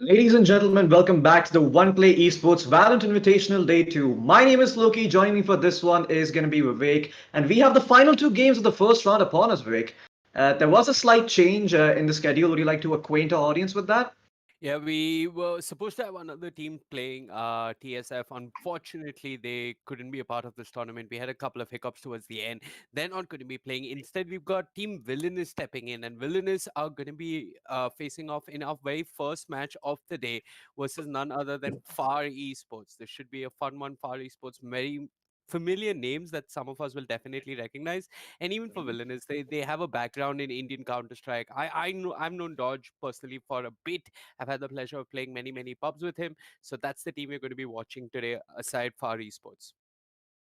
Ladies and gentlemen, welcome back to the One Play Esports Valorant Invitational Day 2. My name is Loki. Joining me for this one is going to be Vivek. And we have the final two games of the first round upon us, Vivek. There was a slight change in the schedule. Would you like to acquaint our audience with that? Yeah, we were supposed to have another team playing TSF. Unfortunately, they couldn't be a part of this tournament. We had a couple of hiccups towards the end. They're not going to be playing. Instead, we've got Team Villainous stepping in, and Villainous are going to be facing off in our very first match of the day versus none other than FaR Esports. This should be a fun one. FaR Esports, very familiar names that some of us will definitely recognize. And even for Villainous, they have a background in Indian Counter Strike. I've known Dodge personally for a bit. I've had the pleasure of playing many pubs with him. So that's the team we're going to be watching today, aside FaR Esports.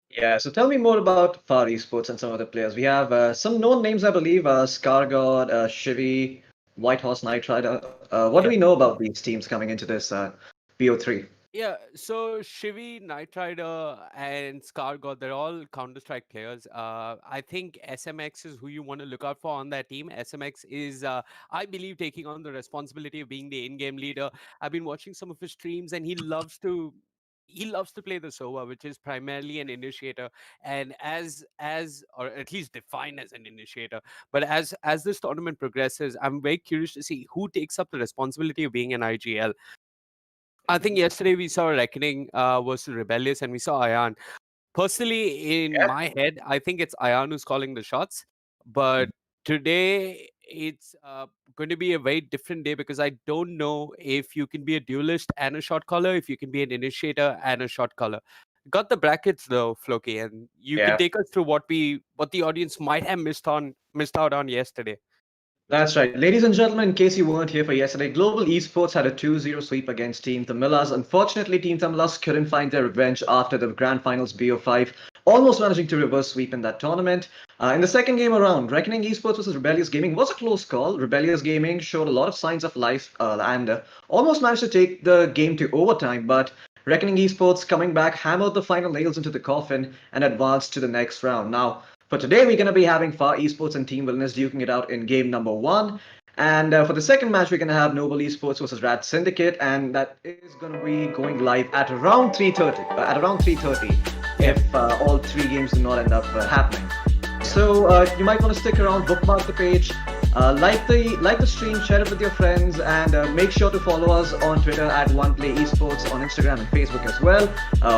Yeah, so tell me more about FaR Esports and some other players. We have some known names, I believe, Scargod, Shivi, Whitehorse Knight Rider. What do we know about these teams coming into this BO3? Yeah, so Shivi, Knight Rider, and Scargod, they're all Counter Strike players. I think SMX is who you want to look out for on that team. SMX is, I believe, taking on the responsibility of being the in-game leader. I've been watching some of his streams, and he loves to play the Sova, which is primarily an initiator, and as or at least defined as an initiator. But as this tournament progresses, I'm very curious to see who takes up the responsibility of being an IGL. I think yesterday we saw Reckoning versus Rebellious, and we saw Ayan. Personally, in Yeah. my head, I think it's Ayan who's calling the shots. But today, it's going to be a very different day because I don't know if you can be a duelist and a shot caller, if you can be an initiator and a shot caller. Got the brackets though, Floki, and you can Yeah. take us through what the audience might have missed out on yesterday. That's right. Ladies and gentlemen, in case you weren't here for yesterday, Global Esports had a 2-0 sweep against Team Tamilas. Unfortunately, Team Tamilas couldn't find their revenge after the Grand Finals BO5, almost managing to reverse sweep in that tournament. In the second game around, Reckoning Esports versus Rebellious Gaming was a close call. Rebellious Gaming showed a lot of signs of life and almost managed to take the game to overtime, but Reckoning Esports coming back hammered the final nails into the coffin and advanced to the next round. Now, for today, we're going to be having FaR Esports and Team Villainous duking it out in game number one. And for the second match, we're going to have Noble Esports versus Rad Syndicate, and that is going to be going live at around 3:30. At around 3:30, Yep. if all three games do not end up happening. Yep. So you might want to stick around, bookmark the page, like the stream, share it with your friends, and make sure to follow us on Twitter at OnePlay Esports, on Instagram and Facebook as well.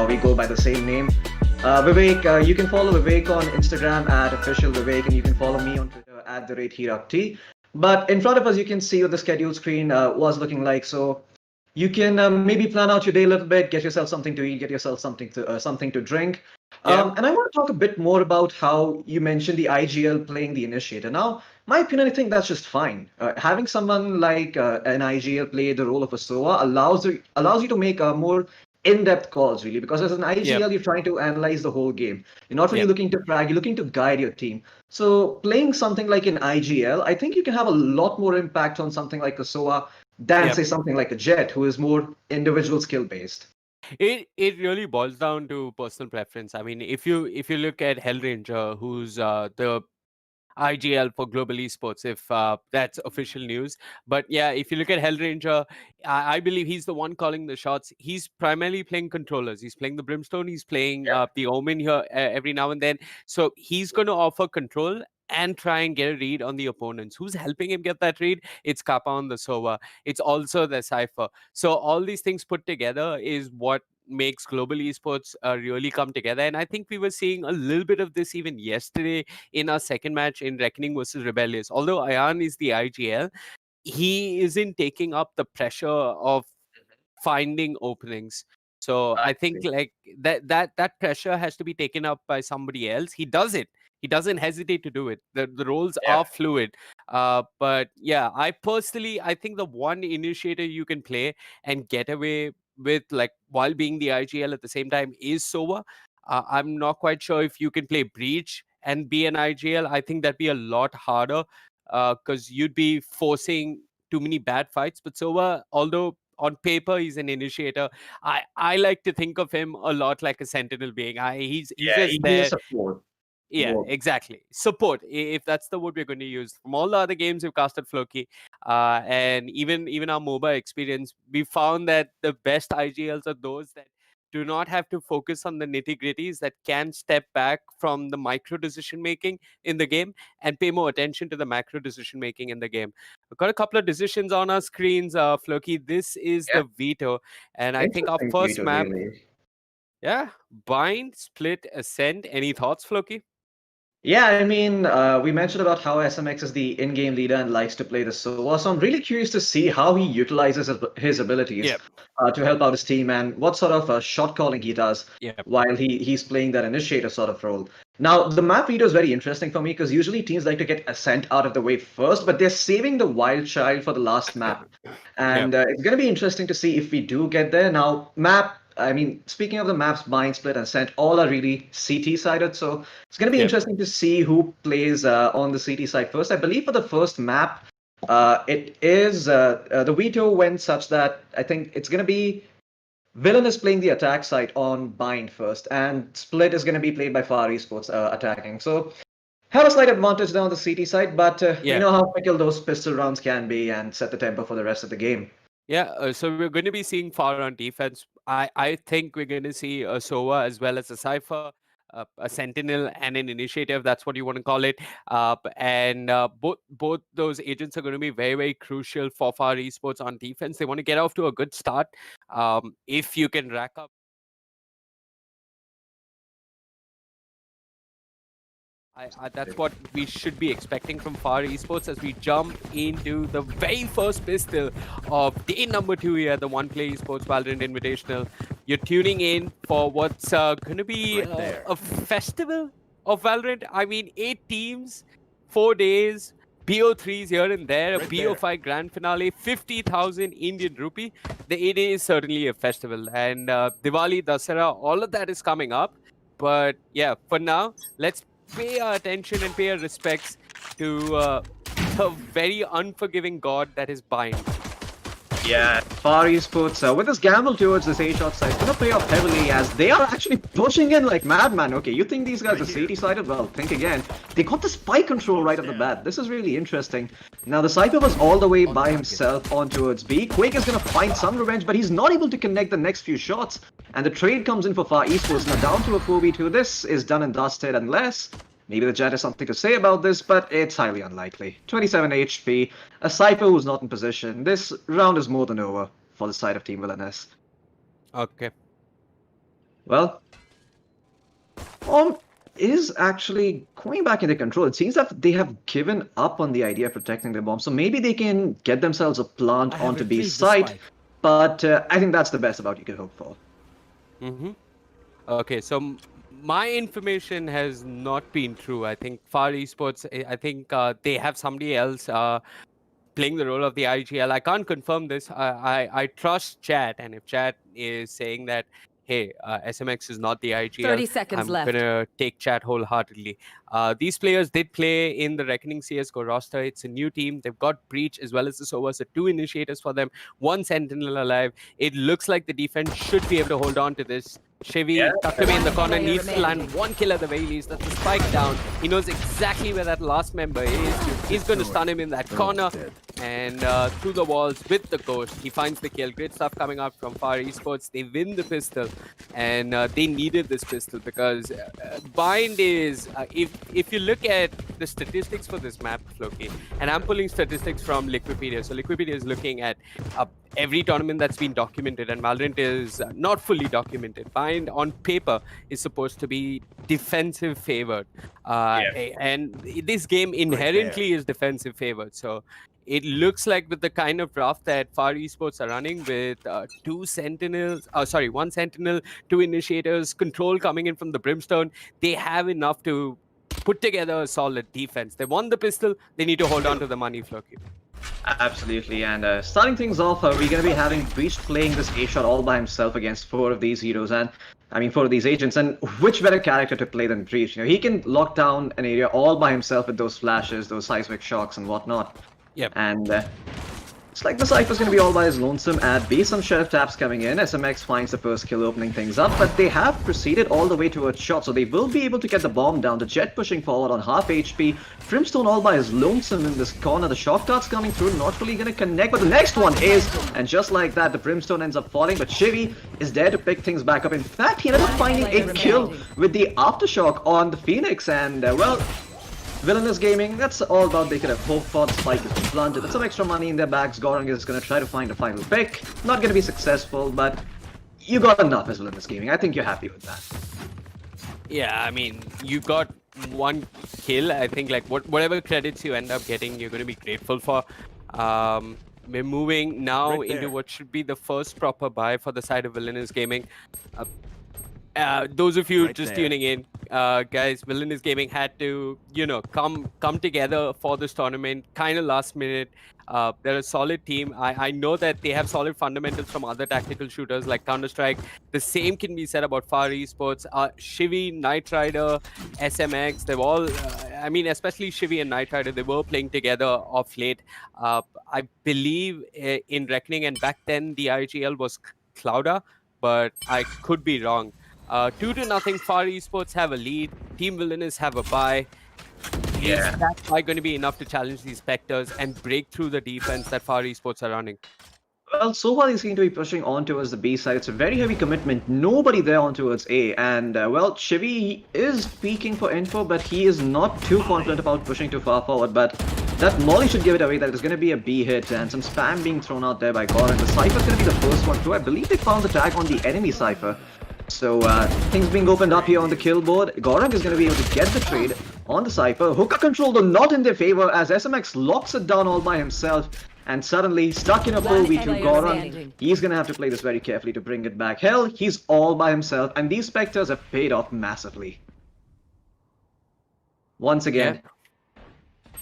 We go by the same name. Vivek, you can follow Vivek on Instagram at official Vivek, and you can follow me on Twitter at the rate T. But in front of us, you can see what the schedule screen was looking like. So you can maybe plan out your day a little bit, get yourself something to eat, get yourself something to drink. Yep. And I want to talk a bit more about how you mentioned the IGL playing the initiator. Now, my opinion, I think that's just fine. Having someone like an IGL play the role of a SOA allows you to make a more in-depth calls, really, because as an Yep. IGL, you're trying to analyze the whole game. You're not really Yep. looking to frag, you're looking to guide your team. So playing something like an IGL, I think you can have a lot more impact on something like a SOA than Yep. say something like a Jet, who is more individual skill based. It really boils down to personal preference. I mean, if you look at Hellranger, who's the IGL for Global Esports, if that's official news. But yeah, if you look at Hellranger, I believe he's the one calling the shots. He's primarily playing controllers. He's playing the Brimstone. He's playing the Omen here every now and then. So he's going to offer control and try and get a read on the opponents. Who's helping him get that read? It's Kappa on the Sova. It's also the Cypher. So all these things put together is what makes global esports really come together. And I think we were seeing a little bit of this even yesterday in our second match in Reckoning versus Rebellious. Although Ayan is the IGL, he isn't taking up the pressure of finding openings. So I I think see. like that pressure has to be taken up by somebody else. He does it. He doesn't hesitate to do it. The roles Yeah. are fluid. But yeah, I think the one initiator you can play and get away with, like, while being the IGL at the same time, is Sova. I'm not quite sure if you can play Breach and be an IGL. I think that'd be a lot harder because you'd be forcing too many bad fights. But Sova, although on paper he's an initiator, I like to think of him a lot like a sentinel being. He's Yeah, just he's a there. support Yeah, more. exactly. Support, if that's the word we're going to use. From all the other games we've casted Floki, And even our MOBA experience, we found that the best IGLs are those that do not have to focus on the nitty gritties, that can step back from the micro decision making in the game and pay more attention to the macro decision making in the game. We've got a couple of decisions on our screens, Floki. This is Yeah, the veto, and I think our interesting first veto, map, really. yeah, bind, split, ascent. Any thoughts, Floki? Yeah, I mean, we mentioned about how SMX is the in-game leader and likes to play the SOA, so I'm really curious to see how he utilizes his abilities Yep. to help out his team and what sort of shot calling he does Yep. while he's playing that initiator sort of role. Now, the map video is very interesting for me because usually teams like to get Ascent out of the way first, but they're saving the Wild Child for the last map. Yep. And it's going to be interesting to see if we do get there. Now, I mean, speaking of the maps, Bind, Split, and Ascent, all are really CT sided. So it's going to be Yep. interesting to see who plays on the CT side first. I believe for the first map, it is the veto went such that I think it's going to be Villainous playing the attack side on Bind first, and Split is going to be played by FaR Esports attacking. So have a slight advantage there on the CT side, but we Yeah. know how fickle those pistol rounds can be and set the tempo for the rest of the game. Yeah, so we're going to be seeing FaR on defense. I think we're going to see a SOA as well as a Cypher, a Sentinel, and an Initiative. That's what you want to call it. And both those agents are going to be very, very crucial for FaR Esports on defense. They want to get off to a good start. If you can rack up. That's what we should be expecting from FaR Esports as we jump into the very first pistol of day number 2 here, the One Play Esports Valorant Invitational. You're tuning in for what's going to be a festival of Valorant. I mean, 8 teams, 4 days, BO3s here and there, a BO5 grand finale, 50,000 Indian rupee. It is certainly a festival. And Diwali, Dasara, all of that is coming up. But yeah, for now, let's pay our attention and pay our respects to the very unforgiving god that is Bind. Yeah, FaR Esports, with this gamble towards this A-shot side, it's going to pay off heavily as they are actually pushing in like madman. Okay, you think these guys are CT-sided? Well, think again. They got the spike control right off the bat. This is really interesting. Now, the Cypher was all the way by himself on towards B. Quake is going to find some revenge, but he's not able to connect the next few shots. And the trade comes in for FaR Esports. Now, down to a 4v2. This is done and dusted unless maybe the Jet has something to say about this, but it's highly unlikely. 27 HP, a Cypher who's not in position. This round is more than over for the side of Team Villainous. Okay. Well, is actually going back into control. It seems that they have given up on the idea of protecting the bomb, so maybe they can get themselves a plant onto B's side, but I think that's the best about you could hope for. Okay, so my information has not been true. I think FaR Esports, I think they have somebody else playing the role of the IGL. I can't confirm this. I trust chat, and if chat is saying that, hey, SMX is not the IGL, 30 seconds I'm left. gonna take chat wholeheartedly. These players did play in the Reckoning CSGO roster. It's a new team. They've got Breach as well as the SOA, so 2 initiators for them, 1 Sentinel alive. It looks like the defense should be able to hold on to this. Chevy tucked away in the corner, needs to land 1 kill at the very least. That's a spike down. He knows exactly where that last member is. He's going to stun him in that corner. And through the walls with the ghost, he finds the kill. Great stuff coming out from FaR Esports. They win the pistol. And they needed this pistol because Bind is... if you look at the statistics for this map, Floki, and I'm pulling statistics from Liquipedia. So Liquipedia is looking at every tournament that's been documented, and Valorant is not fully documented. Bind on paper is supposed to be defensive favored, and this game inherently is defensive favored. So it looks like with the kind of draft that FaR Esports are running with 1 Sentinel, 2 initiators, control coming in from the Brimstone, they have enough to put together a solid defense. They won the pistol, they need to hold on to the money, Floki. Absolutely, and starting things off, we're going to be having Breach playing this A-shot all by himself against 4 of these heroes, and I mean 4 of these agents, and which better character to play than Breach? You know, he can lock down an area all by himself with those flashes, those seismic shocks and whatnot. Yep. And Looks like the Cypher's going to be all by his lonesome at B. Some Sheriff taps coming in. SMX finds the first kill, opening things up, but they have proceeded all the way towards shot, so they will be able to get the bomb down. The Jet pushing forward on half HP. Brimstone all by his lonesome in this corner. The shock darts coming through, not really going to connect, but the next one is, and just like that, the Brimstone ends up falling, but Shivy is there to pick things back up. In fact, he ended up finding a kill with the Aftershock on the Phoenix, and well, Villainous Gaming, that's all about they could have hoped for. The spike is blunted. There's some extra money in their bags. Gorang is going to try to find a final pick. Not going to be successful, but you got enough as Villainous Gaming. I think you're happy with that. Yeah, I mean, you got one kill. I think like whatever credits you end up getting, you're going to be grateful for. We're moving now into what should be the first proper buy for the side of Villainous Gaming. Those of you just tuning in, guys, Villainous Gaming had to, come together for this tournament, kind of last minute. They're a solid team. I know that they have solid fundamentals from other tactical shooters like Counter-Strike. The same can be said about FaR Esports. Shivy, Knight Rider, SMX, they've all, especially Shivy and Knight Rider, they were playing together of late. I believe in Reckoning, and back then the IGL was Clouda, but I could be wrong. 2-0, FaR Esports have a lead. Team Villainous have a bye. Yeah. Is that bye going to be enough to challenge these Spectres and break through the defense that FaR Esports are running? Well, so far they seem to be pushing on towards the B side. It's a very heavy commitment. Nobody there on towards A. And, well, Shivy is peeking for info, but he is not too confident about pushing too far forward. But that Molly should give it away that it's going to be a B hit, and some spam being thrown out there by Gorang. The Cypher's going to be the first one too. I believe they found the tag on the enemy Cypher. So, things being opened up here on the kill board. Gorang is going to be able to get the trade on the Cypher. Hooker control, though, not in their favor, as SMX locks it down all by himself. And suddenly, stuck in a 4v2, Gorang, he's going to have to play this very carefully to bring it back. Hell, he's all by himself, and these Spectres have paid off massively. Once again.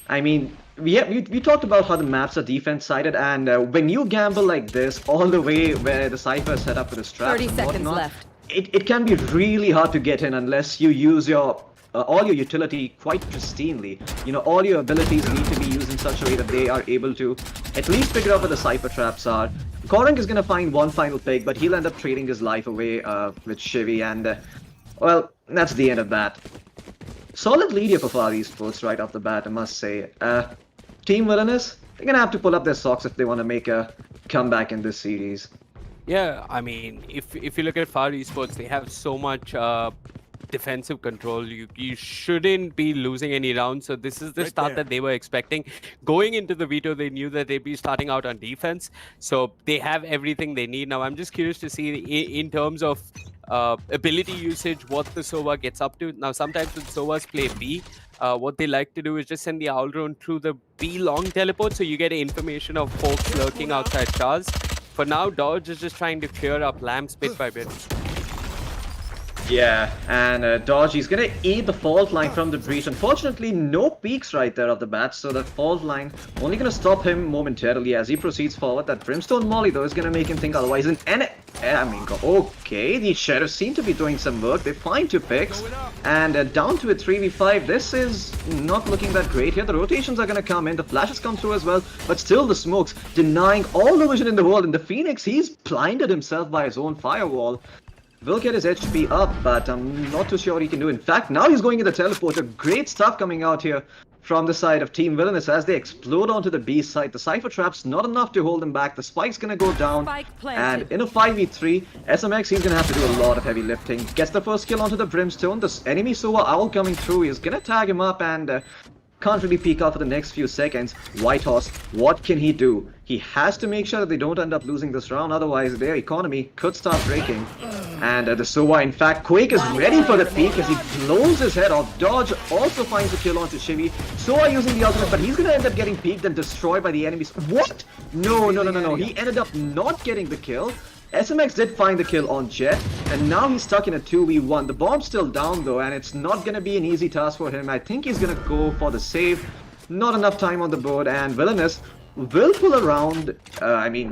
I mean, we talked about how the maps are defense-sided, and when you gamble like this, all the way where the Cypher is set up with his traps 30 seconds left. It can be really hard to get in unless you use your all your utility quite pristinely. All your abilities need to be used in such a way that they are able to at least figure out where the Cypher traps are. Gorang is going to find one final pick, but he'll end up trading his life away with Shivy, and well, that's the end of that. Solid lead here for FaR Esports right off the bat, I must say. Team Villainous, they're going to have to pull up their socks if they want to make a comeback in this series. Yeah, I mean, if you look at FaR Esports, they have so much defensive control. You shouldn't be losing any rounds. So this is the start that they were expecting. Going into the veto, they knew that they'd be starting out on defense. So they have everything they need. Now, I'm just curious to see in terms of ability usage, what the Sova gets up to. Now, sometimes when Sovas play B, what they like to do is just send the owl drone through the B long teleport, so you get information of folks lurking outside Shahs. For now, Dodge is just trying to clear up lamps bit by bit. Yeah, and Dodge, he's going to eat the fault line from the breach. Unfortunately, no peaks right there off the bat, so that fault line only going to stop him momentarily as he proceeds forward. That Brimstone Molly, though, is going to make him think otherwise. Okay, the Sheriffs seem to be doing some work. They find 2 picks, and down to a 3v5. This is not looking that great here. The rotations are going to come in. The flashes come through as well, but still the smokes denying all the vision in the world. And the Phoenix, he's blinded himself by his own firewall. Will get his HP up, but I'm not too sure what he can do. In fact, now he's going in the teleporter. Great stuff coming out here from the side of Team Villainous as they explode onto the B side. The Cypher trap's not enough to hold them back. The spike's gonna go down, and in a 5v3, SMX, he's gonna have to do a lot of heavy lifting. Gets the first kill onto the Brimstone. The enemy Sova Owl coming through. He's gonna tag him up and can't really peek out for the next few seconds. Whitehorse, what can he do? He has to make sure that they don't end up losing this round, otherwise their economy could start breaking. And the Sova, in fact, Quake is ready for the peek as he blows his head off. Dodge also finds a kill onto Shivy. Sova using the ultimate, but he's going to end up getting peeked and destroyed by the enemies. What? No. He ended up not getting the kill. SMX did find the kill on Jet, and now he's stuck in a 2v1. The bomb's still down though, and it's not going to be an easy task for him. I think he's going to go for the save. Not enough time on the board, and Villainous will pull around,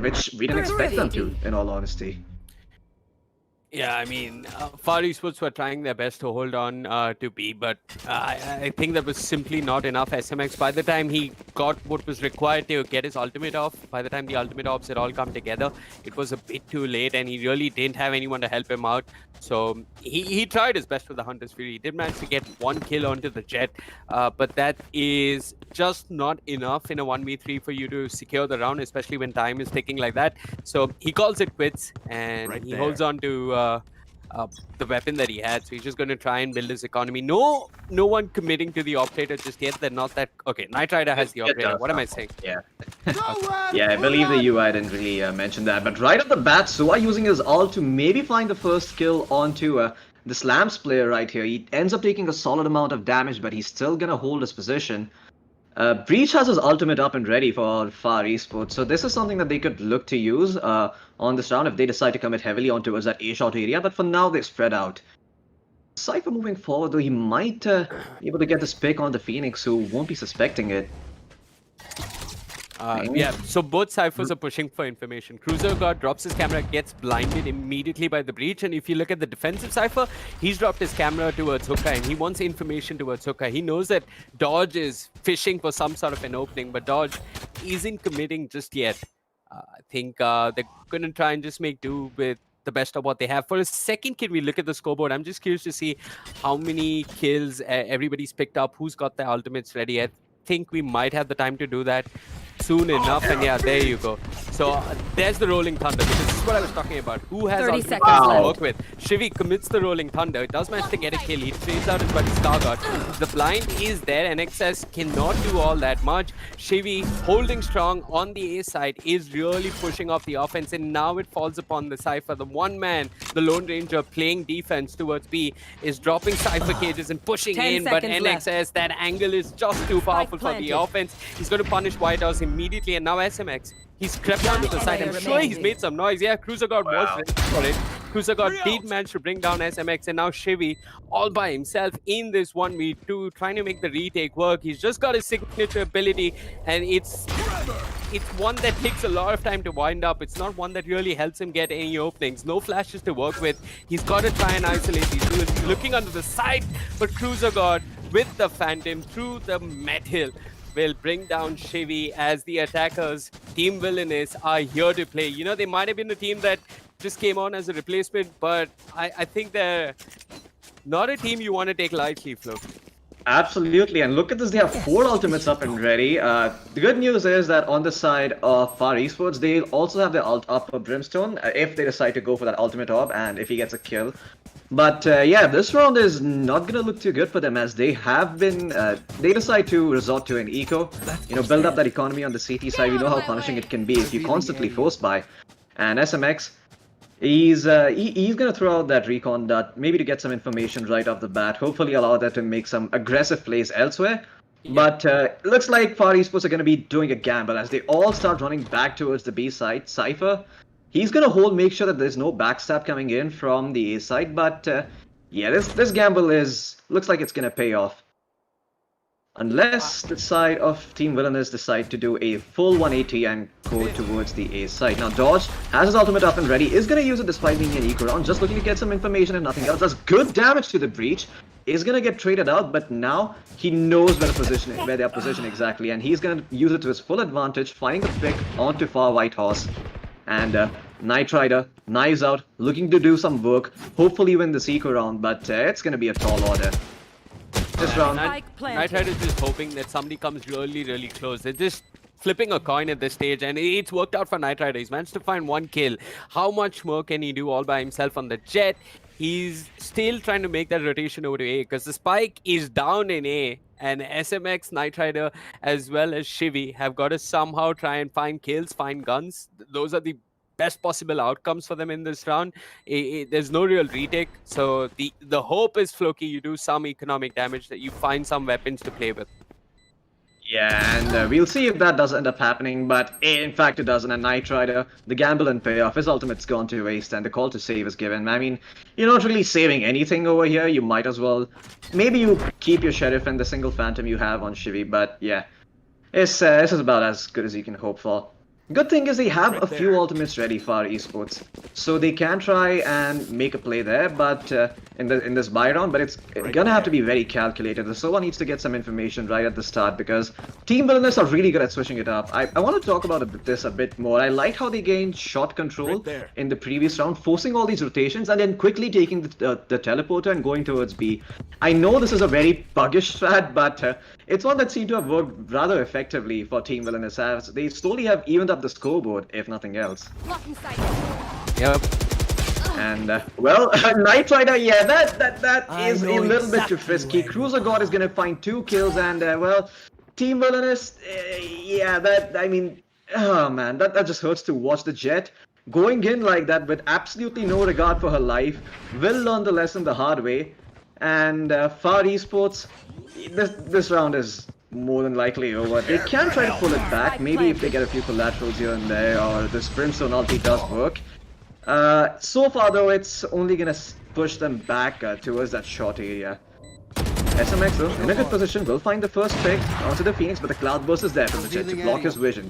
which we didn't expect them to, in all honesty. Yeah, I mean, FaR Esports were trying their best to hold on to B, but I think that was simply not enough. SMX, by the time he got what was required to get his ultimate off, by the time the ultimate ops had all come together, it was a bit too late, and he really didn't have anyone to help him out. So he tried his best with the Hunter's Fury. He did manage to get one kill onto the Jet, but that is just not enough in a 1v3 for you to secure the round, especially when time is ticking like that. So he calls it quits, and he holds on to the weapon that he had. So he's just going to try and build his economy. No one committing to the operator just yet. They're not that... Okay, Knight Rider has the operator. What am I saying? Yeah. Yeah, I believe the UI didn't really mention that. But right off the bat, Sua using his ult to maybe find the first kill onto the Slams player right here. He ends up taking a solid amount of damage, but he's still going to hold his position. Breach has his ultimate up and ready for FaR Esports, so this is something that they could look to use on this round if they decide to commit heavily on towards that A-shot area, but for now they spread out. Cypher moving forward, though, he might be able to get this pick on the Phoenix, who won't be suspecting it. Yeah, so both Cyphers are pushing for information. Cruiser God drops his camera, gets blinded immediately by the breach, and if you look at the defensive Cypher, he's dropped his camera towards Hookah, and he wants information towards Hookah. He knows that Dodge is fishing for some sort of an opening, but Dodge isn't committing just yet. I think they're going to try and just make do with the best of what they have. For a second, can we look at the scoreboard? I'm just curious to see how many kills everybody's picked up, who's got their ultimates ready. I think we might have the time to do that soon enough, and yeah, there you go. So there's the Rolling Thunder, because this is what I was talking about. Who has ultimate to work with? Shivi commits the Rolling Thunder. It does manage to get a kill. He trades out his buddy Stargard. The blind is there. NXS cannot do all that much. Shivi, holding strong on the A side, is really pushing off the offense, and now it falls upon the Cypher. The one man, the Lone Ranger, playing defense towards B, is dropping Cypher cages and pushing in, but NXS, that angle is just too powerful for the offense. He's going to punish White House immediately, and now SMX, he's crept onto the side. I'm sure he's made some noise. Yeah, Cruiser God was ready for it. Cruiser God did manage to bring down SMX, and now Shivi all by himself in this 1v2, trying to make the retake work. He's just got his signature ability, and it's one that takes a lot of time to wind up. It's not one that really helps him get any openings. No flashes to work with. He's got to try and isolate these duels. He's looking under the side, but Cruiser God with the Phantom through the Metal will bring down Shivi as the attackers, Team Villainous, are here to play. You know, they might have been the team that just came on as a replacement, but I think they're not a team you want to take lightly, Flo. Absolutely, and look at this, they have 4 ultimates up and ready. The good news is that on the side of FaR Esports, they'll also have their ult up for Brimstone if they decide to go for that ultimate orb and if he gets a kill. But yeah, this round is not going to look too good for them, as they have been, they decide to resort to an eco, you know, build up that economy on the CT side. You know how punishing it can be if you constantly force buy. And SMX, he's going to throw out that recon dot, maybe to get some information right off the bat, hopefully allow that to make some aggressive plays elsewhere. Yeah. But looks like FaR Esports are going to be doing a gamble as they all start running back towards the B side. Cypher, he's going to hold, make sure that there's no backstab coming in from the A side, but yeah, this gamble looks like it's going to pay off. Unless the side of Team Villainous decide to do a full 180 and go towards the A side. Now Dodge has his ultimate up and ready, is going to use it despite being an eco round, just looking to get some information and nothing else. Does good damage to the breach, is going to get traded out, but now he knows where they're positioned exactly, and he's going to use it to his full advantage, finding the pick onto FaR White Horse. And Knight Rider, knives out, looking to do some work, hopefully win this eco round, but it's going to be a tall order. This round, Knight Rider is just hoping that somebody comes really close. They're just flipping a coin at this stage, and it's worked out for Knight Rider. He's managed to find 1 kill. How much more can he do all by himself on the Jet? He's still trying to make that rotation over to A, because the spike is down in A, and SMX, Knight Rider, as well as Shivi have got to somehow try and find kills, find guns. Those are the best possible outcomes for them in this round. There's no real retake, so the hope is, Floki, you do some economic damage, that you find some weapons to play with. Yeah, and we'll see if that does end up happening, but in fact it doesn't. And Knight Rider, the gamble and payoff, his ultimate's gone to waste, and the call to save is given. I mean, you're not really saving anything over here. You might as well, maybe you keep your Sheriff and the single Phantom you have on Shivi, but yeah, this is about as good as you can hope for. Good thing is they have a few ultimates ready for Esports, so they can try and make a play there. But in this buy round, but it's gonna have to be very calculated. The Sova needs to get some information right at the start because Team Villainous are really good at switching it up. I want to talk about this a bit more. I like how they gained shot control in the previous round, forcing all these rotations and then quickly taking the teleporter and going towards B. I know this is a very buggish strat, but it's one that seemed to have worked rather effectively for Team Villainous as they slowly have evened up the scoreboard, if nothing else. Yep. And well, Knight Rider, yeah, that is a little bit too frisky. Cruiser God is gonna find 2 kills, and well, Team Villainous, yeah, I mean, oh man, that just hurts to watch. The Jet going in like that with absolutely no regard for her life will learn the lesson the hard way. And FaR Esports, this round is more than likely over. They can try to pull it back, maybe if they get a few collaterals here and there, or this Brimstone ulti does work. So far though, it's only gonna push them back towards that short area. SMX though, in a good position, will find the first pick onto the Phoenix, but the Cloudburst is there from the Jet to block his vision.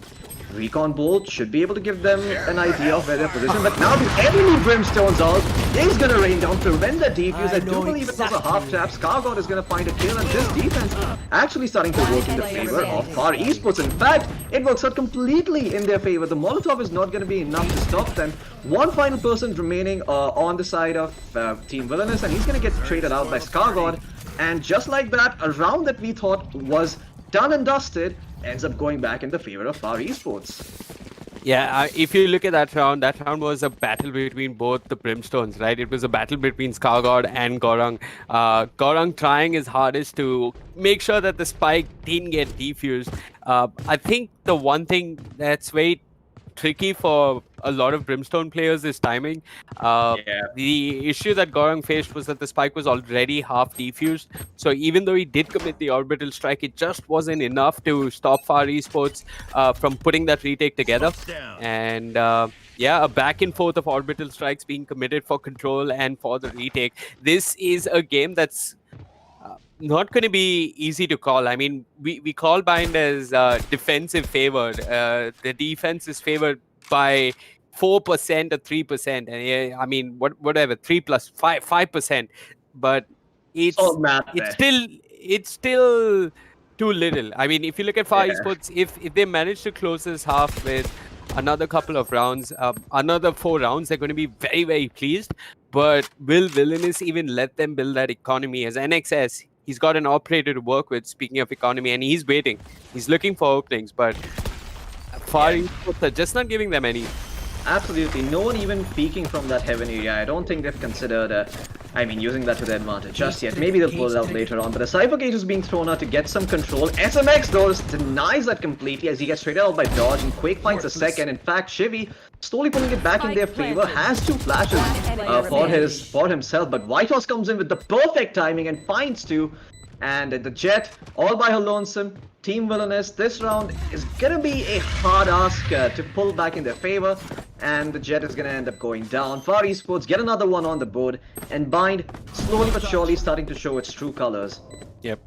Recon Bolt should be able to give them an idea of where they're positioned, but now the enemy Brimstone's ult is gonna rain down, prevent the defuse. I do believe it was a half tap. ScarGod is gonna find a kill, and this defense actually starting to work in the favor of FaR Esports. In fact, it works out completely in their favor. The Molotov is not gonna be enough to stop them. One final person remaining on the side of Team Villainous, and he's gonna get traded out by ScarGod. And just like that, a round that we thought was done and dusted ends up going back in the favor of FaR Esports. Yeah, if you look at that round was a battle between both the Brimstones, right? It was a battle between ScarGod and Gorang. Gorang trying his hardest to make sure that the spike didn't get defused. I think the one thing that's very tricky for a lot of Brimstone players is timing. The issue that Gorang faced was that the spike was already half defused. So even though he did commit the orbital strike, it just wasn't enough to stop FaR Esports from putting that retake together. And yeah, a back and forth of orbital strikes being committed for control and for the retake. This is a game that's not going to be easy to call. I mean, we call bind as defensive favored. The defense is favored by 4% or 3%, and I mean, whatever, 3 plus 5%. But it's still too little. I mean, if you look at FaR Esports, if they manage to close this half with another couple of rounds, another 4 rounds, they're going to be very, very pleased. But will Villainous even let them build that economy? As NXS, he's got an operator to work with, speaking of economy, and he's waiting. He's looking for openings, but FaR Esports are just not giving them any. Absolutely. No one even peeking from that heaven area. I don't think they've considered, using that to their advantage just yet. Maybe they'll pull it out later on. But the Cypher Gate is being thrown out to get some control. SMX, though, denies that completely as he gets traded out by Dodge, and Quake finds a second. In fact, Shivy, slowly pulling it back in their favor, has 2 flashes for himself. But Whitehorse comes in with the perfect timing and finds 2. And the Jet, all by her lonesome. Team Villainous, this round is gonna be a hard ask to pull back in their favor, and the Jet is gonna end up going down. FaR Esports get another one on the board, and Bind slowly but surely starting to show its true colors. Yep.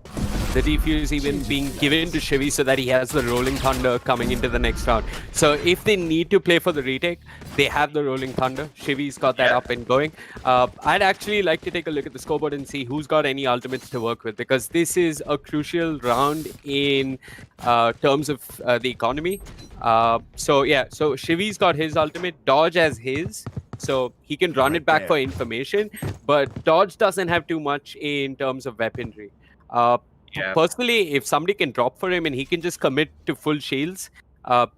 The defuse even being given to Shivy so that he has the Rolling Thunder coming into the next round. So if they need to play for the retake, they have the Rolling Thunder. Shivy's got that up and going. I'd actually like to take a look at the scoreboard and see who's got any ultimates to work with, because this is a crucial round in terms of the economy. So Shivy's got his ultimate, Dodge has his. So he can run it back for information, but Dodge doesn't have too much in terms of weaponry. Personally, if somebody can drop for him and he can just commit to full shields,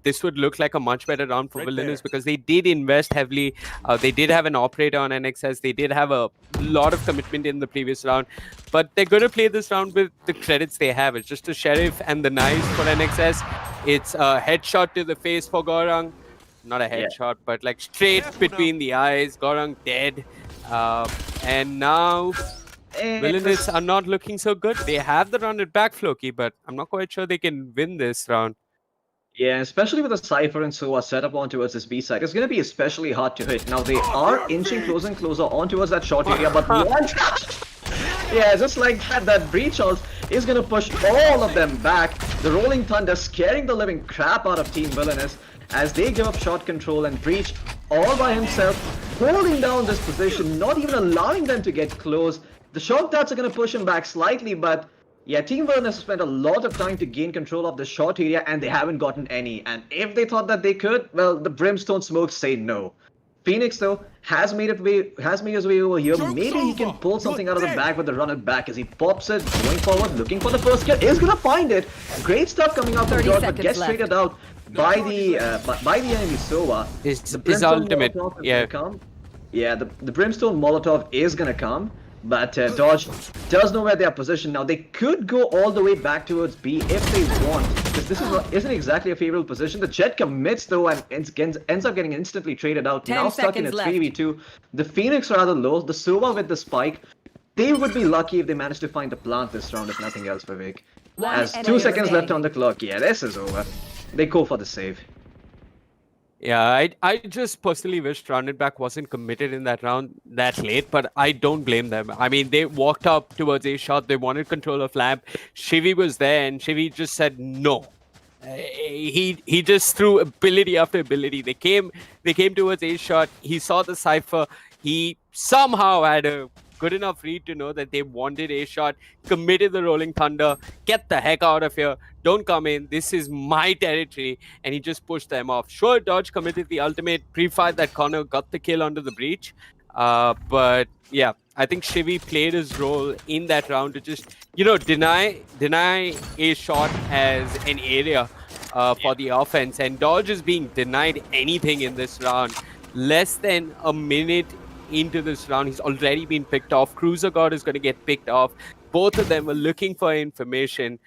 this would look like a much better round for Villainous, because they did invest heavily. They did have an operator on NXS. They did have a lot of commitment in the previous round, but they're going to play this round with the credits they have. It's just a Sheriff and the knives for NXS. It's a headshot to the face for Gorang. Not a headshot, but like straight between the eyes. Gorang dead. And now Villainous are not looking so good. They have the run it back, Floki, but I'm not quite sure they can win this round. Yeah, especially with the Cypher and Sova set up on towards this B side, it's going to be especially hard to hit. Now, they are inching closer and closer on towards that short area, but yeah, just like that breach ult is going to push all of them back. The Rolling Thunder scaring the living crap out of Team Villainous. as they give up shot control and Breach all by himself, holding down this position, not even allowing them to get close. The shock darts are going to push him back slightly, but yeah, Team Villainous has spent a lot of time to gain control of the short area and they haven't gotten any. And if they thought that they could, well, the Brimstone smokes say no. Phoenix, though, has made his way over here. Maybe he can pull something out of the bag with the run it back as he pops it, going forward, looking for the first kill. Is gonna find it. Great stuff coming out from George, but gets traded out by the enemy Sova. His ultimate, yeah. Yeah, the Brimstone Molotov is gonna come. But Dodge does know where they are positioned now. They could go all the way back towards B if they want, because this isn't exactly a favorable position. The Jet commits though and ends up getting instantly traded out. Now stuck in a 3v2. The Phoenix rather low. The Sova with the spike. They would be lucky if they managed to find the plant this round, if nothing else, Vivek. As 2 seconds left on the clock. Yeah, this is over. They go for the save. Yeah, I just personally wish Run It Back wasn't committed in that round that late, but I don't blame them. I mean, they walked up towards a shot, they wanted control of Lamp. Shivy was there, and Shivy just said no. He just threw ability after ability. They came towards a shot. He saw the cipher. He somehow had a good enough read to know that they wanted a shot, committed the Rolling Thunder, get the heck out of here, don't come in, this is my territory, and he just pushed them off. Sure, Dodge committed the ultimate, pre-fired that corner, got the kill onto the breach, but yeah, I think Shivy played his role in that round to just, deny a shot as an area for the offense, and Dodge is being denied anything in this round. Less than a minute into this round, he's already been picked off. Cruiser God is going to get picked off. Both of them were looking for information.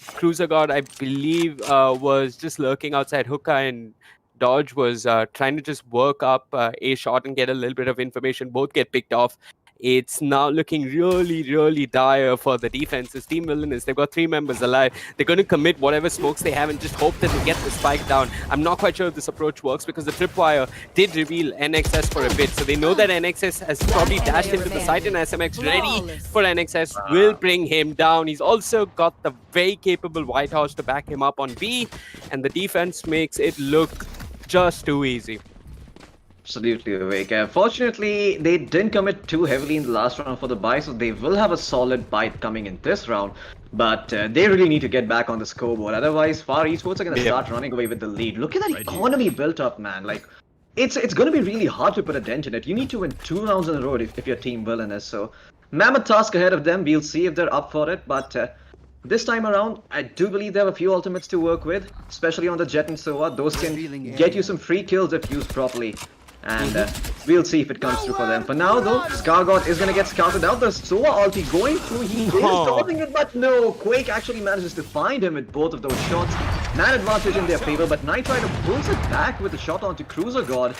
Cruiser God, I believe, was just lurking outside hookah, and Dodge was trying to just work up a shot and get a little bit of information. Both get picked off. It's now looking really, really dire for the defense. It's Team Villainous. They've got 3 members alive. They're going to commit whatever smokes they have and just hope that they get the spike down. I'm not quite sure if this approach works because the tripwire did reveal NXS for a bit. So they know that NXS has probably dashed into the site, and SMX ready for NXS will bring him down. He's also got the very capable White House to back him up on B, and the defense makes it look just too easy. Absolutely, Vivek. Fortunately, they didn't commit too heavily in the last round for the buy, so they will have a solid bite coming in this round. But they really need to get back on the scoreboard. Otherwise, FaR Esports are going to start running away with the lead. Look at that economy built up, man. Like, it's going to be really hard to put a dent in it. You need to win 2 rounds in a row if you're Team Villainous. So, mammoth task ahead of them. We'll see if they're up for it. But this time around, I do believe they have a few ultimates to work with, especially on the Jet and Sova. Those can get you some free kills if used properly. And we'll see if it comes through for them. For now, though, ScarGod is going to get scouted out. There's Sova ulti going through. He is stopping it, but no. Quake actually manages to find him with both of those shots. Man advantage in their favor, but Knight Rider pulls it back with a shot onto Cruiser God.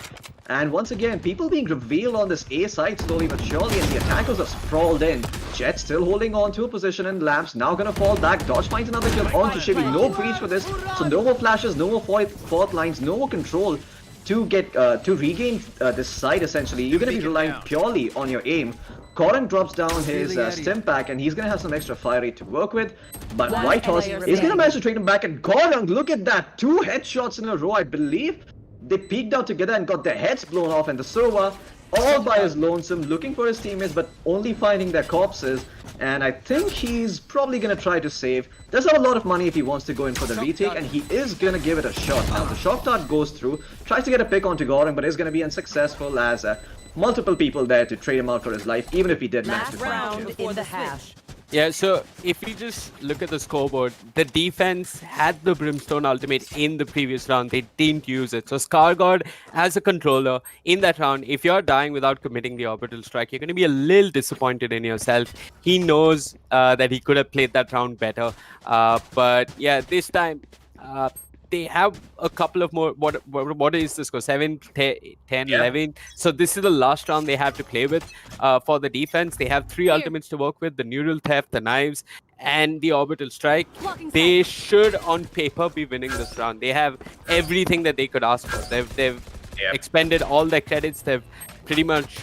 And once again, people being revealed on this A side slowly but surely, and the attackers are sprawled in. Jet still holding on to a position, and Lamps now going to fall back. Dodge finds another kill onto Shivy. No breach for this, so no more flashes, no more fault lines, no more control to get to regain this side. Essentially, you're going to be relying purely on your aim. Corrin drops down his stim pack, and he's going to have some extra fire rate to work with. But White Horse is going to manage to trade him back, and Corrin, look at that, 2 headshots in a row. I believe they peeked out together and got their heads blown off, and the Sova all by his lonesome, looking for his teammates, but only finding their corpses. And I think he's probably going to try to save. Does have a lot of money if he wants to go in for the retake, and he is going to give it a shot. Now, the shock dart goes through, tries to get a pick onto Goran, but is going to be unsuccessful as multiple people there to trade him out for his life, even if he did manage to find him. In the hash. Yeah, so if you just look at the scoreboard, the defense had the Brimstone ultimate in the previous round. They didn't use it. So ScarGod, as a controller, in that round, if you're dying without committing the orbital strike, you're going to be a little disappointed in yourself. He knows that he could have played that round better. But yeah, this time, they have a couple of more. What is the score? 7, 10, 11. So this is the last round they have to play with for the defense. They have 3 ultimates to work with: the neural theft, the knives, and the orbital strike. They should, on paper, be winning this round. They have everything that they could ask for. They've expended all their credits. They've pretty much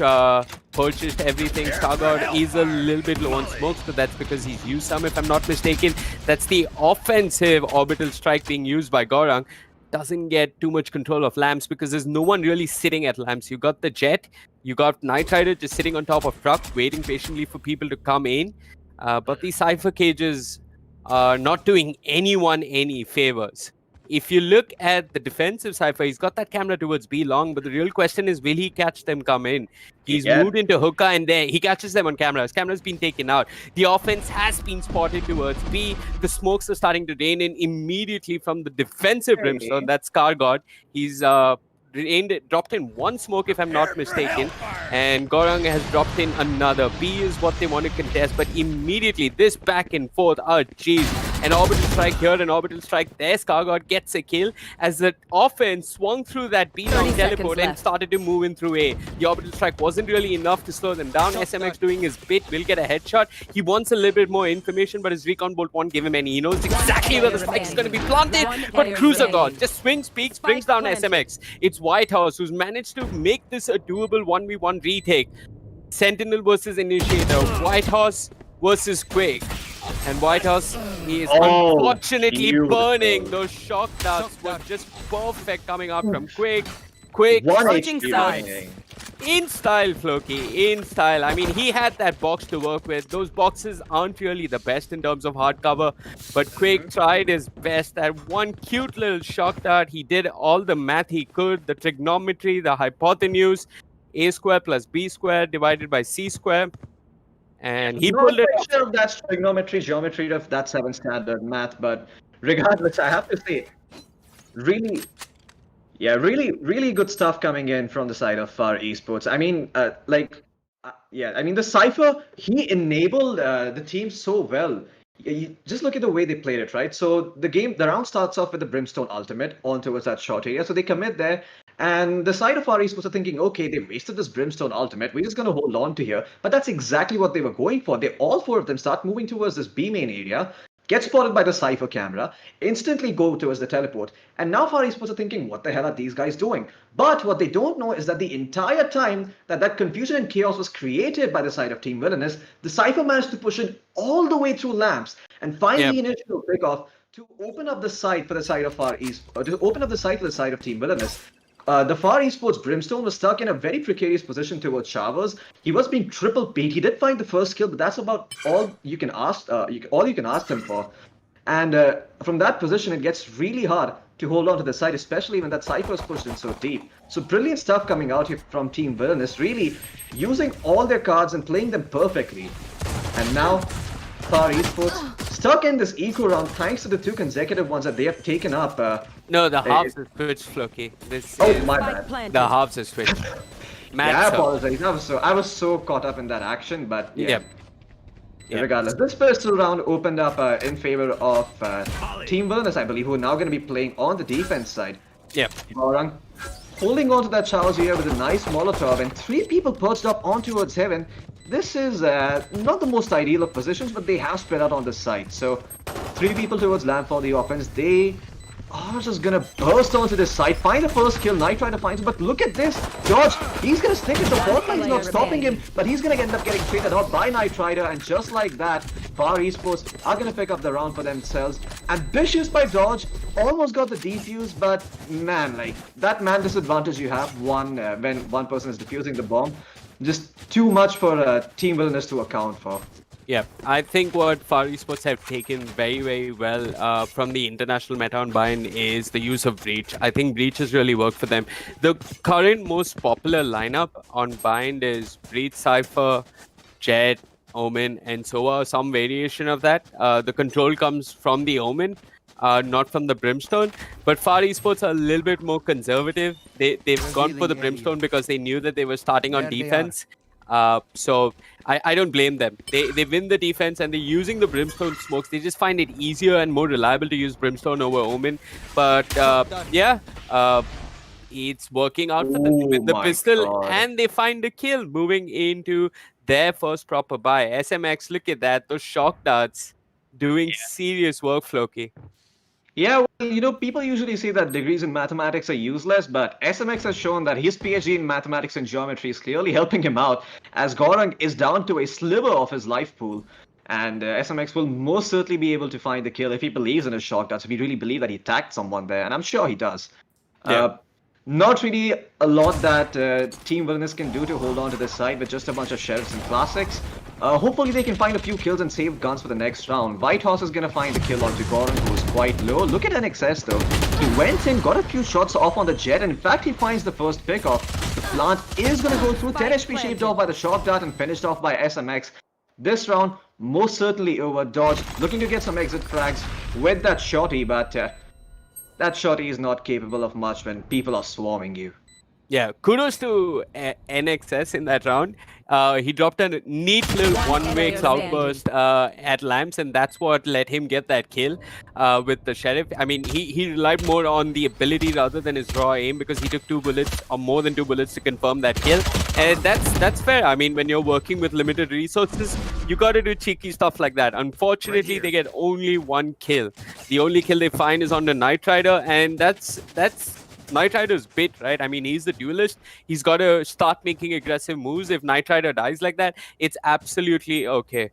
purchased everything. ScarGod is a little bit low on smokes, but that's because he's used some, if I'm not mistaken. That's the offensive orbital strike being used by Gorang. doesn't get too much control of lamps because there's no one really sitting at lamps. You got the Jet, you got Knight Rider just sitting on top of truck, waiting patiently for people to come in. But these Cypher cages are not doing anyone any favors. If you look at the defensive Cypher, he's got that camera towards B long, but the real question is, will he catch them come in? He's moved into hookah, and there he catches them on camera. His camera's been taken out. The offense has been spotted towards B. The smokes are starting to rain in immediately from the defensive Brimstone. That's Scar God. He's dropped in one smoke, if I'm not mistaken, and Gorang has dropped in another. B is what they want to contest, but immediately this back and forth, jeez. An orbital strike here, an orbital strike there. Scargod gets a kill as the offense swung through that B-Long teleport and started to move in through A. The orbital strike wasn't really enough to slow them down. SMX doing his bit, will get a headshot. He wants a little bit more information, but his recon bolt won't give him any. He knows exactly where the spike is going to be planted, but Cruiser God just swings, peaks, brings down SMX. It's White House who's managed to make this a doable 1v1 retake. Sentinel versus Initiator, White House versus Quake. And White House, he is unfortunately burning. Those shock darts were just perfect coming out from Quake. Quake, switching sides. In style, Floki, in style. I mean, he had that box to work with. Those boxes aren't really the best in terms of hardcover, but Quake tried his best. That one cute little shock dart, he did all the math he could, the trigonometry, the hypotenuse, A square plus B square divided by C square. And he pulled it off. Sure if that's trigonometry, geometry, if that's 7 standard math, but regardless, I have to say, really good stuff coming in from the side of FaR Esports. I mean, the Cypher, he enabled the team so well. You just look at the way they played it, right? So the round starts off with the Brimstone ultimate on towards that short area. So they commit there. And the side of FaR Esports are thinking, okay, they wasted this Brimstone ultimate. We're just going to hold on to here. But that's exactly what they were going for. All 4 of them start moving towards this B main area, get spotted by the Cypher camera, instantly go towards the teleport. And now FaR Esports are thinking, what the hell are these guys doing? But what they don't know is that the entire time that confusion and chaos was created by the side of Team Villainous, the Cypher managed to push in all the way through lamps and find the initial pick-off to open up the site for the side of FaR Esports, to open up the site for the side of Team Villainous. The FaR Esports Brimstone was stuck in a very precarious position towards Showers. He was being triple beat. He did find the first kill, but that's about all you can ask. All you can ask him for. And from that position, it gets really hard to hold on to the side, especially when that Cypher is pushed in so deep. So brilliant stuff coming out here from Team Villainous, really using all their cards and playing them perfectly. And now, FaR Esports stuck in this eco round thanks to the 2 consecutive ones that they have taken up. No, the halves is switched, Floki. My bad. The halves is switched. I apologize. I was so caught up in that action, but regardless, this pistol round opened up in favor of Team Villainous, I believe, who are now going to be playing on the defense side. Gorang holding on to that Charles here with a nice Molotov, and 3 people perched up on towards Heaven. This is not the most ideal of positions, but they have spread out on the side. So 3 people towards Lamp for the offense. They are just gonna burst onto this side, find the first kill. Knight Rider finds him, but look at this. Dodge, he's gonna stick it. The bot line's not stopping him, but he's gonna end up getting traded out by Knight Rider, and just like that, FaR Esports are gonna pick up the round for themselves. Ambitious by Dodge, almost got the defuse, but man, like that man disadvantage you have when one person is defusing the bomb, just too much for Team Villainous to account for. Yeah, I think what FaR Esports have taken very, very well from the international meta on Bind is the use of Breach. I think Breach has really worked for them. The current most popular lineup on Bind is Breach, Cypher, Jet, Omen, and Sova, some variation of that. The control comes from the Omen, not from the Brimstone. But FaR Esports are a little bit more conservative. They've gone for the Brimstone because they knew that they were starting on defense. So I don't blame them. They win the defense and they're using the Brimstone smokes. They just find it easier and more reliable to use Brimstone over Omen. But it's working out for them with the pistol, and they find the kill, moving into their first proper buy. SMX, look at that. Those shock darts doing serious work, Floki. Yeah, well, people usually say that degrees in mathematics are useless, but SMX has shown that his PhD in mathematics and geometry is clearly helping him out, as Gorang is down to a sliver of his life pool. And SMX will most certainly be able to find the kill if he believes in his shotguns, if he really believes that he tagged someone there, and I'm sure he does. Not really a lot that Team Villainous can do to hold on to this side with just a bunch of Sheriffs and Classics. Hopefully they can find a few kills and save guns for the next round. Whitehorse is going to find the kill onto Goran, who's quite low. Look at NXS though. He went in, got a few shots off on the jet, and in fact he finds the first pick off. The plant is going to go through. 10 HP shaved off by the shot dart and finished off by SMX. This round, most certainly over Dodge, looking to get some exit frags with that shotty, but that shotty is not capable of much when people are swarming you. Yeah, kudos to NXS in that round. He dropped a neat little one-way cloudburst at Lamps, and that's what let him get that kill with the Sheriff. I mean, he relied more on the ability rather than his raw aim, because he took 2 bullets or more than 2 bullets to confirm that kill. And that's fair. I mean, when you're working with limited resources, you got to do cheeky stuff like that. Unfortunately, they get only 1 kill. The only kill they find is on the Knight Rider, and that's Knight Rider's bit, right? I mean, he's the duelist. He's got to start making aggressive moves. If Knight Rider dies like that, it's absolutely okay.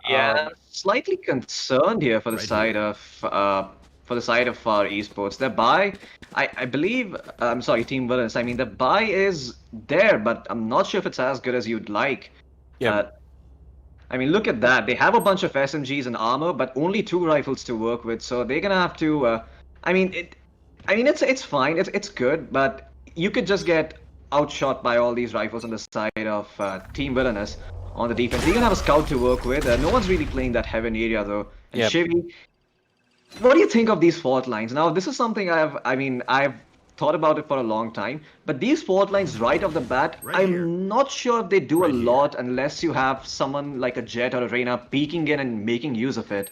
Yeah, slightly concerned here for the side of FaR Esports. Their buy, I believe, I'm sorry, Team Villainous. I mean, the buy is there, but I'm not sure if it's as good as you'd like. Yeah. I mean, look at that. They have a bunch of SMGs and armor, but only 2 rifles to work with. So they're gonna have to. It's fine. It's good, but you could just get outshot by all these rifles on the side of Team Villainous on the defense. You're gonna have a scout to work with. No one's really playing that heaven area though. And Shivy, what do you think of these fault lines? Now, this is something I've thought about it for a long time, but these fault lines right off the bat, I'm not sure if they do a lot unless you have someone like a Jet or a Reyna peeking in and making use of it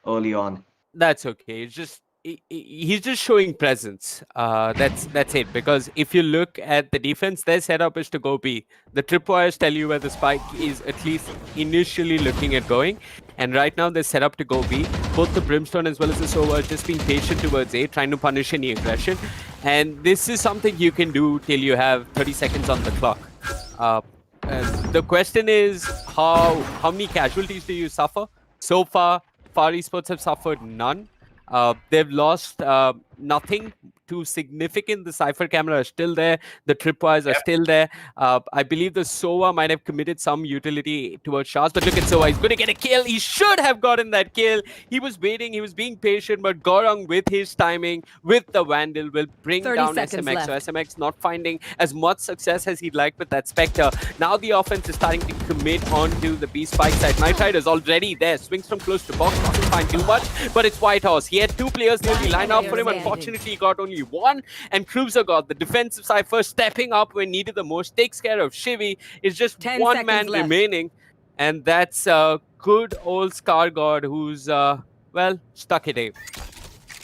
early on. That's okay. It's just he's just showing presence. That's it. Because if you look at the defense, their setup is to go B. The tripwires tell you where the spike is at least initially looking at going. And right now they're set up to go B. Both the Brimstone as well as the Sova are just being patient towards A, trying to punish any aggression. And this is something you can do till you have 30 seconds on the clock. The question is, how many casualties do you suffer? So far, FaR Esports have suffered none. They've lost nothing too significant. The Cypher camera is still there. The tripwires are still there. I believe the Sova might have committed some utility towards Shaz, but look at Sova. He's going to get a kill. He should have gotten that kill. He was waiting. He was being patient, but Gorong, with his timing, with the Vandal, will bring down SMX. Left. So SMX not finding as much success as he'd like with that Spectre. Now the offense is starting to commit onto the B spike side. Knight Rider's already there. Swings from close to box. Doesn't find too much, but it's Whitehorse. He had 2 players nearly lined up for him. Unfortunately, he got only 1. And Cruiser God, the defensive Cypher, stepping up when needed the most, takes care of Shivy. It's just 1 man left. remaining. And that's good old Scar God, who's, stuck at A.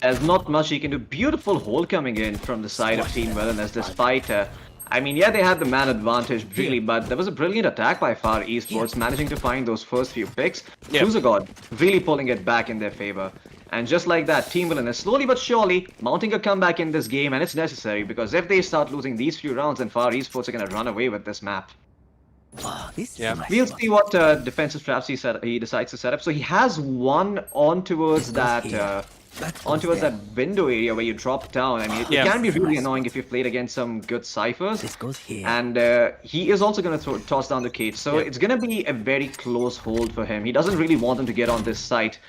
There's not much he can do. Beautiful hole coming in from the side of Team Villainous, despite... they had the man advantage, really, but there was a brilliant attack by FaR Esports, managing to find those first few picks. Cruiser God really pulling it back in their favor. And just like that, Team Villainous slowly but surely mounting a comeback in this game, and it's necessary, because if they start losing these few rounds, then FaR Esports are going to run away with this map. We'll see what defensive traps he decides to set up. So he has one on towards that window area where you drop down. I mean, it can be really annoying if you've played against some good ciphers. And he is also going to toss down the cage. So it's going to be a very close hold for him. He doesn't really want them to get on this site.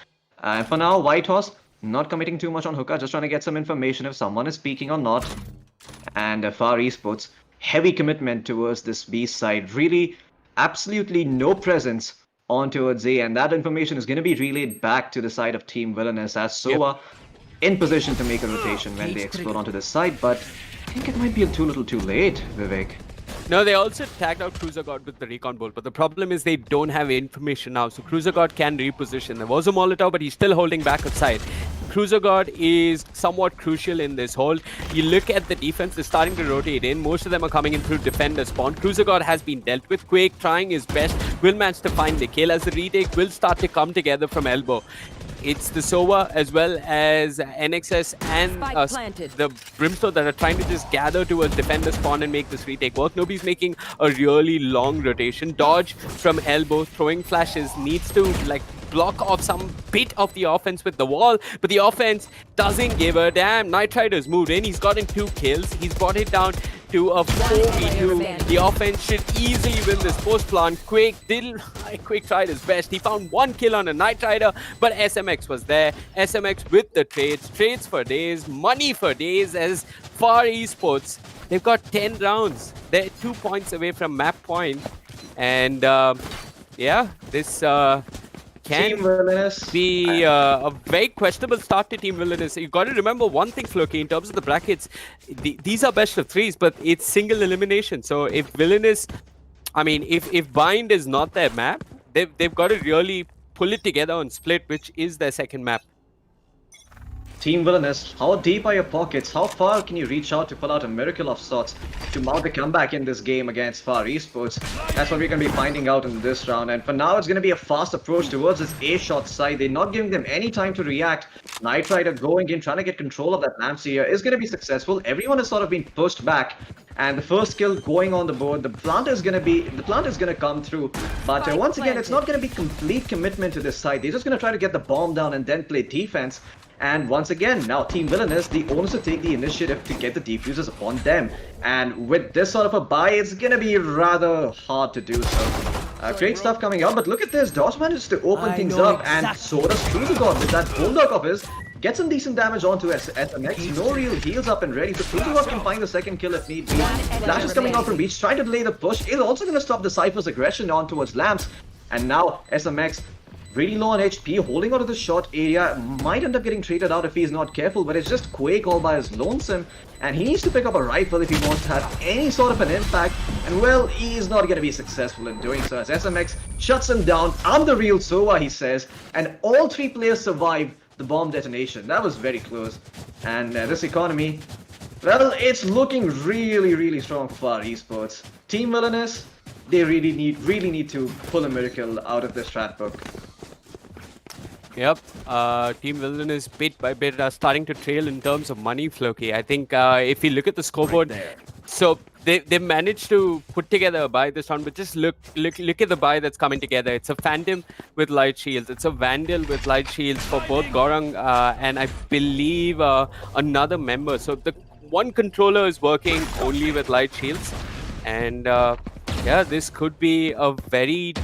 And for now, Whitehorse not committing too much on hookah, just trying to get some information if someone is peeking or not. And FaR Esports, heavy commitment towards this B side. Really, absolutely no presence on towards A, and that information is going to be relayed back to the side of Team Villainous as Sova in position to make a rotation when they explode onto this side, but I think it might be too little too late, Vivek. No, they also tagged out Cruiser God with the recon bolt, but the problem is they don't have information now, so Cruiser God can reposition. There was a Molotov, but he's still holding back outside. Cruiser God is somewhat crucial in this hold. You look at the defense, they're starting to rotate in. Most of them are coming in through defender spawn. Cruiser God has been dealt with. Quake trying his best, will manage to find the kill as the retake will start to come together from elbow. It's the Sova as well as NXS and Spike planted. the Brimstone that are trying to just gather towards defender spawn and make this retake work. Nobody's making a really long rotation. Dodge from elbow, throwing flashes, needs to like block off some bit of the offense with the wall, but the offense doesn't give a damn. Knight Rider's moved in, he's gotten 2 kills, he's brought it down to a 4v2. The offense should easily win this post plant. Quake tried his best. He found 1 kill on a Knight Rider, but SMX was there. SMX with the trades for days, money for days, as FaR Esports, they've got 10 rounds. They're 2 points away from map point. And yeah, this can Team Villainous. be a very questionable start to Team Villainous. You got to remember one thing, Floki, in terms of the brackets, these are best of 3s, but it's single elimination. So if Villainous, I mean, if Bind is not their map, they've got to really pull it together on Split, which is their second map. Team Villainous, how deep are your pockets? How far can you reach out to pull out a miracle of sorts to mount a comeback in this game against FaR Esports? That's what we're going to be finding out in this round. And for now, it's going to be a fast approach towards this A-shot side. They're not giving them any time to react. Knight Rider going in, trying to get control of that lamp here is going to be successful. Everyone has sort of been pushed back. And the first kill going on the board, the plant is going to come through. But once again, it's not going to be complete commitment to this side. They're just going to try to get the bomb down and then play defense. And once again, now Team Villainous, the owners will take the initiative to get the defusers upon them. And with this sort of a buy, it's gonna be rather hard to do so. Great stuff coming out, but look at this. Dodge manages to open things up, and so does Truzagod with that bulldog of his. Gets some decent damage onto SMX. No real heals up and ready, so Truzagod can find the second kill if need be. Flash is coming out from Beach, trying to delay the push. Is also gonna stop the Cypher's aggression on towards Lamps. And now SMX, really low on HP, holding onto the short area, might end up getting traded out if he's not careful, but it's just Quake all by his lonesome, and he needs to pick up a rifle if he wants to have any sort of an impact, and well, he's not going to be successful in doing so, as SMX shuts him down. I'm the real Sova, he says, and all 3 players survive the bomb detonation. That was very close, and this economy, well, it's looking really strong for FaR Esports. Team Villainous, they really need to pull a miracle out of this strat book. Yep, Team Villainous bit by bit are starting to trail in terms of money, Floki. I think if you look at the scoreboard, so they managed to put together a buy this round, but just look at the buy that's coming together. It's a Phantom with light shields, it's a Vandal with light shields for both Gorang and I believe another member. So the one controller is working only with light shields, and yeah, this could be a very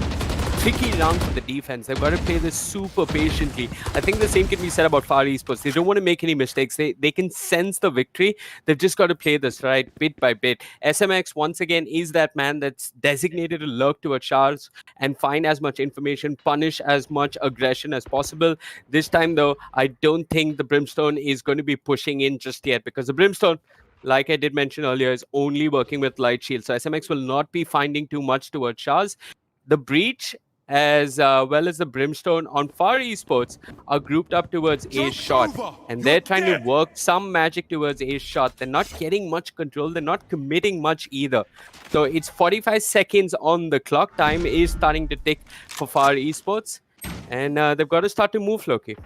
tricky round for the defense. They've got to play this super patiently. I think the same can be said about FaR Esports. They don't want to make any mistakes. They can sense the victory. They've just got to play this right bit by bit. SMX, once again, is that man that's designated to lurk towards showers and find as much information, punish as much aggression as possible. This time, though, I don't think the Brimstone is going to be pushing in just yet, because the Brimstone, like I did mention earlier, is only working with light shield. So SMX will not be finding too much towards showers. The Breach, as well as the Brimstone on FaR Esports, are grouped up towards Ace Shot, and they're trying to work some magic towards Ace Shot. They're not getting much control, they're not committing much either. So it's 45 seconds on the clock. Time is starting to tick for FaR Esports, and they've got to start to move, Loki.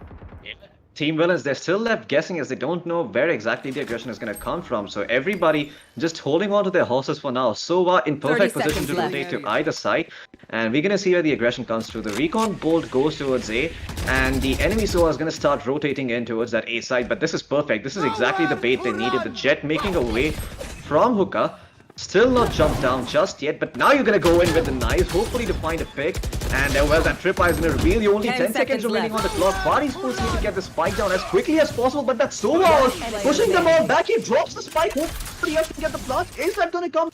Team Villains, they're still left guessing as they don't know where exactly the aggression is going to come from. So everybody just holding on to their horses for now. Sova in perfect position to rotate to either side. And we're going to see where the aggression comes through. The recon bolt goes towards A, and the enemy Sova is going to start rotating in towards that A side. But this is perfect. This is exactly the bait they needed. The Jet making a way from Hookah. Still not jumped down just yet, but now you're going to go in with the knives, hopefully to find a pick. And well, that tripwire is going to reveal you only 10 seconds remaining on the clock. FaR Esports need to get the spike down as quickly as possible, but that's so well, pushing them all back. He drops the spike, hopefully he has to get the plant. Is that going to come?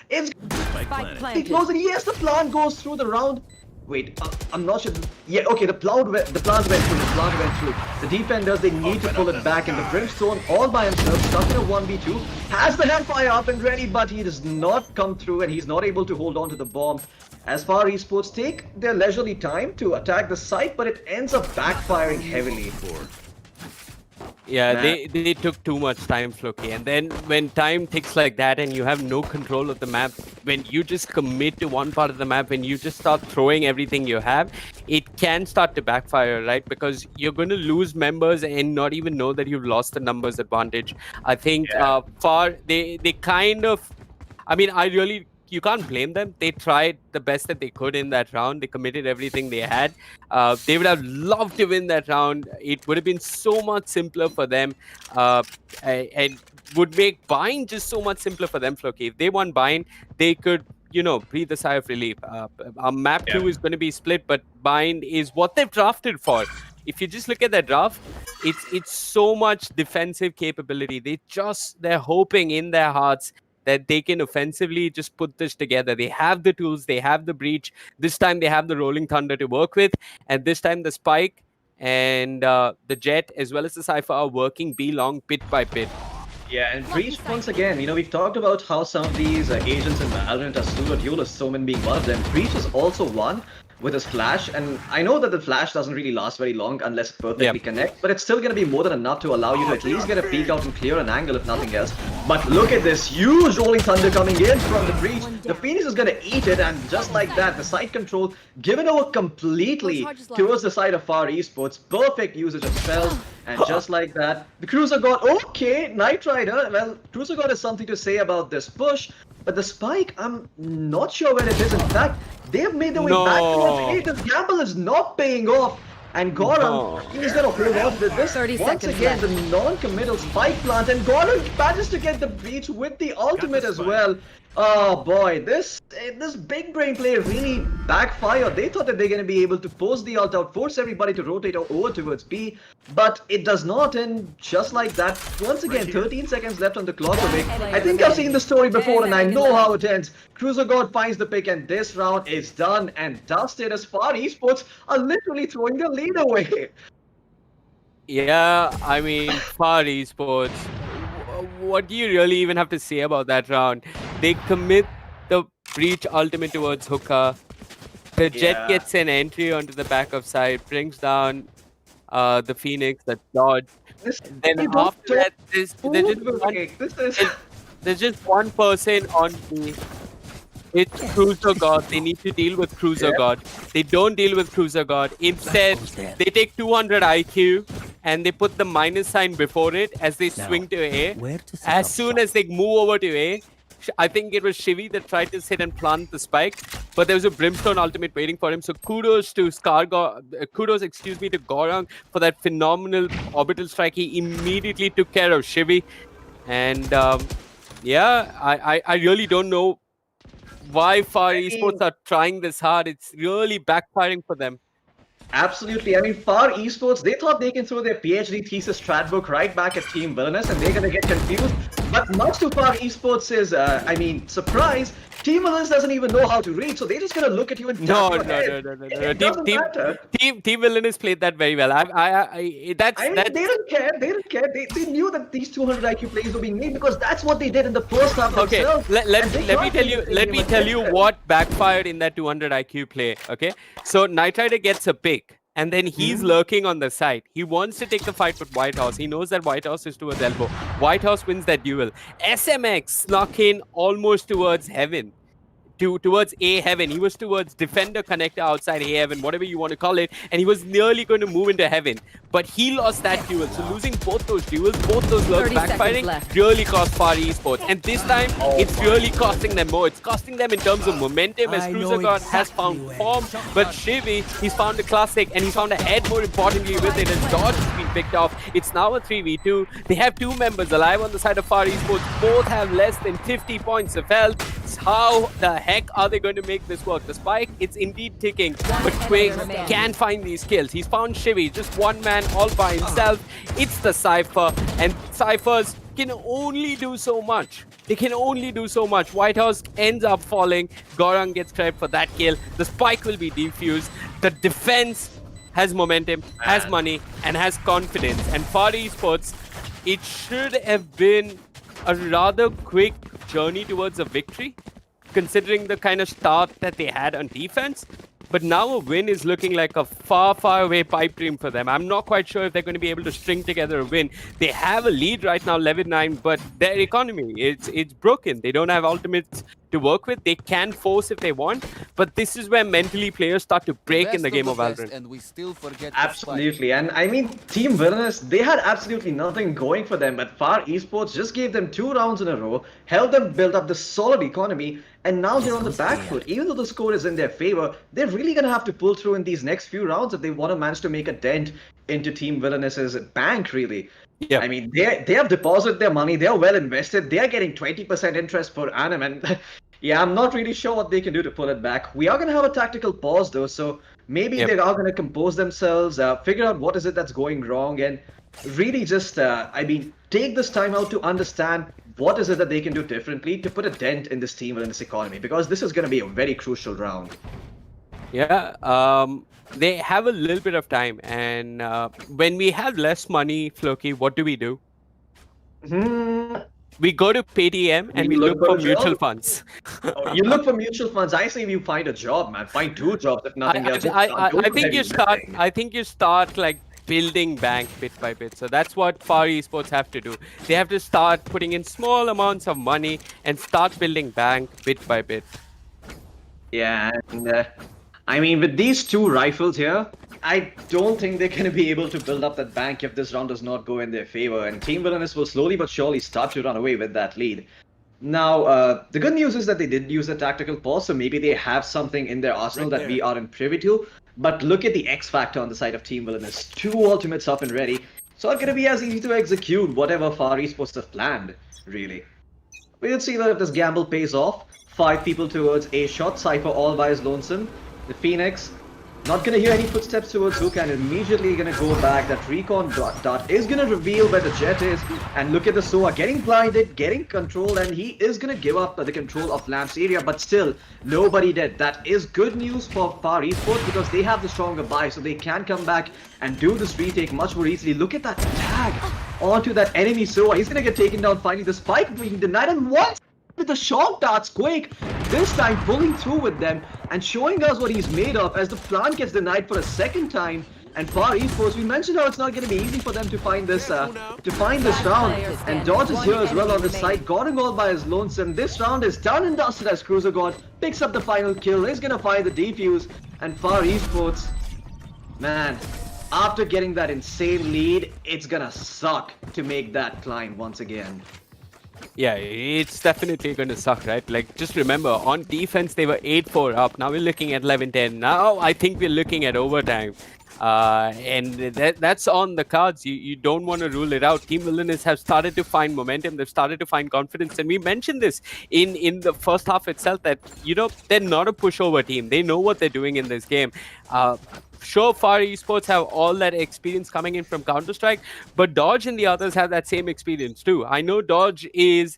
It's Spike close, and yes, the plant goes through the round. Wait, I'm not sure. Yeah, okay, the plant went through. The defenders, they need to pull it back, and the Brimstone all by himself, stuck in a 1v2, has the handfire up and ready, but he does not come through, and he's not able to hold on to the bomb. As FaR Esports take their leisurely time to attack the site, but it ends up backfiring heavily. Yeah, they took too much time, Floki. And then when time ticks like that and you have no control of the map, when you just commit to one part of the map, when you just start throwing everything you have, it can start to backfire, right? Because you're going to lose members and not even know that you've lost the numbers advantage. I think FaR, they kind of, I mean, you can't blame them. They tried the best that they could in that round. They committed everything they had. They would have loved to win that round. It would have been so much simpler for them, and would make buying just so much simpler for them, Floki. If they won buying, they could, breathe a sigh of relief. Map 2 is going to be split, but bind is what they've drafted for. If you just look at that draft, it's so much defensive capability. They're hoping in their hearts that they can offensively just put this together. They have the tools, they have the breach. This time they have the Rolling Thunder to work with, and this time the Spike and the Jet as well as the Cypher are working B long bit by bit. Yeah, and Breach, once again, we've talked about how some of these agents in Valorant are pseudo duelists, Soman being one of them. Breach is also one with his flash, and I know that the flash doesn't really last very long unless it perfectly connects, but it's still going to be more than enough to allow you to at least get a peek out and clear an angle if nothing else. But look at this huge Rolling Thunder coming in from the Breach. The Phoenix is going to eat it, and just like that, the side control given over completely towards the side of FaR Esports. Perfect usage of spells, and just like that, the Cruiser God, okay, Knight Rider, well, Cruiser God has something to say about this push, but the Spike, I'm not sure where it is. In fact, they've made their way back towards A. This gamble is not paying off. And Goran, he's going to hold on to this. 30 Once seconds again, left. the non-committal Spike plant. And Goran manages to get the breach with the ultimate as well. Oh boy, this big brain play really backfired. They thought that they're going to be able to post the ult out, force everybody to rotate over towards B, but it does not. And just like that, once again, 13 seconds left on the clock away. I think I've seen the story before and I know how it ends. Cruiser God finds the pick, and this round is done and dusted as FaR Esports are literally throwing the lead away. Yeah, I mean, FaR Esports, what do you really even have to say about that round? They commit the breach ultimate towards Hookah. The Jet gets an entry onto the back of side, brings down the Phoenix, the Dodge. Then after that, there's just one person on the... It's Cruiser God. They need to deal with Cruiser God. They don't deal with Cruiser God. Instead, they take 200 IQ and they put the minus sign before it as they swing to A. As soon as they move over to A, I think it was Shivi that tried to sit and plant the spike, but there was a Brimstone ultimate waiting for him. So kudos to Gorang for that phenomenal orbital strike. He immediately took care of Shivi. And I really don't know why FaR Esports are trying this hard. It's really backfiring for them. Absolutely. I mean, FaR Esports, they thought they can throw their PhD thesis strat book right back at Team Villainous and they're going to get confused. But much to FaR Esports' surprise, Team Villainous doesn't even know how to read, so they're just going to look at you and No. Team Villainous played that very well. They didn't care. They knew that these 200 IQ plays were being made because that's what they did in the first half themselves. Let me tell you what backfired in that 200 IQ play. Okay, so Knight Rider gets a pick. And then he's lurking on the side. He wants to take the fight with White House. He knows that White House is towards elbow. White House wins that duel. SMX snuck in almost towards heaven. Towards A heaven. He was towards defender connector outside A heaven, whatever you want to call it, and he was nearly going to move into heaven. But he lost that duel. So losing both those duels, both those lurks backfiring, really cost FaR Esports. And this time, it's really costing them more. It's costing them in terms of momentum as Cruiser God has found form. But Shivi, he's found a classic and he's found a head more importantly with it as Dodge has been picked off. It's now a 3v2. They have two members alive on the side of FaR Esports. Both have less than 50 points of health. How the heck are they going to make this work? The spike, it's indeed ticking, but Quake can find these kills. He's found Shivi, just one man all by himself. It's the Cypher, and Cyphers can only do so much. They can only do so much. White House ends up falling. Gorang gets credit for that kill. The spike will be defused. The defense has momentum, has money, and has confidence. And FaR Esports, it should have been a rather quick journey towards a victory, considering the kind of start that they had on defense. But now a win is looking like a far, far away pipe dream for them. I'm not quite sure if they're going to be able to string together a win. They have a lead right now, 11-9, but their economy, it's broken. They don't have ultimates to work with. They can force if they want, but this is where mentally players start to break in the game of Valorant. And we still forget Absolutely, and I mean, Team Villainous, they had absolutely nothing going for them, but FaR Esports just gave them 2 rounds in a row, helped them build up this solid economy, and now they're on the back foot. Even though the score is in their favor, they're really going to have to pull through in these next few rounds if they want to manage to make a dent into Team Villainous's bank, really. Yeah. I mean, they have deposited their money, they're well invested, they're getting 20% interest per annum, and yeah, I'm not really sure what they can do to pull it back. We are going to have a tactical pause though, so maybe they are going to compose themselves, figure out what is it that's going wrong, and really just, I mean, take this time out to understand what is it that they can do differently to put a dent in this team and in this economy, because this is going to be a very crucial round. Yeah, they have a little bit of time, and when we have less money, Floki, what do? We go to PayTM and we look for mutual funds. Oh, you look for mutual funds. I say you find a job, man. Find 2 jobs if nothing else. I think you start. I think you start like building bank bit by bit. So that's what FaR Esports have to do. They have to start putting in small amounts of money and start building bank bit by bit. Yeah, and I mean, with these 2 rifles here, I don't think they're going to be able to build up that bank if this round does not go in their favor, and Team Villainous will slowly but surely start to run away with that lead. Now, the good news is that they did use a tactical pause, so maybe they have something in their arsenal that we aren't privy to, but look at the X factor on the side of Team Villainous. 2 ultimates up and ready, so it's going to be as easy to execute whatever FaR Esports have planned, really. We'll see if this gamble pays off. 5 people towards A shot, Cypher all by his lonesome. The Phoenix, not going to hear any footsteps towards Hook, and immediately going to go back. That recon dot is going to reveal where the Jet is, and look at the SOA getting blinded, getting controlled, and he is going to give up the control of Lamp's area, but still, nobody dead. That is good news for FaR Esports because they have the stronger buy, so they can come back and do this retake much more easily. Look at that tag onto that enemy SOA. He's going to get taken down finally. The spike being denied, and once with the shock darts, Quake this time pulling through with them and showing us what he's made of as the plant gets denied for a second time. And FaR Esports, we mentioned how it's not going to be easy for them to find this round, and Dodge is here as well on the side, going all by his lonesome. This round is done and dusted as Cruiser God picks up the final kill, is going to find the defuse, and FaR Esports, man, after getting that insane lead, it's gonna suck to make that climb once again. Yeah, it's definitely going to suck, right? Like, just remember, on defense, they were 8-4 up. Now we're looking at 11-10. Now I think we're looking at overtime. And that's on the cards. You don't want to rule it out. Team Villainous have started to find momentum. They've started to find confidence. And we mentioned this in the first half itself that, you know, they're not a pushover team. They know what they're doing in this game. Sure, FaR Esports have all that experience coming in from Counter-Strike, but Dodge and the others have that same experience too. I know Dodge is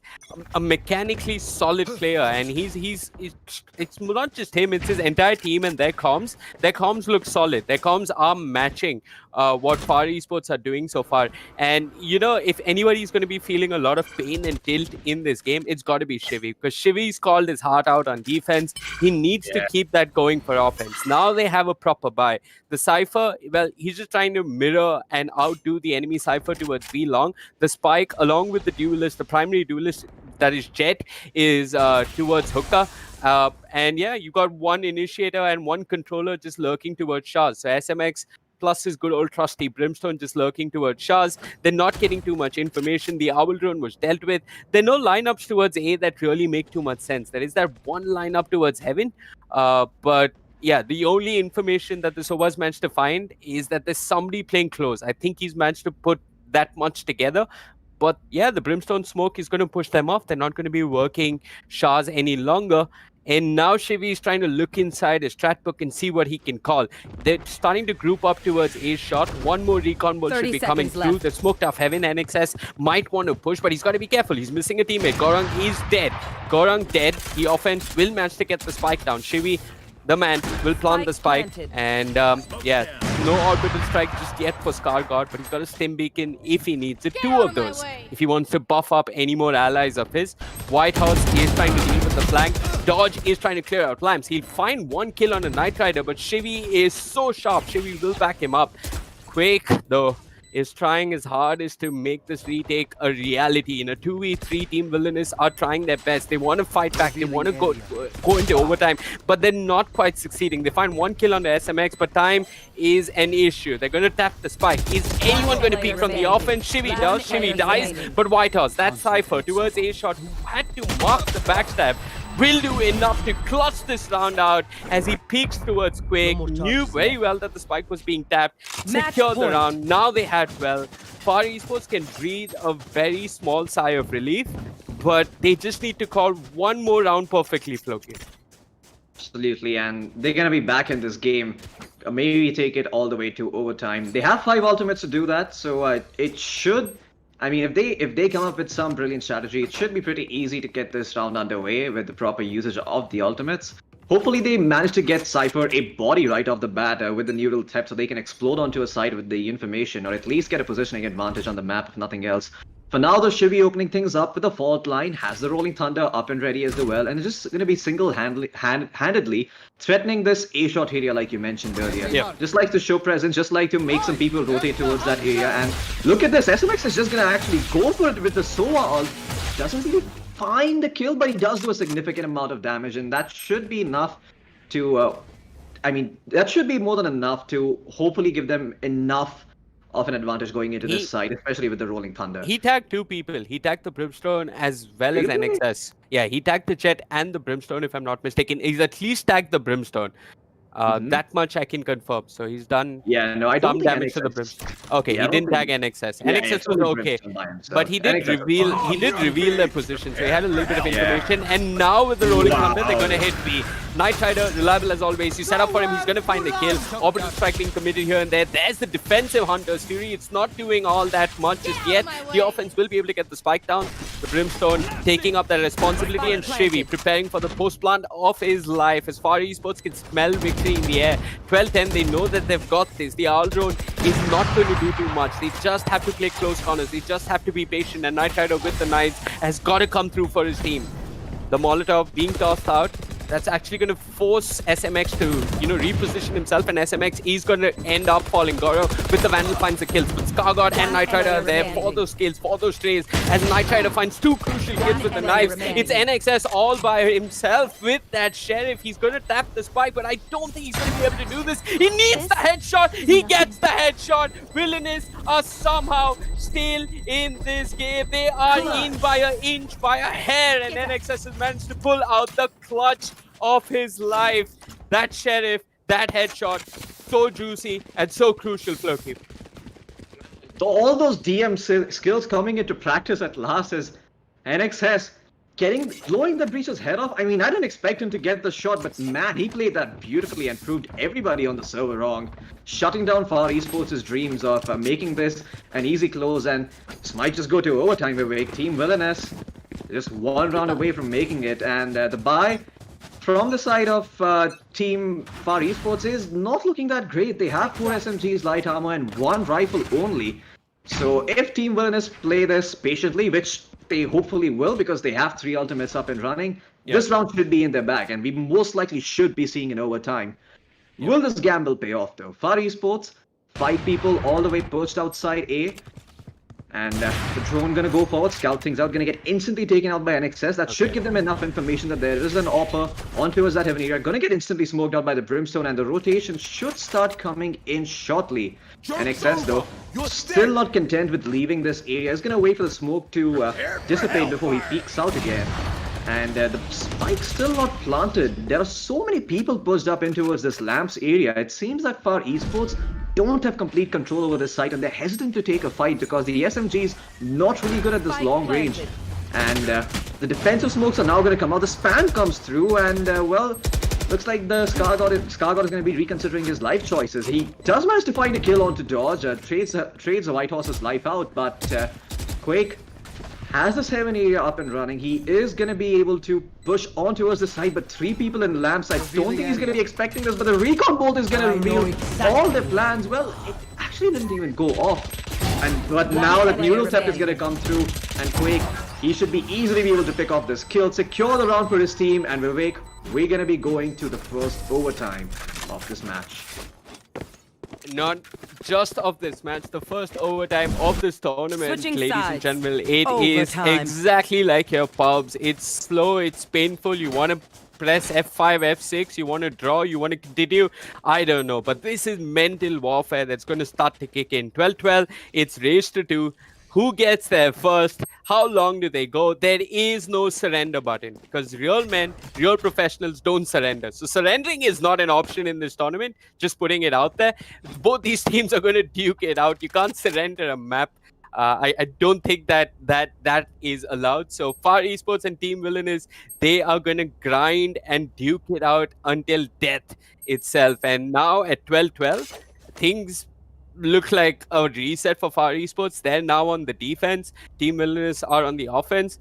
a mechanically solid player, and he's it's not just him, it's his entire team and their comms. Their comms look solid. Their comms are matching what FaR Esports are doing so far. And, you know, if anybody's going to be feeling a lot of pain and tilt in this game, it's got to be Shivy, because Shivy's called his heart out on defense. He needs to keep that going for offense. Now they have a proper buy. The Cypher, well, he's just trying to mirror and outdo the enemy Cypher towards B long. The Spike, along with the duelist, the primary duelist, that is Jet, is towards Hookah. And yeah, you got one initiator and one controller just lurking towards Shaz. So SMX plus his good old trusty Brimstone just lurking towards Shaz. They're not getting too much information. The Owl drone was dealt with. There are no lineups towards A that really make too much sense. There is that one lineup towards Heaven, but yeah, the only information that the Sobas managed to find is that there's somebody playing close. I think he's managed to put that much together. But yeah, the Brimstone smoke is going to push them off. They're not going to be working Shaz any longer. And now Shivy is trying to look inside his strat book and see what he can call. They're starting to group up towards A shot. One more recon ball should be coming through. They've smoked off Heaven. NXS might want to push, but he's got to be careful. He's missing a teammate. Gorang is dead. Gorang dead. The offense will manage to get the spike down. Shivy, the man, will plant the spike. And yeah, no orbital strike just yet for Scar God, but he's got a stim beacon if he needs it. 2 of those if he wants to buff up any more allies of his. White House is trying to deal with the flank. Dodge is trying to clear out lamps. He'll find 1 kill on a Knight Rider, but Shivy is so sharp. Shivy will back him up. Quake, though, is trying his hardest to make this retake a reality. In a 2v3, Team Villainous are trying their best. They want to fight back. They want to go into overtime, but they're not quite succeeding. They find 1 kill on the SMX, but time is an issue. They're going to tap the spike. Is anyone going to peek from the offense? Shivy does. Shivy dies, but Whitehorse, that Cypher towards A-Shot, who had to mark the backstab, will do enough to clutch this round out as he peeks towards Quake. Knew very well that the spike was being tapped, secured the round. Now they had FaR Esports can breathe a very small sigh of relief, but they just need to call one more round perfectly, Floki. Absolutely, and they're gonna be back in this game. Maybe take it all the way to overtime. They have 5 ultimates to do that, so it should. I mean, if they come up with some brilliant strategy, it should be pretty easy to get this round underway with the proper usage of the ultimates. Hopefully, they manage to get Cypher a body right off the bat with the neural tap, so they can explode onto a side with the information, or at least get a positioning advantage on the map, if nothing else. For now, the Shivy opening things up with the fault line, has the Rolling Thunder up and ready as well, and it's just going to be single-handedly threatening this A-shot area like you mentioned earlier. Yeah. Just like to show presence, just like to make some people rotate towards that area. And look at this, SMX is just going to actually go for it with the Sova ult. Doesn't really find the kill, but he does do a significant amount of damage, and that should be enough to... that should be more than enough to hopefully give them enough of an advantage going into this side, especially with the Rolling Thunder. He tagged 2 people. He tagged the Brimstone as well as NXS. Yeah, he tagged the Jet and the Brimstone, if I'm not mistaken. He's at least tagged the Brimstone. That much I can confirm. So he's done I don't some think damage NXS. to the Brimstone. Okay, Yeah, he I didn't don't tag NXS. Yeah, NXS it's was only okay. Brimstone by himself. But he did NXS reveal their position. So he had a little bit of information. And now with the Rolling Thunder, they're going to hit B. Knight Rider, reliable as always. You set up for him, he's going to find the kill. Operative strike being committed here and there. There's the defensive Hunter's Fury. It's not doing all that much just yet. The offense will be able to get the spike down. The Brimstone taking up that responsibility, and Shivy preparing for the post-plant of his life. As FaR Esports can smell victory in the air. 12-10, they know that they've got this. The Owl Drone is not going to do too much. They just have to play close corners. They just have to be patient. And Knight Rider with the knights has got to come through for his team. The Molotov being tossed out. That's actually going to force SMX to, reposition himself, and SMX is going to end up falling. Goro with the Vandal finds the kills, but Scargod and Knight Rider are there for those kills, for those trays, as Knight Rider finds 2 crucial kills with the knives. It's NXS all by himself with that Sheriff. He's going to tap the spike, but I don't think he's going to be able to do this. He needs the headshot. He gets the headshot. Villainous are somehow still in this game. They are in by an inch, by a hair, and NXS has managed to pull out the clutch of his life. That Sheriff, that headshot, so juicy and so crucial, Floki. So all those DM skills coming into practice at last is NXS blowing the Breacher's head off. I mean, I didn't expect him to get the shot, but man, he played that beautifully and proved everybody on the server wrong. Shutting down FaR Esports' dreams of making this an easy close, and this might just go to overtime away. Team Villainous just 1 round away from making it, and the buy from the side of Team FaR Esports is not looking that great. They have 4 SMGs, light armor, and 1 rifle only. So if Team Villainous play this patiently, which they hopefully will because they have 3 ultimates up and running, this round should be in their bag, and we most likely should be seeing an overtime. Will this gamble pay off though? FaR Esports, 5 people all the way perched outside A. And the drone gonna go forward, scout things out, gonna get instantly taken out by NXS. That should give them enough information that there is an AWPer on towards that heaven area. Gonna get instantly smoked out by the Brimstone, and the rotation should start coming in shortly. NXS though, still not content with leaving this area. Is gonna wait for the smoke to dissipate before he peeks out again. And the spike's still not planted. There are so many people pushed up in towards this lamps area. It seems that FaR Esports don't have complete control over this site, and they're hesitant to take a fight because the SMG's not really good at this long range. And the defensive smokes are now going to come out. The spam comes through, and looks like the Scargod is going to be reconsidering his life choices. He does manage to find a kill onto Dodge, trades the White Horse's life out, but Quake has this heaven area up and running. He is going to be able to push on towards the side, but 3 people in lamps. I don't think he's going to be expecting this, but the recon bolt is going to reveal all their plans. Well, it actually didn't even go off. But now that neural theft is going to come through, and Quake, he should be easily be able to pick off this kill, secure the round for his team, and we're going to be going to the first overtime of this match. not just of this match, the first overtime of this tournament, Switching ladies and sides. gentlemen. It is Overtime. exactly like your pubs. It's slow, it's painful. You want to press F5, F6, you want to draw, you want to continue. I don't know. But this is mental warfare that's going to start to kick in. 12-12, it's race to 2. Who gets there first? How long do they go? There is no surrender button because real men, real professionals don't surrender. So surrendering is not an option in this tournament. Just putting it out there. Both these teams are going to duke it out. You can't surrender a map. I don't think that is allowed. So FaR Esports and Team Villainous, they are going to grind and duke it out until death itself. And now at 12-12, things look like a reset for FaR Esports. They're now on the defense. Team Villainous are on the offense.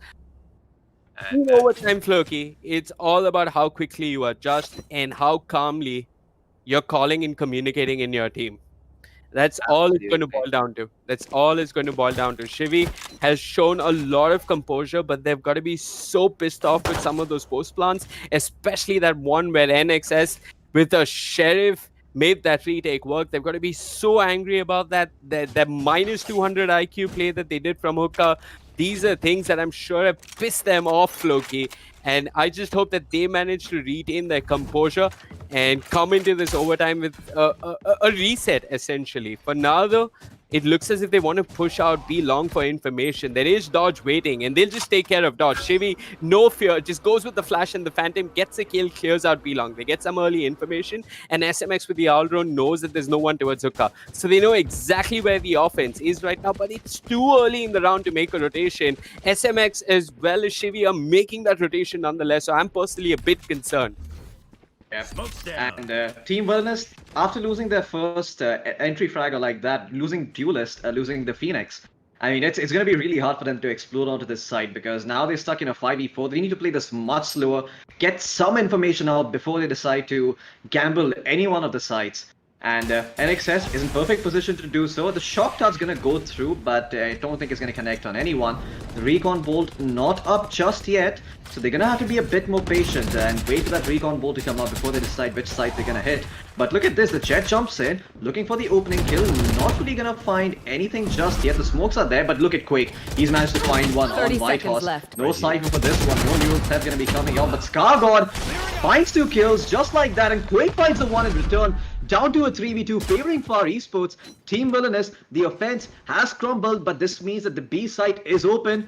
In overtime, Floki, it's all about how quickly you adjust and how calmly you're calling and communicating in your team. That's all it's going to boil down to. That's all it's going to boil down to. Shivi has shown a lot of composure, but they've got to be so pissed off with some of those post plants, especially that one where NXS with a Sheriff made that retake work. They've got to be so angry about that minus 200 IQ play that they did from Hookah. These are things that I'm sure have pissed them off, Floki. And I just hope that they manage to retain their composure and come into this overtime with a reset, essentially. For now, though, it looks as if they want to push out B long for information. There is Dodge waiting, and they'll just take care of Dodge. Shivi, no fear, just goes with the flash and the Phantom, gets a kill, clears out B long. They get some early information, and SMX with the all drone knows that there's no one towards Hookah. So they know exactly where the offense is right now, but it's too early in the round to make a rotation. SMX as well as Shivi are making that rotation nonetheless, so I'm personally a bit concerned. Yeah. And Team Villainous, after losing their first entry fragger like that, losing Duelist, losing the Phoenix, I mean, it's going to be really hard for them to explode onto this side because now they're stuck in a 5v4. They need to play this much slower, get some information out before they decide to gamble any one of the sides. And NXS is in perfect position to do so. The shock dart's going to go through, but I don't think it's going to connect on anyone. The recon bolt not up just yet, so they're going to have to be a bit more patient and wait for that recon bolt to come up before they decide which side they're going to hit. But look at this, the Jet jumps in, looking for the opening kill, not really going to find anything just yet. The smokes are there, but look at Quake. He's managed to find one on White Horse. No Cypher for this one, no neural set going to be coming out, but Scargod finds 2 kills just like that, and Quake finds the one in return. Down to a 3v2 favoring FaR Esports. Team Villainous, the offense has crumbled, but this means that the B site is open.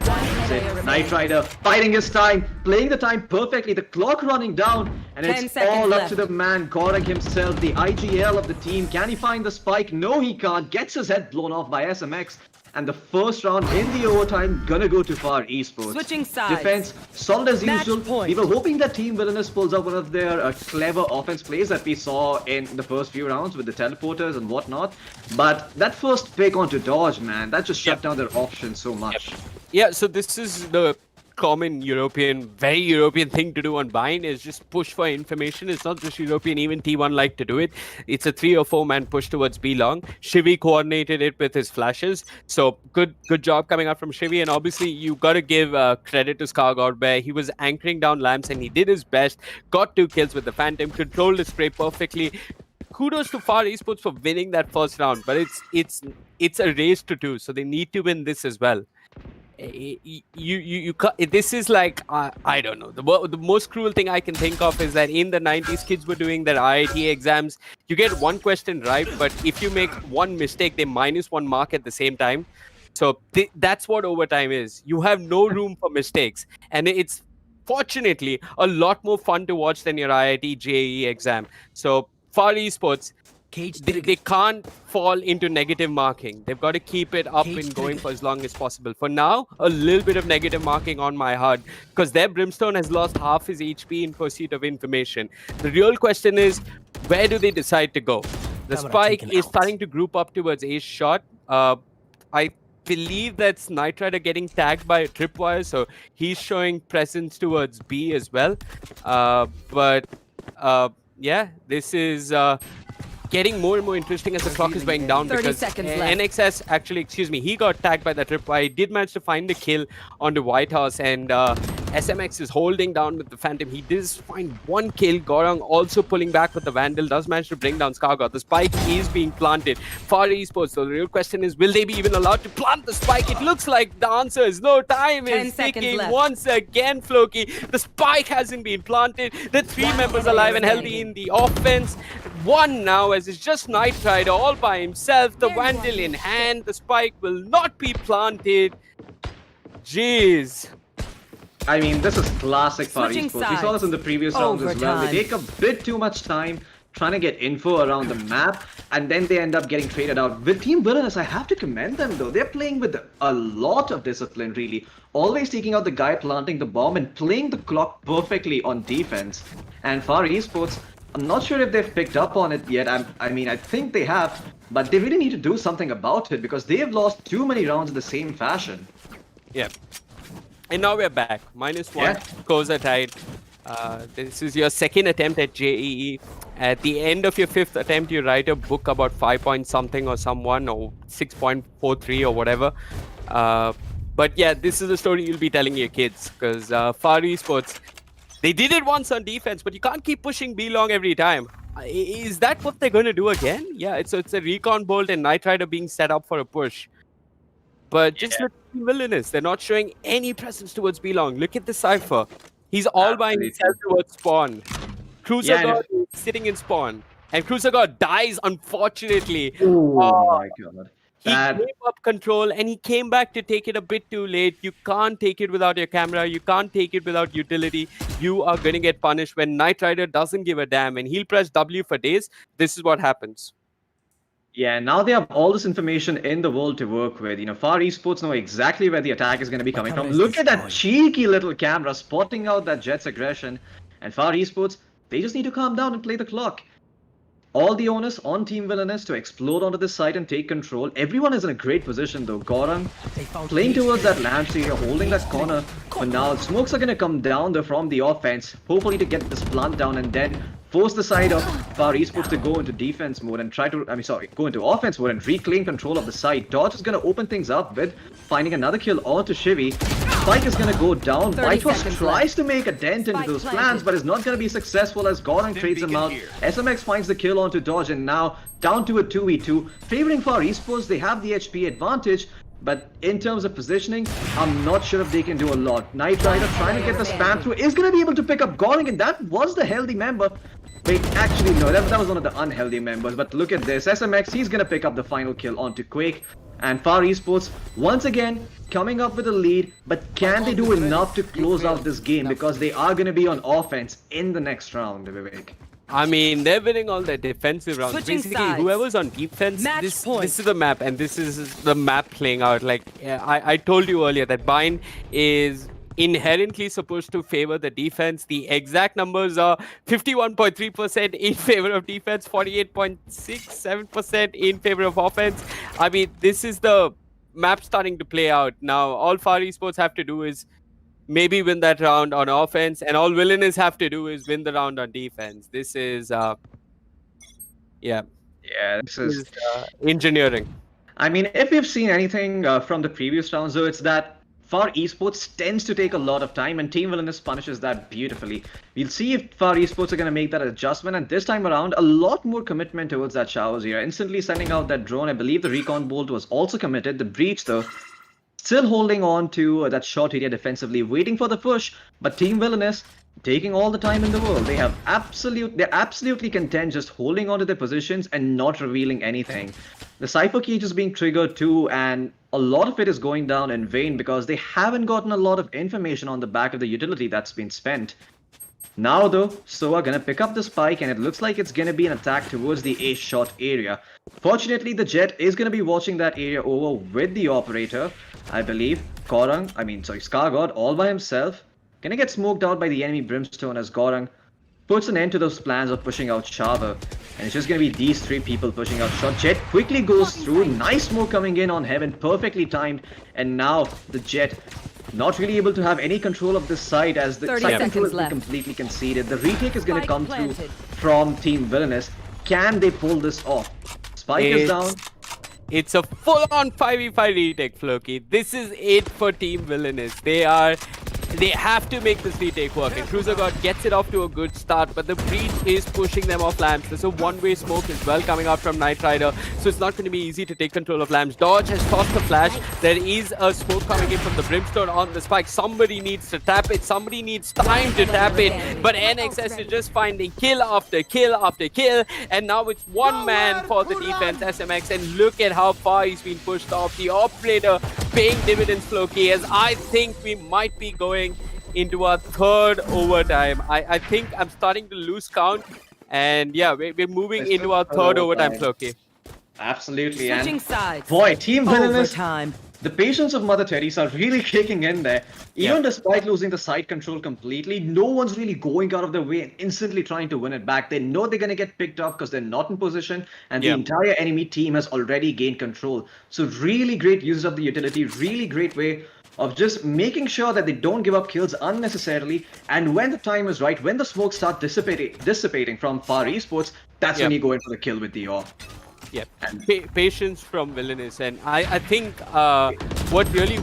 Knight Rider fighting his time, playing the time perfectly, the clock running down, and it's all up to the man, Gorek himself, the IGL of the team. Can he find the spike? No, he can't. Gets his head blown off by SMX. And the first round in the overtime gonna go to FaR Esports. Switching sides. Defense solid as Match usual. point. We were hoping that Team Villainous pulls out one of their clever offense plays that we saw in the first few rounds with the teleporters and whatnot. But that first pick onto Dodge, man, that just shut down their options so much. Yeah, so this is the common European, very European thing to do on Bind is just push for information. It's not just European, even T1 like to do it. It's a 3 or 4 man push towards B long. Shivi coordinated it with his flashes. So good job coming out from Shivi. And obviously you got to give credit to Scargod where he was anchoring down lamps and he did his best. Got 2 kills with the Phantom, controlled the spray perfectly. Kudos to FaR Esports for winning that first round, but it's a race to 2, so they need to win this as well. This is like I don't know, the most cruel thing I can think of is that in the 90s kids were doing their IIT exams. You get 1 question right, but if you make 1 mistake they -1 mark at the same time. So that's what overtime is. You have no room for mistakes, and it's fortunately a lot more fun to watch than your IIT JEE exam. So FaR Esports, they can't fall into negative marking. They've got to keep it up and going for as long as possible. For now, a little bit of negative marking on my HUD because their Brimstone has lost half his HP in pursuit of information. The real question is, where do they decide to go? The spike is starting to group up towards Ace shot. I believe that's Knight Rider getting tagged by a tripwire, so he's showing presence towards B as well. Yeah, this is getting more and more interesting as the clock is going down because NXS actually, he got tagged by that tripwire. He did manage to find the kill on the White House, and SMX is holding down with the Phantom. He does find one kill. Gorong also pulling back with the Vandal. Does manage to bring down Skargod. The spike is being planted. FaR Esports. So the real question is, will they be even allowed to plant the spike? It looks like the answer is no. Time 10 is seconds ticking left. once again, Floki. The spike hasn't been planted. The three members alive and healthy in the offense. One now as it's just Knight Rider all by himself. The Vandal in hand. The spike will not be planted. Jeez. I mean, this is classic FaR Switching Esports. We saw this in the previous rounds as well. They Overtime. take a bit too much time trying to get info around the map, and then they end up getting traded out. With Team Villainous, I have to commend them though. They're playing with a lot of discipline, really. Always taking out the guy planting the bomb and playing the clock perfectly on defense. And FaR Esports, I'm not sure if they've picked up on it yet. I mean, I think they have, but they really need to do something about it because they have lost too many rounds in the same fashion. Yeah. And now we're back. -1. Yeah. Scores are tied. This is your second attempt at JEE. At the end of your fifth attempt, you write a book about 5 point something or someone or 6.43 or whatever. But yeah, this is the story you'll be telling your kids because FaR Esports, they did it once on defense, but you can't keep pushing B long every time. Is that what they're going to do again? Yeah, it's a recon bolt and Knight Rider being set up for a push. But just look at Team Villainous. They're not showing any presence towards B long. Look at the Cypher. He's all by himself towards spawn. Cruiser God is sitting in spawn. And Cruiser God dies, unfortunately. Oh my god. He gave up control and he came back to take it a bit too late. You can't take it without your camera. You can't take it without utility. You are going to get punished when Knight Rider doesn't give a damn and he'll press W for days. This is what happens. Yeah, now they have all this information in the world to work with. You know, FaR Esports know exactly where the attack is going to be coming from. Look at that cheeky little camera spotting out that Jet's aggression. And FaR Esports, they just need to calm down and play the clock. All the onus on Team Villainous to explode onto this site and take control. Everyone is in a great position though. Gorong playing towards that lamp area, holding that corner. But now smokes are going to come down there from the offense, hopefully to get this plant down and then force the side of FaR Esports to go into defense mode and try to, go into offense mode and reclaim control of the site. Dodge is going to open things up with finding another kill onto Shivy. Spike is going to go down. Whitehouse tries to make a dent into those plans, but is not going to be successful as Gorong trades him out. SMX finds the kill onto Dodge and now down to a 2v2. Favoring FaR Esports, they have the HP advantage. But in terms of positioning, I'm not sure if they can do a lot. Knight Rider trying to get the spam through is going to be able to pick up Gorong, and that was the healthy member. Wait, actually no, that was one of the unhealthy members. But look at this, SMX, he's going to pick up the final kill onto Quake. And FaR Esports, once again, coming up with a lead. But can they do enough to close out this game? Because they are going to be on offense in the next round, Vivek. I mean, they're winning all their defensive rounds. Switching Basically, sides. whoever's on defense, this point. is the map, and this is the map playing out. Like I told you earlier, that Bind is inherently supposed to favor the defense. The exact numbers are 51.3% in favor of defense, 48.67% in favor of offense. I mean, this is the map starting to play out. Now, all FaR Esports have to do is maybe win that round on offense, and all Villainous have to do is win the round on defense. This is, This is engineering. I mean, if we've seen anything from the previous rounds, though, it's that FaR Esports tends to take a lot of time, and Team Villainous punishes that beautifully. We'll see if FaR Esports are going to make that adjustment, and this time around, a lot more commitment towards that showers here. Instantly sending out that drone. I believe the recon bolt was also committed. The breach, though, still holding on to that short area defensively, waiting for the push. But Team Villainous taking all the time in the world. They're absolutely content just holding on to their positions and not revealing anything. The Cypher cage is being triggered too, and a lot of it is going down in vain because they haven't gotten a lot of information on the back of the utility that's been spent. Now though, SOA gonna pick up the spike, and it looks like it's gonna be an attack towards the A shot area. Fortunately, the Jet is gonna be watching that area over with the operator. I believe Skargod all by himself. Gonna get smoked out by the enemy Brimstone as Gorong puts an end to those plans of pushing out Chava. And it's just gonna be these three people pushing out shot. Jet quickly goes through. Nice smoke coming in on Heaven, perfectly timed. And now the Jet not really able to have any control of this side as the side control has been completely conceded. The retake is gonna come through from Team Villainous. Can they pull this off? Spike is down. It's a full-on 5v5 retake, Floki. This is it for Team Villainous. They are They have to make this retake work, and Cruiser God gets it off to a good start, but the breach is pushing them off lamps. There's a one-way smoke as well coming out from Knight Rider, so it's not going to be easy to take control of lamps. Dodge has tossed the flash. There is a smoke coming in from the Brimstone on the spike. Somebody needs to tap it. Somebody needs time to tap it, but NXS is just finding kill after kill after kill, and now it's one man for the defense, SMX, and look at how far he's been pushed off. The operator paying dividends, Floki, as I think we might be going into our third overtime. I think I'm starting to lose count, and yeah, we're moving into our third overtime, Floki. Absolutely. Switching And sides. boy, Team Villainous, Overtime. the patience of Mother Teresa really kicking in there. Even despite losing the side control completely, no one's really going out of their way and instantly trying to win it back. They know they're going to get picked off because they're not in position, and the entire enemy team has already gained control. So really great use of the utility, really great way of just making sure that they don't give up kills unnecessarily. And when the time is right, when the smoke starts dissipating from FaR Esports, that's when you go in for the kill with the AWP. Yeah, patience from Villainous, and I think what really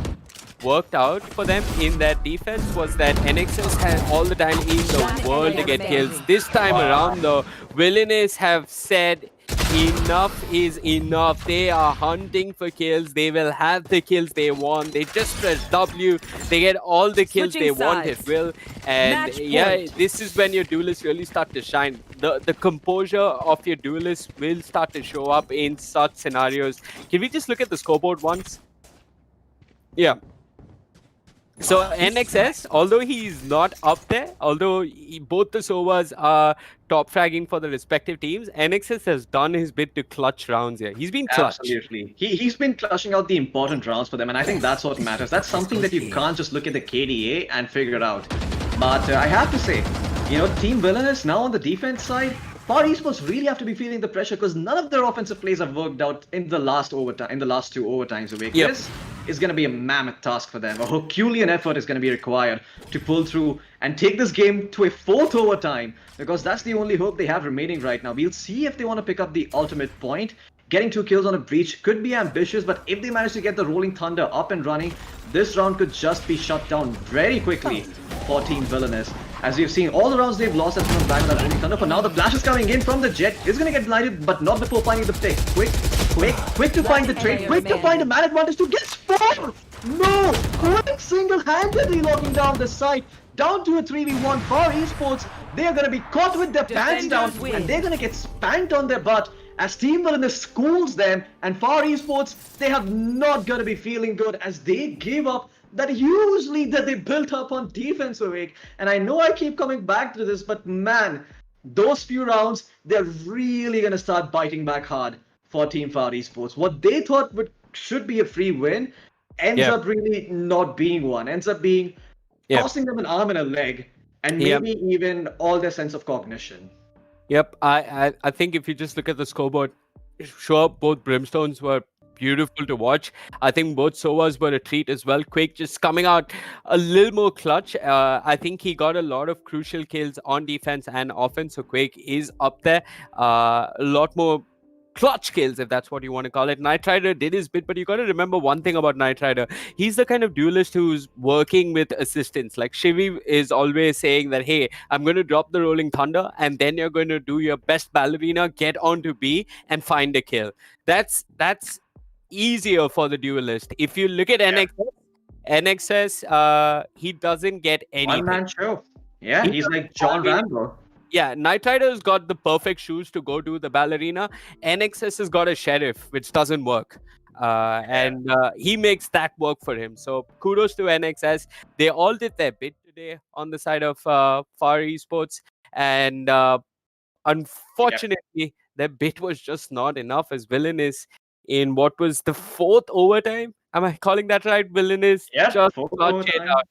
worked out for them in that defense was that NXS had all the time in the world to get kills. This time around, though, Villainous have said enough is enough. They are hunting for kills. They will have the kills they want. They just press W. They get all the kills they want at will. And yeah, this is when your duelists really start to shine. The composure of your duelists will start to show up in such scenarios. Can we just look at the scoreboard once? Yeah. So NXS, although he's not up there, although both the Sovas are top fragging for the respective teams, NXS has done his bit to clutch rounds here. He's been clutch. Absolutely. He's been clutching out the important rounds for them, and I think that's what matters. That's something that you can't just look at the KDA and figure it out. But I have to say, Team Villainous now on the defense side, FaR Esports really have to be feeling the pressure because none of their offensive plays have worked out in the last two overtimes a week. This is going to be a mammoth task for them. A Herculean effort is going to be required to pull through and take this game to a fourth overtime, because that's the only hope they have remaining right now. We'll see if they want to pick up the ultimate point. Getting 2 kills on a breach could be ambitious, but if they manage to get the Rolling Thunder up and running, this round could just be shut down very quickly for Team Villainous. As you've seen, all the rounds they've lost have come back with that Rolling Thunder. For now, the flash is coming in from the Jet. It's going to get blinded, but not before finding the pick. Quick to find the trade. Quick to find a man advantage to get 4! No! Quick single-handedly locking down the site. Down to a 3v1 FaR Esports. They are going to be caught with their pants down, and they're going to get spanked on their butt as Team Villainous schools them, and FaR Esports, they have not going to be feeling good as they give up that huge lead that they built up on defense awake. And I know I keep coming back to this, but man, those few rounds, they're really going to start biting back hard for Team FaR Esports. What they thought should be a free win ends up really not being one, ends up being costing them an arm and a leg, and maybe even all their sense of cognition. Yep, I think if you just look at the scoreboard, sure, both Brimstones were beautiful to watch. I think both Sovas were a treat as well. Quake just coming out a little more clutch. I think he got a lot of crucial kills on defense and offense, so Quake is up there. A lot more clutch kills, if that's what you want to call it. Knight Rider did his bit, but you got to remember one thing about Knight Rider. He's the kind of duelist who's working with assistants. Like Shivi is always saying that, hey, I'm going to drop the Rolling Thunder, and then you're going to do your best ballerina, get onto B, and find a kill. That's easier for the duelist. If you look at NXS, he doesn't get anything. One-man show. Yeah, he's like John Rambo. Yeah, Knight Rider's got the perfect shoes to go do the ballerina. NXS has got a sheriff, which doesn't work. And he makes that work for him. So kudos to NXS. They all did their bit today on the side of FaR Esports. And unfortunately, their bit was just not enough as Villainous in what was the 4th overtime. Am I calling that right? Villainous just clutch it out.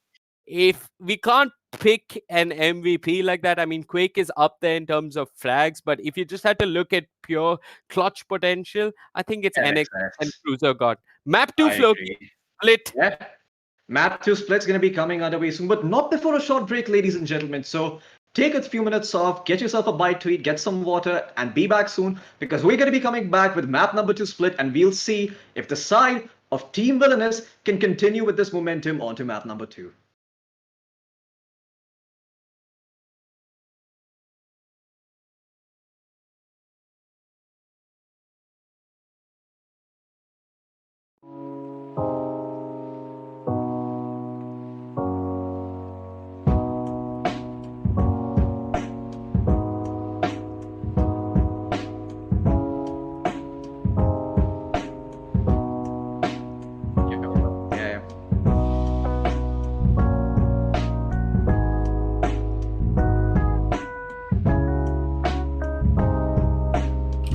If we can't pick an MVP like that, I mean, Quake is up there in terms of frags, but if you just had to look at pure clutch potential, I think it's NXS and Cruiser God. Map 2 Floki split. Yeah. Map 2 split's going to be coming underway soon, but not before a short break, ladies and gentlemen. So take a few minutes off, get yourself a bite to eat, get some water, and be back soon, because we're going to be coming back with map number 2 split, and we'll see if the side of Team Villainous can continue with this momentum onto map number 2.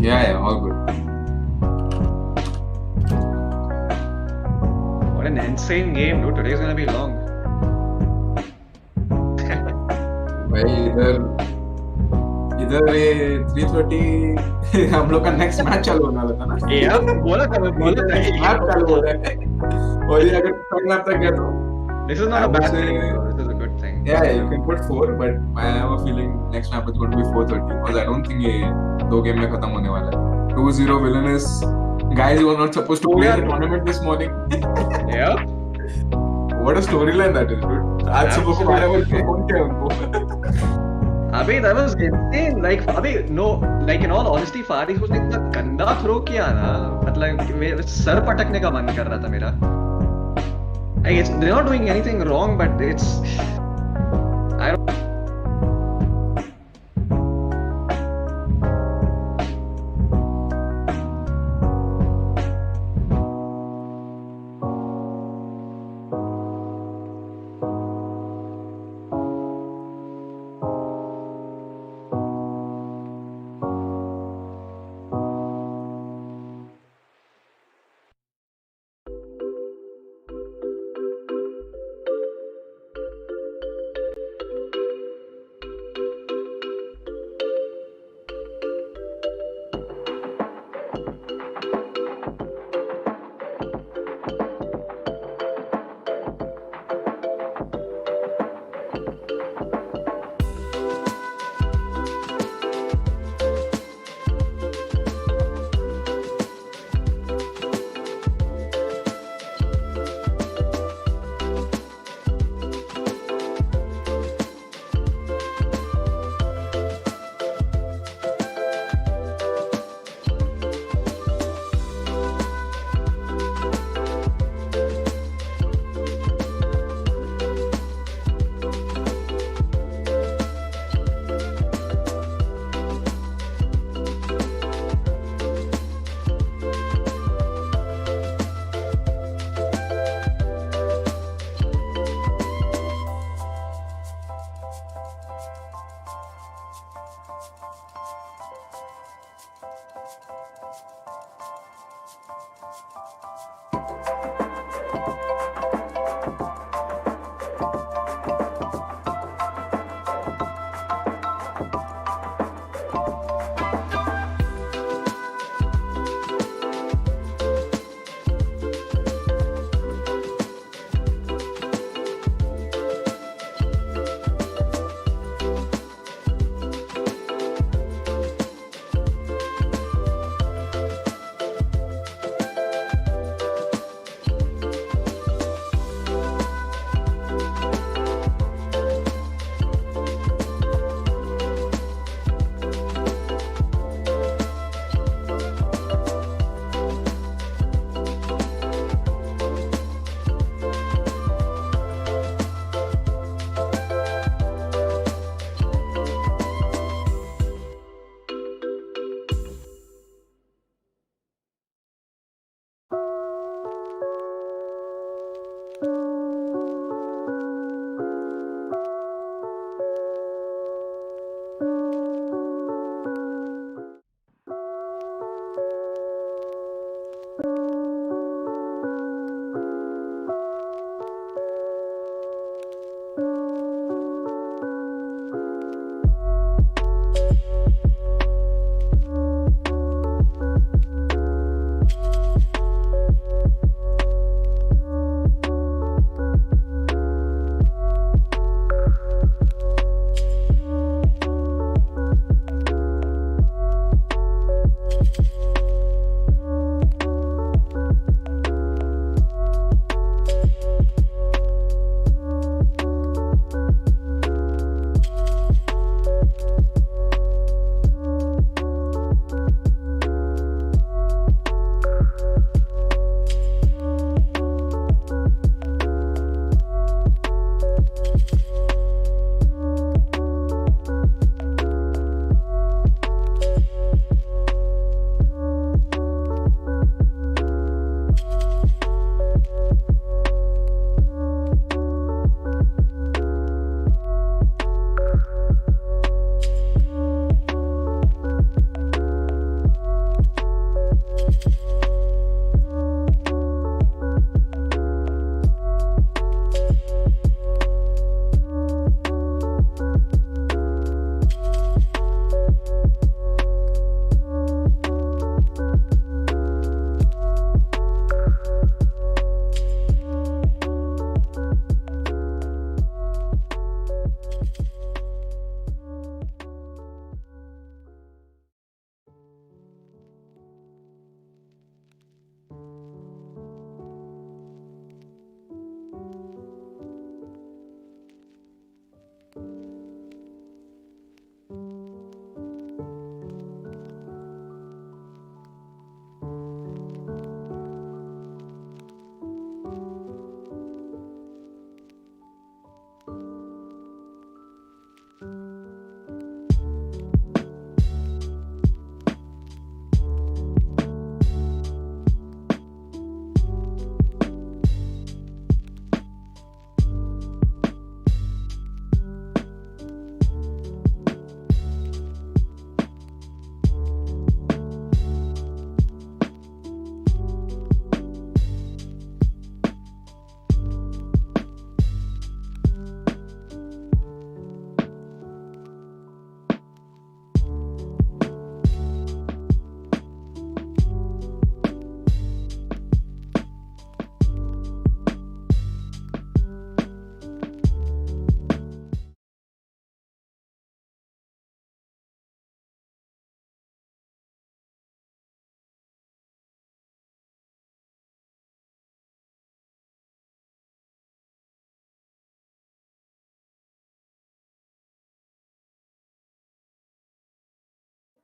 Yeah, all good. What an insane game, dude. Today's gonna be long. भाई इधर ये 3:30 हम लोग का next match चालू होने वाला था ना. Yeah, बोला था मैं, बोला था. मैच चालू हो रहा है. और ये अगर थर्ड मैच तक गया तो This is not I a would bad say- thing, bro. This is a good thing. yeah, you can put 4, but I have a feeling next map is going to be 4:30 because I don't think ये 2 game में खत्म होने वाला है. 2-0 Villainous. Guys, you were not supposed to play the tournament this morning. Yeah. What a storyline that is, dude. आज सुबह को 12 बजे फोन किया उनको. Abhi, that was insane. Like, Abhi, no, like in all honesty, Faris उसने इतना गंदा throw किया ना, मतलब मेरे सर पटकने का मन कर रहा था मेरा. Like, they're not doing anything wrong, but it's. I don't.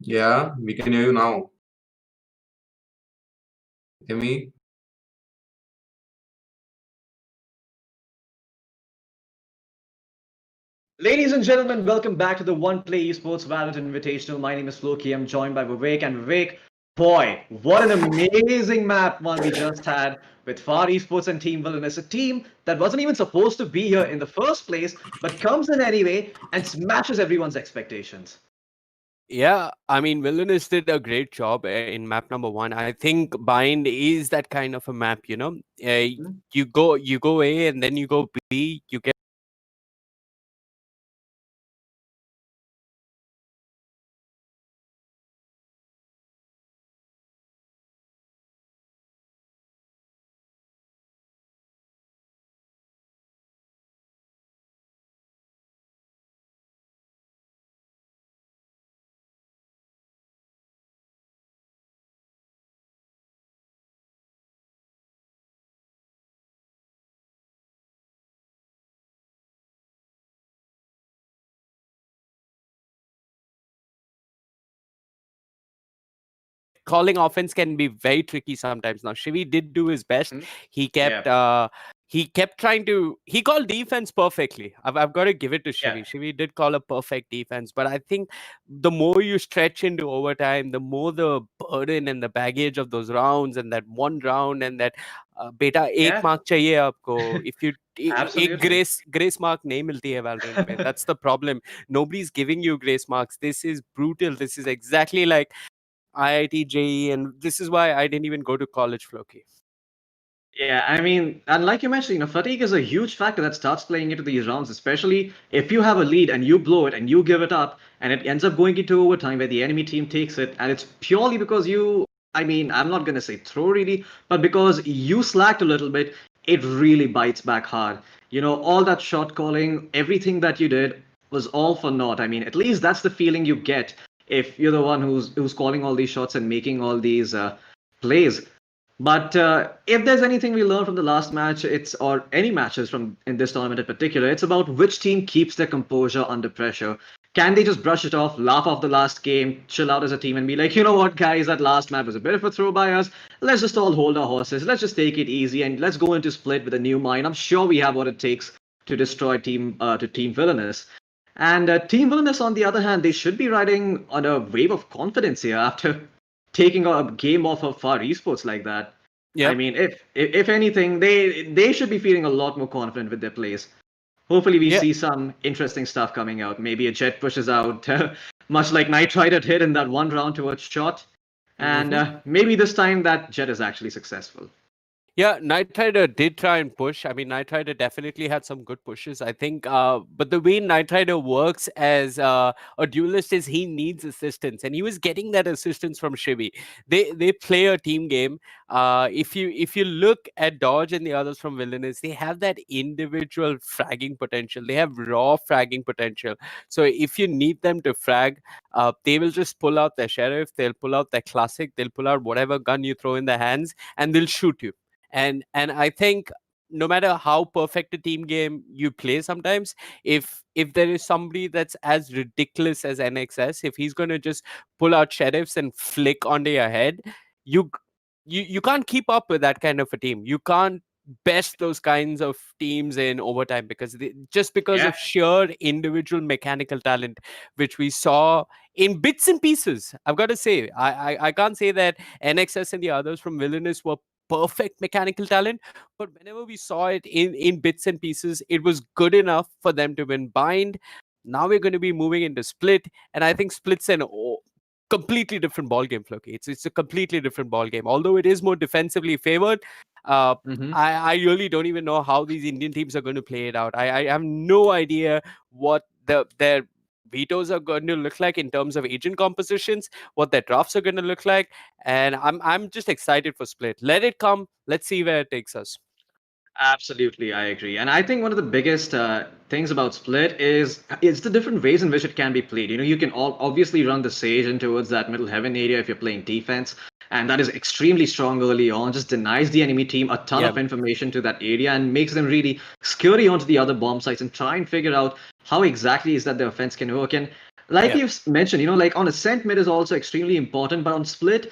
Yeah, we can hear you now. Hear me? Ladies and gentlemen, welcome back to the One Play Esports Valorant Invitational. My name is Floki. I'm joined by Vivek. And Vivek, boy, what an amazing map one we just had with FaR Esports and Team Villainous, a team that wasn't even supposed to be here in the first place, but comes in anyway and smashes everyone's expectations. Yeah, I mean, Villainous did a great job in map number one. I think Bind is that kind of a map, you know. You go A and then you go B, you get calling offense can be very tricky sometimes. Now, Shivi did do his best. Mhm. He Yeah, kept trying to. He called defense perfectly. I've got to give it to yeah, Shivi. Shivi did call a perfect defense, but I think the more you stretch into overtime, the more the burden and the baggage of those rounds and that one round and that बेटा एक yeah, mark चाहिए आपको. If you एक absolutely. grace mark नहीं मिलती है Valorant में. That's the problem. Nobody's giving you grace marks. This is brutal. This is exactly like IIT, JEE, and this is why I didn't even go to college, Floki. Yeah, I mean, and like you mentioned, fatigue is a huge factor that starts playing into these rounds, especially if you have a lead and you blow it and you give it up, and it ends up going into overtime where the enemy team takes it, and it's purely because you, I mean, I'm not going to say throw really, but because you slacked a little bit, it really bites back hard. All that shot calling, everything that you did was all for naught. I mean, at least that's the feeling you get if you're the one who's calling all these shots and making all these plays. But if there's anything we learned from the last match, it's or any matches from in this tournament in particular, it's about which team keeps their composure under pressure. Can they just brush it off, laugh off the last game, chill out as a team, and be like, you know what, guys, that last map was a bit of a throw by us. Let's just all hold our horses. Let's just take it easy and let's go into split with a new mind. I'm sure we have what it takes to destroy Team Villainous. And Team Villainous, on the other hand, they should be riding on a wave of confidence here after taking a game off of FaR Esports like that. I Yep. mean, if anything, they should be feeling a lot more confident with their plays. Hopefully, we Yeah. see some interesting stuff coming out. Maybe a Jet pushes out, much like Knight Rider did in that one round towards shot, and Mhm. maybe this time that Jet is actually successful. Yeah, Knight Rider did try and push. I mean, Knight Rider definitely had some good pushes, I think. But the way Knight Rider works as a duelist is he needs assistance, and he was getting that assistance from Shivi. They play a team game. If you look at Dodge and the others from Villainous, they have that individual fragging potential. They have raw fragging potential. So if you need them to frag, they will just pull out their sheriff. They'll pull out their classic. They'll pull out whatever gun you throw in their hands, and they'll shoot you. And I think no matter how perfect a team game you play, sometimes if there is somebody that's as ridiculous as NXS, if he's going to just pull out sheriffs and flick onto your head, you you can't keep up with that kind of a team. You can't best those kinds of teams in overtime just because Yeah, of sheer individual mechanical talent, which we saw in bits and pieces. I've got to say, I can't say that NXS and the others from Villainous were perfect mechanical talent, but whenever we saw it in bits and pieces, it was good enough for them to win Bind. Now we're going to be moving into Split, and I think Split's an completely different ball game, Floki. It's a completely different ball game. Although it is more defensively favored, uh, hmm I really don't even know how these Indian teams are going to play it out. I have no idea what their vetoes are going to look like in terms of agent compositions, what their drafts are going to look like, and I'm just excited for Split. Let it come. Let's see where it takes us. Absolutely, I agree. And I think one of the biggest things about Split is it's the different ways in which it can be played. You can obviously run the Sage in towards that middle heaven area if you're playing defense, and that is extremely strong early on. Just denies the enemy team a ton Yeah. of information to that area and makes them really scurry onto the other bomb sites and try and figure out how exactly is that the offense can work. And Like Yeah. you've mentioned, like on Ascent, mid is also extremely important, but on Split,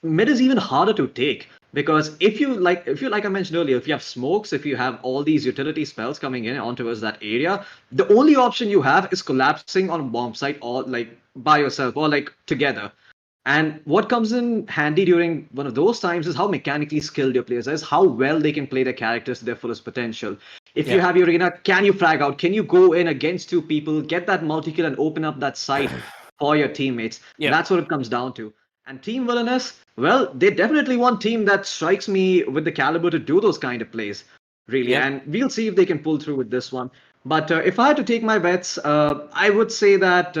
mid is even harder to take because if you like I mentioned earlier, if you have smokes, if you have all these utility spells coming in on towards that area, the only option you have is collapsing on bomb site or like by yourself or like together. And what comes in handy during one of those times is how mechanically skilled your players is, how well they can play their characters to their fullest potential. If you Yeah. have your arena, can you frag out? Can you go in against two people, get that multi kill, and open up that site for your teammates? Yeah. That's what it comes down to. And Team Villainous, well, they definitely one team that strikes me with the caliber to do those kind of plays, really. Yeah. And we'll see if they can pull through with this one. But if I had to take my bets, I would say that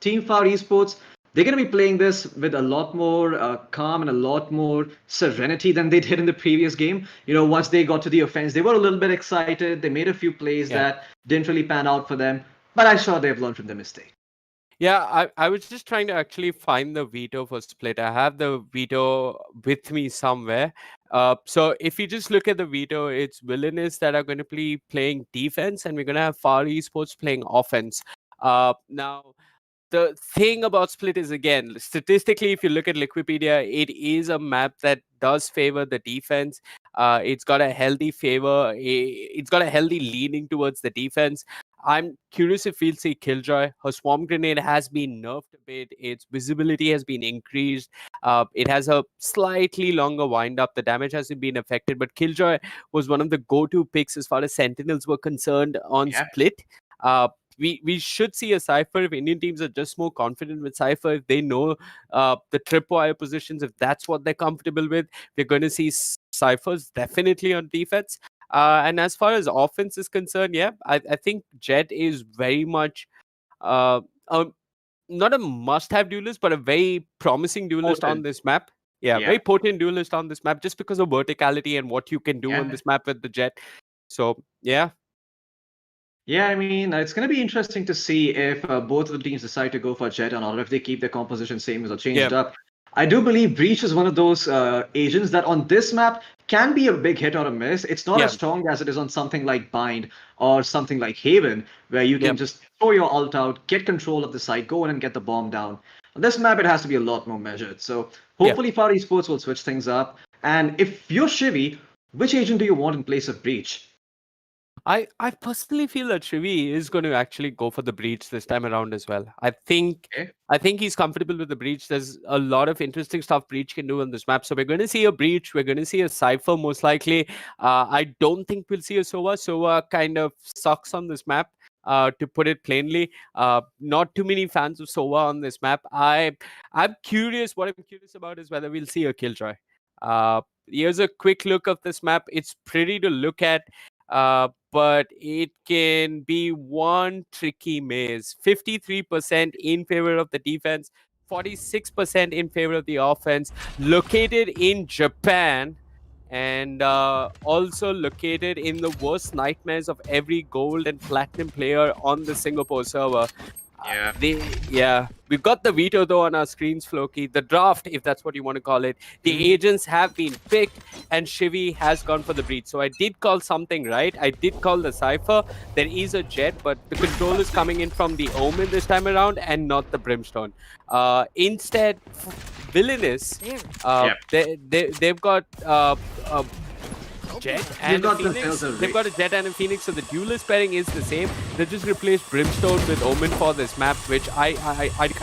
Team FaR Esports, they're going to be playing this with a lot more calm and a lot more serenity than they did in the previous game. Once they got to the offense, they were a little bit excited. They made a few plays Yeah. that didn't really pan out for them. But I'm sure they've learned from their mistake. Yeah, I was just trying to actually find the veto for Split. I have the veto with me somewhere. So if you just look at the veto, it's Villainous that are going to be playing defense, and we're going to have FaR Esports playing offense. Now, the thing about Split is, again, statistically, if you look at Liquipedia, it is a map that does favor the defense. It's got a healthy favor. It's got a healthy leaning towards the defense. I'm curious if we'll see Killjoy. Her swarm grenade has been nerfed a bit. Its visibility has been increased. It has a slightly longer wind up. The damage hasn't been affected, but Killjoy was one of the go-to picks as far as Sentinels were concerned on Yeah. Split. We should see a Cypher if Indian teams are just more confident with Cypher, if they know the tripwire positions, if that's what they're comfortable with. We're going to see Cyphers definitely on defense. And as far as offense is concerned, yeah, I think Jet is very much not a must-have duelist, but a very promising duelist on Potent. this map. Yeah, Yeah. very potent duelist on this map, just because of verticality and what you can do on Yeah. this map with the Jet. So yeah. Yeah, I mean, it's going to be interesting to see if both of the teams decide to go for Jet or not, or if they keep their composition same or changed Yeah. up. I do believe Breach is one of those agents that on this map can be a big hit or a miss. It's not Yeah. as strong as it is on something like Bind or something like Haven, where you can Yeah. just throw your ult out, get control of the site, go in and get the bomb down. On this map, it has to be a lot more measured. So hopefully, FaR Esports will switch things up. And if you're Shivy, which agent do you want in place of Breach? I personally feel that Shivi is going to actually go for the breach this time around as well. I think he's comfortable with the breach. There's a lot of interesting stuff breach can do on this map. So we're going to see a breach. We're going to see a Cypher most likely. I don't think we'll see a Sova. Sova kind of sucks on this map. To put it plainly, not too many fans of Sova on this map. I'm curious. What I'm curious about is whether we'll see a Killjoy. Here's a quick look of this map. It's pretty to look at. But it can be one tricky maze. 53% in favor of the defense, 46% in favor of the offense. Located in Japan, and also located in the worst nightmares of every gold and platinum player on the Singapore server. We've got the veto though on our screens, Floki. The draft, if that's what you want to call it. The agents have been picked, and Shivi has gone for the breach. So I did call something right. I did call the Cypher. There is a Jet, but the control is coming in from the Omen this time around, and not the Brimstone. Instead, Villainous, they've got Jet and a Phoenix. They've got a Jet and a Phoenix, so the duelist pairing is the same. They just replaced Brimstone with Omen for this map, which I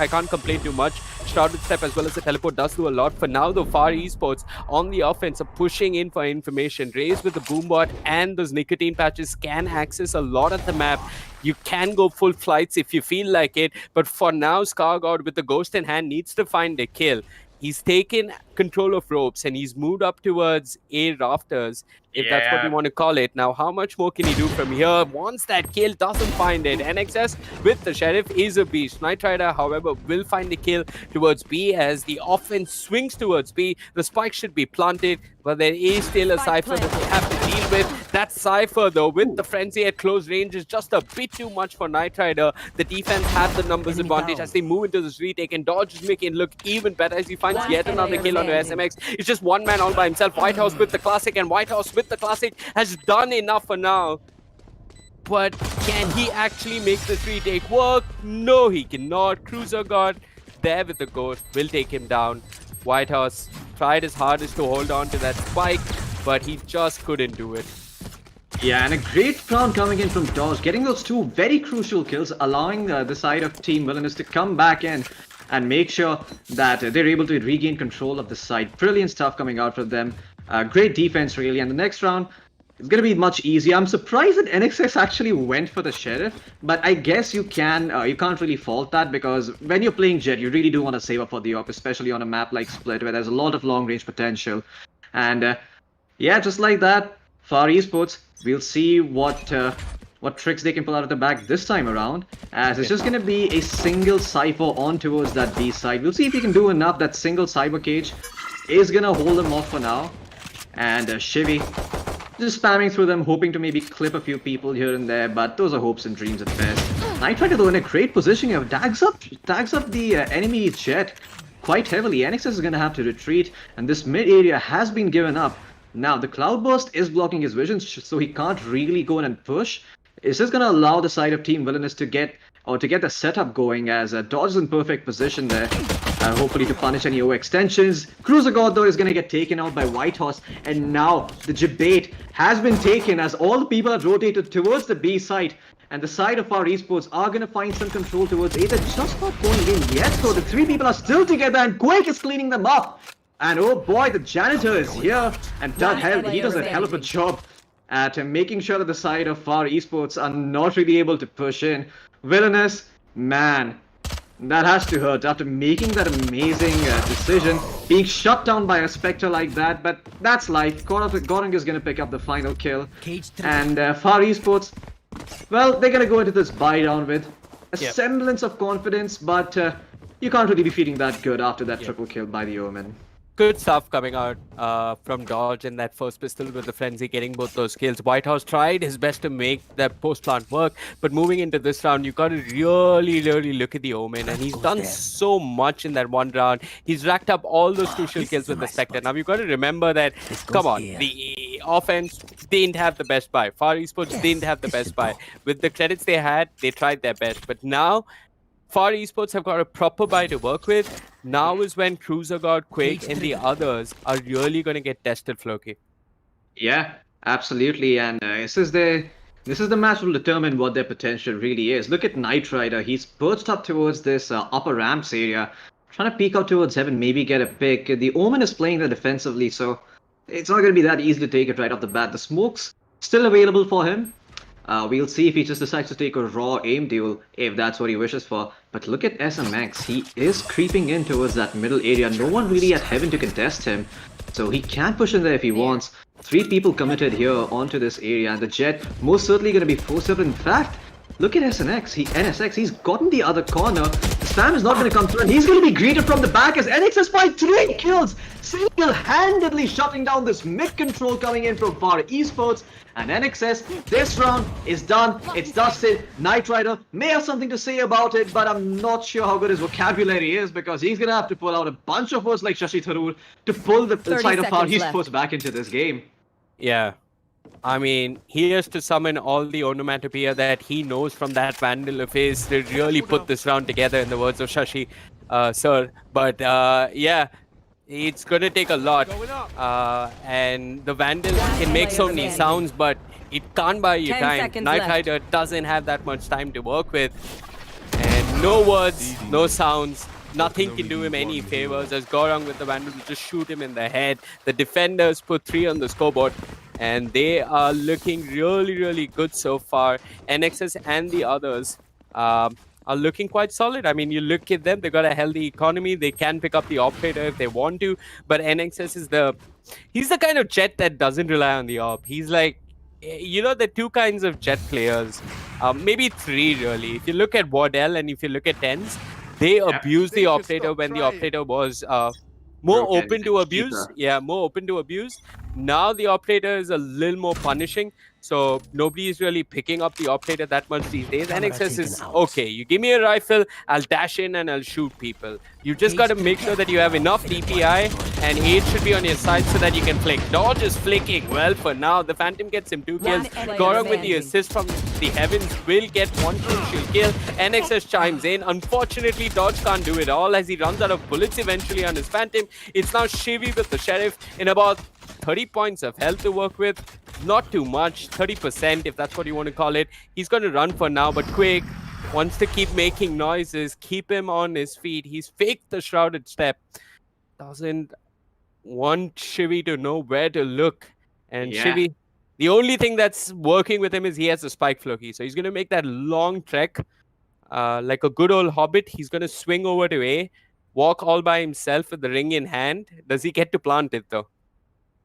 can't complain too much. Shrouded Step as well as the teleport does do a lot. For now, though, FaR Esports on the offense are pushing in for information. Raze with the Boombot and those nicotine patches can access a lot of the map. You can go full flights if you feel like it, but for now, Scargod with the Ghost in hand needs to find a kill. He's taken control of ropes and he's moved up towards A rafters, if that's what you want to call it. Now, how much more can he do from here? Once that kill, doesn't find it. NXS with the Sheriff is a beast. Knight Rider, however, will find the kill towards B as the offense swings towards B. The spike should be planted, but there is still a Cypher that we have to deal with. That Cypher, though, with the Frenzy at close range is just a bit too much for Knight Rider. The defense have the numbers advantage as they move into this retake, and Dodge is making it look even better as he finds yet another kill onto SMX. It's just one man all by himself. Whitehouse with the classic, and Whitehouse with the classic has done enough for now. But can he actually make the retake work? No, he cannot. Cruiser God there with the goat will take him down. Whitehouse tried his hardest to hold on to that spike, but he just couldn't do it. Yeah, and a great round coming in from Dodge, getting those two very crucial kills, allowing the side of Team Villainous to come back in and make sure that they're able to regain control of the side. Brilliant stuff coming out from them. Great defense, really. And the next round, it's going to be much easier. I'm surprised that NXS actually went for the Sheriff, but I guess you can't really fault that, because when you're playing Jet, you really do want to save up for the op, especially on a map like Split, where there's a lot of long-range potential. And yeah, just like that, FaR Esports, we'll see what tricks they can pull out of the bag this time around, as it's just going to be a single Cypher on towards that B side. We'll see if he can do enough. That single Cyber Cage is going to hold them off for now. And Shivy just spamming through them, hoping to maybe clip a few people here and there, but those are hopes and dreams at best. Night Rider, though, in a great position here, tags up the enemy Jet quite heavily. NXS is going to have to retreat, and this mid area has been given up. Now, the Cloudburst is blocking his vision, so he can't really go in and push. It's just going to allow the side of Team Villainous to get the setup going, as Dodge is in perfect position there. Hopefully to punish any overextensions. Cruiser God, though, is going to get taken out by Whitehorse, and now the debate has been taken as all the people have rotated towards the B side, and the side of FaR Esports are going to find some control towards A. They're just not going in yet, so the three people are still together, and Quake is cleaning them up. And oh boy, the janitor is here, and he does a hell of a job at making sure that the side of FaR Esports are not really able to push in. Villainous, man, that has to hurt after making that amazing decision, being shut down by a Spectre like that, but that's life. Gorong is going to pick up the final kill, and FaR Esports, well, they're going to go into this buy down with a semblance of confidence, but you can't really be feeling that good after that triple kill by the Omen. Good stuff coming out from Dodge in that first pistol with the Frenzy, getting both those kills. Whitehouse tried his best to make that post-plant work, but moving into this round, you've got to really look at the Omen, and he's done so much in that one round. He's racked up all those crucial kills with the Spectre. Now, you've got to remember that, come on, the offense didn't have the best buy. FaR Esports didn't have the best buy. With the credits they had, they tried their best, but now FaR Esports have got a proper buy to work with. Now is when Cruiser God, Quake, and the others are really going to get tested, Floki. Yeah, absolutely. And this is the match will determine what their potential really is. Look at Night Rider. He's perched up towards this upper ramps area, trying to peek out towards heaven, maybe get a pick. The Omen is playing there defensively, so it's not going to be that easy to take it right off the bat. The smoke's still available for him. We'll see if he just decides to take a raw aim duel, if that's what he wishes for. But look at SMX, he is creeping in towards that middle area. No one really at heaven to contest him, so he can push in there if he wants. 3 people committed here onto this area, and the Jet most certainly going to be forced up. In fact, look at NSX, he's gotten the other corner. The spam is not going to come through, and he's going to be greeted from the back as NXS finds 3 kills, single-handedly shutting down this mid-control coming in from FaR Esports. And NXS, this round is done, it's dusted. Night Rider may have something to say about it, but I'm not sure how good his vocabulary is, because he's going to have to pull out a bunch of words like Shashi Tharoor to pull the side of FaR Esports back into this game. Yeah. I mean, he has to summon all the onomatopoeia that he knows from that Vandal of his to really put this round together, in the words of Shashi, sir. But yeah, it's going to take a lot. And the Vandal can make so many sounds, but it can't buy you time. Night Rider doesn't have that much time to work with. And no words, no sounds. Nothing can do him any favors, as Gorong with the Vandal will just shoot him in the head. The defenders put 3 on the scoreboard, and they are looking really good so far. NXS and the others are looking quite solid. I mean, you look at them, they've got a healthy economy. They can pick up the operator if they want to, but NXS is he's the kind of Jet that doesn't rely on the op. He's like, you know, the 2 kinds of Jet players, maybe 3 really. If you look at Wardell and if you look at TenZ, they abused the operator when the operator was more open to abuse. Yeah, more open to abuse. Now the operator is a little more punishing. So nobody is really picking up the operator that much these days. NXS is okay. You give me a rifle, I'll dash in and I'll shoot people. You just got to make sure that you have enough DPI, and 8 should be on your side so that you can flick. Dodge is flicking. Well, for now, the Phantom gets him 2 kills. Gaurang with the assist from the heavens will get 1 crucial kill. NXS chimes in. Unfortunately, Dodge can't do it all as he runs out of bullets eventually on his Phantom. It's now Shivy with the Sheriff in about 30 points of health to work with. Not too much, 30% if that's what you want to call it. He's going to run for now, but Quake wants to keep making noises, keep him on his feet. He's faked the shrouded step. Doesn't want Shivy to know where to look. And Shivy, the only thing that's working with him is he has a spike Floki. So he's going to make that long trek. Like a good old hobbit, he's going to swing over to A, walk all by himself with the ring in hand. Does he get to plant it though?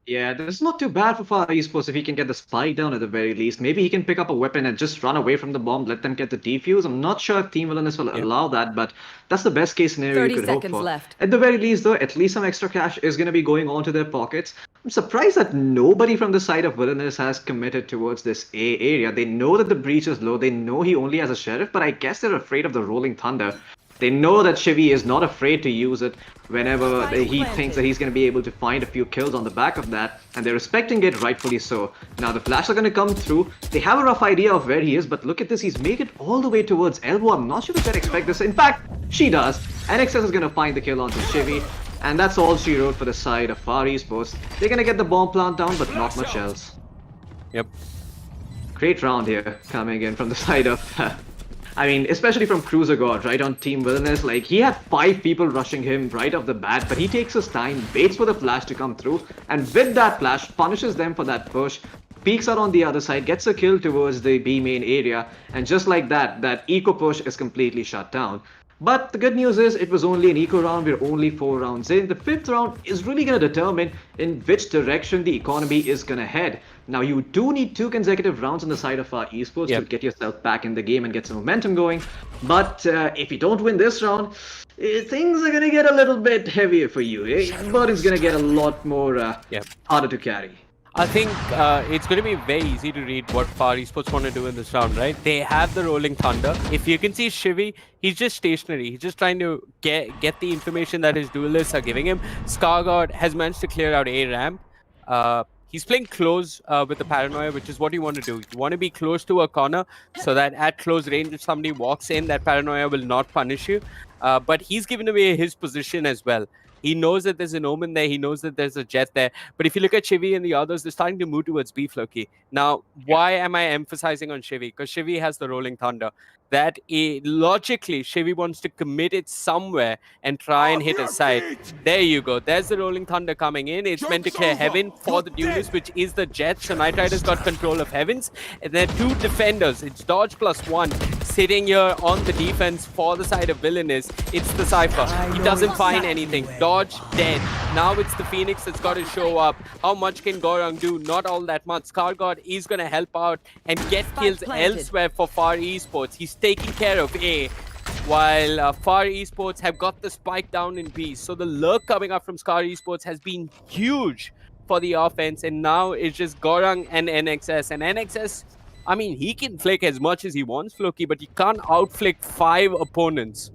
Yeah, this is not too bad for FaR Esports if he can get the spike down at the very least. Maybe he can pick up a weapon and just run away from the bomb, let them get the defuse. I'm not sure if Team Villainous will allow that, but that's the best case scenario you could hope for. Left. At the very least, though, at least some extra cash is going to be going on to their pockets. I'm surprised that nobody from the side of Villainous has committed towards this A area. They know that the breach is low. They know he only has a Sheriff, but I guess they're afraid of the Rolling Thunder. They know that Shivy is not afraid to use it whenever he thinks that he's going to be able to find a few kills on the back of that, and they're respecting it rightfully so. Now the flash are going to come through. They have a rough idea of where he is, but look at this. He's made it all the way towards Elbow. I'm not sure if they'd expect this. In fact, she does. NXS is going to find the kill onto Shivy, and that's all she wrote for the side of FaR Esports. They're going to get the bomb plant down, but not much else. Yep. Great round here coming in from the side of... I mean, especially from Cruiser God, right, on Team Villainous. Like, he had 5 people rushing him right off the bat, but he takes his time, waits for the flash to come through, and with that flash, punishes them for that push, peeks out on the other side, gets a kill towards the B main area, and just like that, that eco push is completely shut down. But the good news is, it was only an eco round, we're only 4 rounds in. The 5th round is really going to determine in which direction the economy is going to head. Now, you do need 2 consecutive rounds on the side of FaR Esports to get yourself back in the game and get some momentum going. But if you don't win this round, things are going to get a little bit heavier for you. Burden's going to get a lot more harder to carry. I think it's going to be very easy to read what FaR Esports want to do in this round, right? They have the Rolling Thunder. If you can see Shivy, he's just stationary. He's just trying to get the information that his duelists are giving him. ScarGod has managed to clear out A ramp. He's playing close with the Paranoia, which is what you want to do. You want to be close to a corner so that at close range, if somebody walks in, that Paranoia will not punish you. But he's given away his position as well. He knows that there's an Omen there. He knows that there's a Jet there. But if you look at Shivy and the others, they're starting to move towards B Floki. Now, why am I emphasizing on Shivy? Because Shivy has the Rolling Thunder. That logically, Shivy wants to commit it somewhere and try and hit a side. There you go. There's the Rolling Thunder coming in. It's meant to clear Heaven for the duelist, which is the Jet. So Knight Rider's got control of Heavens. And there are 2 defenders. It's Dodge +1 sitting here on the defense for the side of Villainous. It's the Cypher. He doesn't find anything. Dodge dead. Now it's the Phoenix that's got to show up. How much can Gaurang do? Not all that much. ScarGod is going to help out and get kills elsewhere for FaR Esports. He's taking care of A, while FaR Esports have got the spike down in B. So the lurk coming up from FaR Esports has been huge for the offense, and now it's just Gaurang and NXS. And NXS, I mean, he can flick as much as he wants, Floki, but he can't outflick 5 opponents.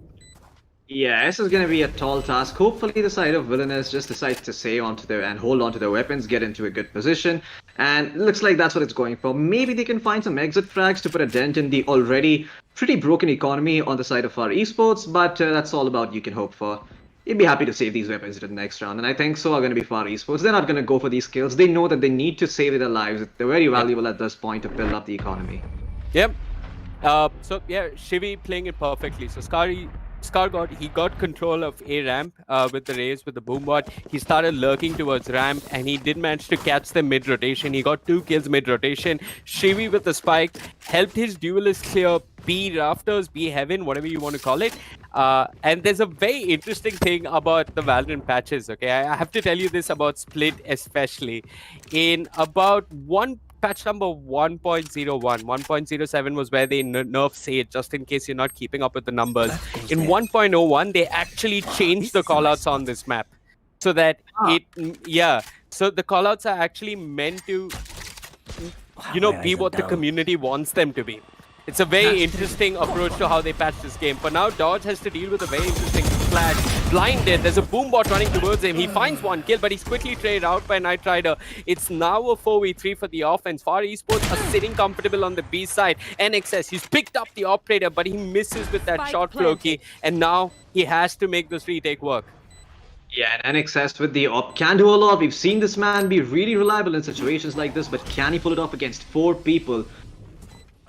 Yeah, this is going to be a tall task. Hopefully the side of Villainous just decides to stay onto their and hold onto their weapons, get into a good position, and it looks like that's what it's going for. Maybe they can find some exit frags to put a dent in the already pretty broken economy on the side of FaR Esports, but that's all about you can hope for. You'd be happy to save these weapons to the next round, and I think so are going to be FaR Esports. They're not going to go for these kills. They know that they need to save their lives. They're very valuable at this point to build up the economy. Yep. So yeah, Shivy playing it perfectly. So ScarGod, he got control of A ramp with the Raze, with the Boombot. He started lurking towards ramp, and he did manage to catch them mid-rotation. He got 2 kills mid-rotation. Shivy with the spike helped his duelist clear B rafters, B heaven, whatever you want to call it. And there's a very interesting thing about the Valorant patches, okay? I have to tell you this about Split especially. In about patch number 1.01, 1.07 was where they nerfed Sage, just in case you're not keeping up with the numbers. In 1.01, they actually changed the callouts on this map. So that so the callouts are actually meant to be what the community wants them to be. It's a very interesting approach to how they patch this game. For now, Dodge has to deal with a very interesting flash. Blinded, there's a boom bot running towards him. He finds one kill, but he's quickly traded out by Knight Rider. It's now a 4v3 for the offense. FaR Esports are sitting comfortable on the B side. NXS, he's picked up the operator, but he misses with that shot, Floki. And now he has to make this retake work. Yeah, and NXS with the op can do a lot. We've seen this man be really reliable in situations like this, but can he pull it off against 4 people?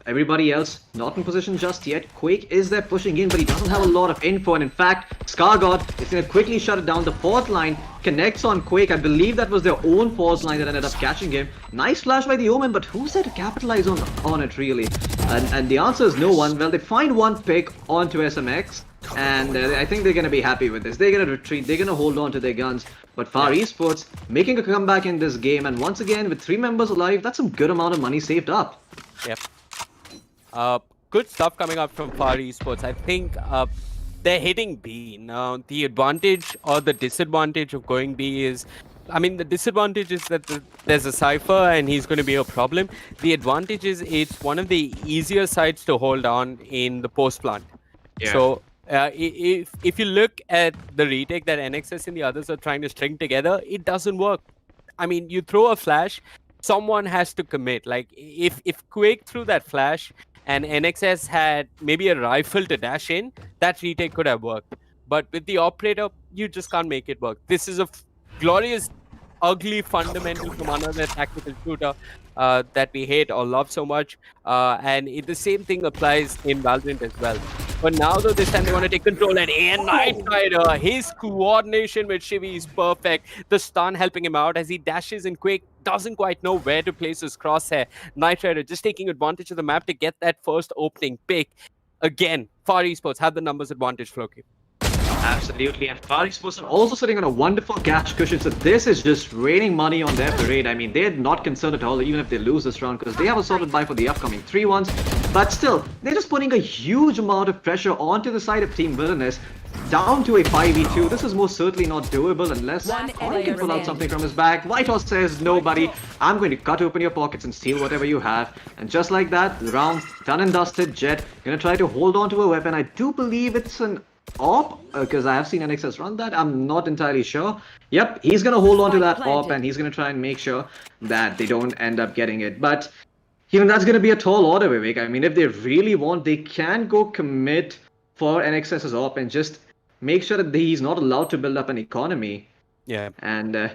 Everybody else not in position just yet. Quake is there pushing in, but he doesn't have a lot of info. And in fact, ScarGod is going to quickly shut it down. The fourth line connects on Quake. I believe that was their own force line that ended up catching him. Nice flash by the Omen, but who's there to capitalize on it really? And the answer is no one. Well, they find one pick onto SMX. And I think they're going to be happy with this. They're going to retreat. They're going to hold on to their guns. But FaR Esports making a comeback in this game. And once again, with 3 members alive, that's some good amount of money saved up. Yep. Good stuff coming up from FaR Esports. I think they're hitting B. Now, the advantage or the disadvantage of going B is, I mean, the disadvantage is that there's a Cypher and he's going to be a problem. The advantage is it's one of the easier sites to hold on in the post plant. Yeah. So if you look at the retake that NXS and the others are trying to string together, it doesn't work. I mean, you throw a flash, someone has to commit. Like if Quake threw that flash and NXS had maybe a rifle to dash in, that retake could have worked. But with the operator, you just can't make it work. This is a glorious, ugly fundamental from another tactical shooter that we hate or love so much. And the same thing applies in Valorant as well. But now, though, this time they want to take control. And Knight Rider, his coordination with Shivy is perfect. The stun helping him out as he dashes in Quake. Doesn't quite know where to place his crosshair. Knight Rider just taking advantage of the map to get that first opening pick. Again, FaR Esports have the numbers advantage, Floki. Absolutely, and FaR Esports are also sitting on a wonderful cash cushion, so this is just raining money on their parade. I mean, they're not concerned at all, even if they lose this round, because they have a solid buy for the upcoming 3-1s. But still, they're just putting a huge amount of pressure onto the side of Team Villainous, down to a 5v2. This is most certainly not doable unless Corey can pull out something from his bag. Whitehorse says, no buddy, I'm going to cut open your pockets and steal whatever you have. And just like that, the round done and dusted. Jet gonna try to hold on to a weapon. I do believe it's an AWP, because I have seen NXS run that. I'm not entirely sure. Yep, he's going to hold on to that AWP and he's going to try and make sure that they don't end up getting it. But even that's going to be a tall order, Vivek. I mean, if they really want, they can go commit for NXS's AWP and just make sure that he's not allowed to build up an economy. Yeah. And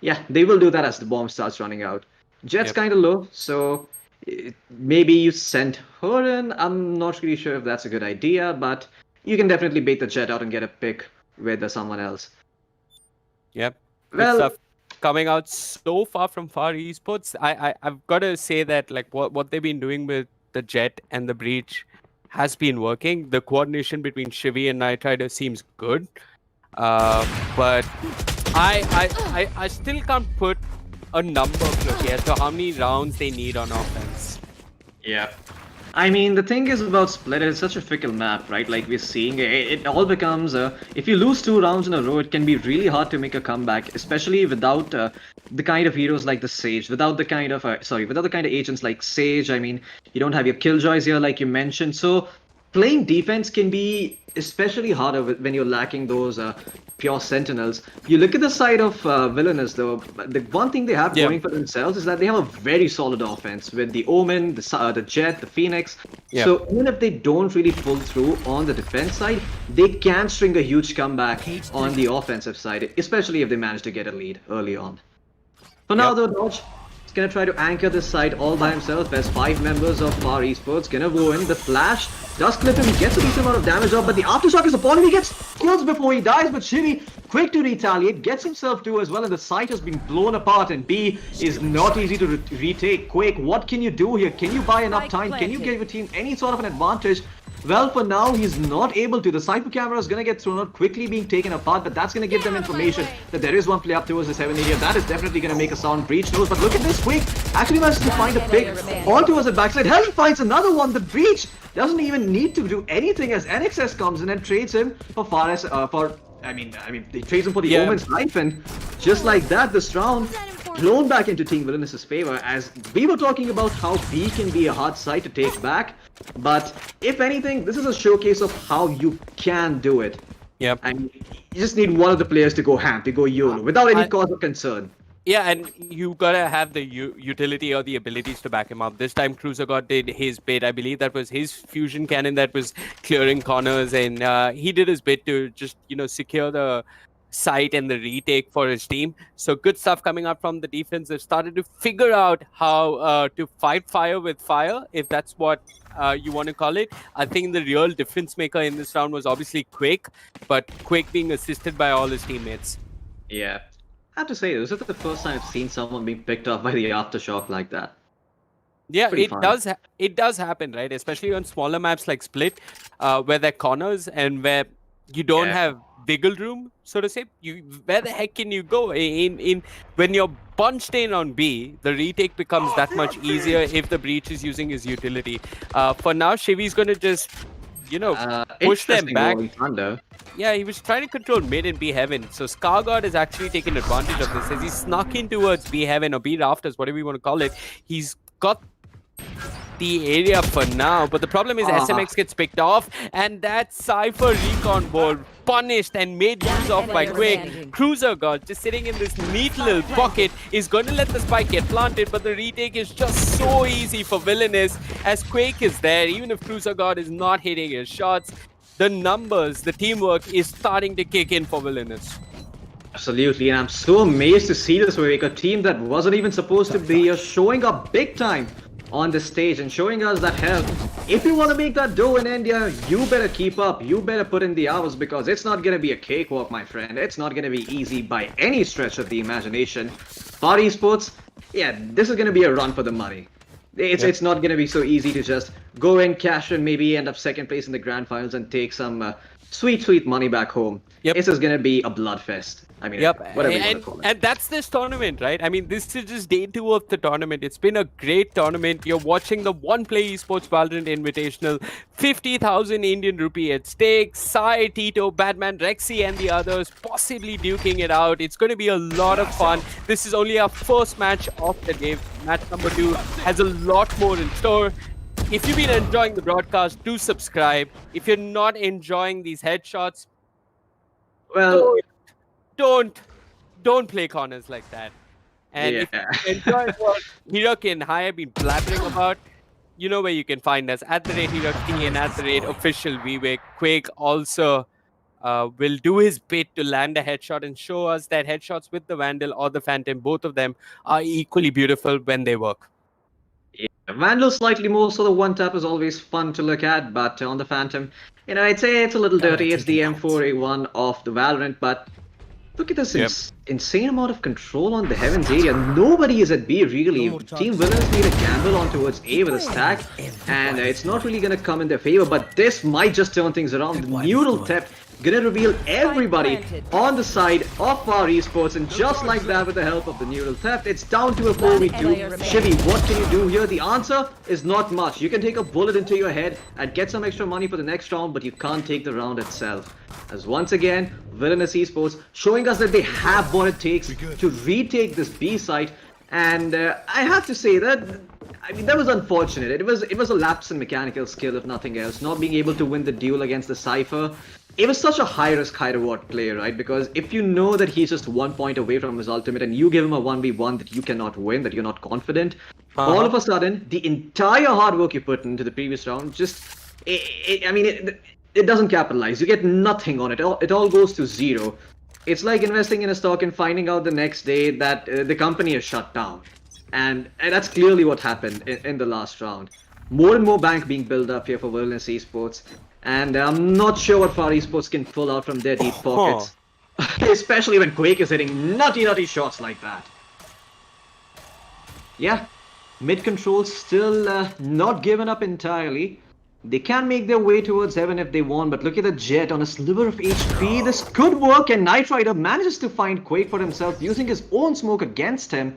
yeah, they will do that as the bomb starts running out. Jet's kind of low, so maybe you send her in. I'm not really sure if that's a good idea, but you can definitely bait the Jet out and get a pick with someone else. Yep. Well, stuff coming out so far from FaR Esports. I've got to say that like what they've been doing with the Jet and the Breach has been working. The coordination between Shivy and Knight Rider seems good. But I still can't put a number as to how many rounds they need on offense. Yeah. I mean, the thing is about Split, it's such a fickle map, right? Like we're seeing, it all becomes, if you lose 2 rounds in a row, it can be really hard to make a comeback, especially without the kind of heroes like the Sage, without the kind of, without the kind of agents like Sage. I mean, you don't have your Killjoys here, like you mentioned. So playing defense can be especially harder when you're lacking those pure sentinels. You look at the side of Villainous, though, the one thing they have going for themselves is that they have a very solid offense with the Omen, the Jet, the Phoenix. So even if they don't really pull through on the defense side, they can string a huge comeback on the offensive side, especially if they manage to get a lead early on. For now, though, Dodge is going to try to anchor this side all by himself. There's 5 members of FaR Esports going to go in. The flash does clip him, he gets a decent amount of damage off, but the aftershock is upon him. He gets killed before he dies, but Shivy, quick to retaliate, gets himself too as well, and the site has been blown apart, and B is not easy to retake. Quake, what can you do here? Can you buy enough time? Can you give your team any sort of an advantage? Well, for now, he's not able to. The Cypher camera is going to get thrown out, quickly being taken apart, but that's going to give them information that there is one play up towards this heaven area. That is definitely going to make a sound. Breach knows, but look at this. Quake actually manages to find a pick all towards the backside. Hell, he finds another one. The Breach doesn't even need to do anything as NXS comes in and trades him for FaR, he trades him for the Omen's life, and just like that, this round blown back into Team Villainous' favor, as we were talking about how B can be a hard side to take back. But if anything, this is a showcase of how you can do it. Yep. And you just need one of the players to go ham, to go YOLO, without any cause of concern. Yeah, and you gotta have the utility or the abilities to back him up. This time, Cruiser God did his bit. I believe that was his fusion cannon that was clearing corners, and he did his bit to just secure the site and the retake for his team. So good stuff coming out from the defense. They've started to figure out how to fight fire with fire, if that's what you want to call it. I think the real difference maker in this round was obviously Quake, but Quake being assisted by all his teammates. Yeah. I have to say, this is the first time I've seen someone being picked off by the aftershock like that. Yeah, Pretty it fun. does. It does happen, right? Especially on smaller maps like Split, where there are corners and where you don't have wiggle room, so to say. Where the heck can you go? In when you're bunched in on B, the retake becomes that much easier if the breach is using his utility. For now, Shivi's going to just push them Interesting back. rolling thunder. Yeah, he was trying to control mid and B heaven. So ScarGod has actually taken advantage of this as he snuck in towards B heaven or B rafters, whatever you want to call it. He's got the area for now, but the problem is SMX gets picked off, and that Cypher recon ball punished and made use of by Quake. Cruiser God just sitting in this neat little pocket is going to let the spike get planted, but the retake is just so easy for Villainous as Quake is there. Even if Cruiser God is not hitting his shots, the numbers, the teamwork is starting to kick in for Villainous. Absolutely, and I'm so amazed to see this Vivek, a team that wasn't even supposed to be showing up big time on the stage and showing us that, hell, if you want to make that dough in India, you better keep up, you better put in the hours, because it's not going to be a cakewalk, my friend. It's not going to be easy by any stretch of the imagination. FaR Esports, yeah, this is going to be a run for the money. It's not going to be so easy to just go in, cash in, maybe end up second place in the grand finals and take some sweet money back home. This is going to be a bloodfest. I mean, whatever you want to call it. And that's this tournament, right? I mean, this is just day 2 of the tournament. It's been a great tournament. You're watching the one-play Esports Valorant Invitational. 50,000 Indian rupee at stake. Sai, Tito, Batman, Rexy, and the others possibly duking it out. It's going to be a lot of fun. This is only our first match of the day. Match number 2 has a lot more in store. If you've been enjoying the broadcast, do subscribe. If you're not enjoying these headshots, well, don't play corners like that. And if you enjoy what Hirok and Hai have been blabbering about, you know where you can find us at @HirokT and @official Vivek. Quake also will do his bit to land a headshot and show us that headshots with the Vandal or the Phantom, both of them are equally beautiful when they work. Yeah, Vandal slightly more, so the one tap is always fun to look at, but on the Phantom, I'd say it's a little dirty. It's the M4A1 of the Valorant, but look at this insane amount of control on the Heavens area. Nobody is at B, really. Team Villainous made a gamble on towards A with a stack, and it's not really going to come in their favor, but this might just turn things around. The Noodle Tep gonna reveal everybody on the side of FaR Esports, and just like that, with the help of the Noodle Theft, it's down to a 4v2. Shivi, what can you do here? The answer is not much. You can take a bullet into your head and get some extra money for the next round, but you can't take the round itself. As once again, Villainous Esports showing us that they have what it takes to retake this B site, and I have to say that, I mean, that was unfortunate. It was a lapse in mechanical skill, if nothing else. Not being able to win the duel against the Cypher. It was such a high-risk, high-reward play, right? Because if you know that he's just 1 point away from his ultimate and you give him a 1v1 that you cannot win, that you're not confident, all of a sudden, the entire hard work you put into the previous round just, it doesn't capitalize. You get nothing on it. It all goes to zero. It's like investing in a stock and finding out the next day that the company is shut down. And that's clearly what happened in the last round. More and more bank being built up here for Villainous Esports. And I'm not sure what FaR Esports can pull out from their deep pockets. Especially when Quake is hitting nutty shots like that. Yeah, mid control still not given up entirely. They can make their way towards heaven if they want, but look at the Jet on a sliver of HP. This could work, and Knight Rider manages to find Quake for himself using his own smoke against him.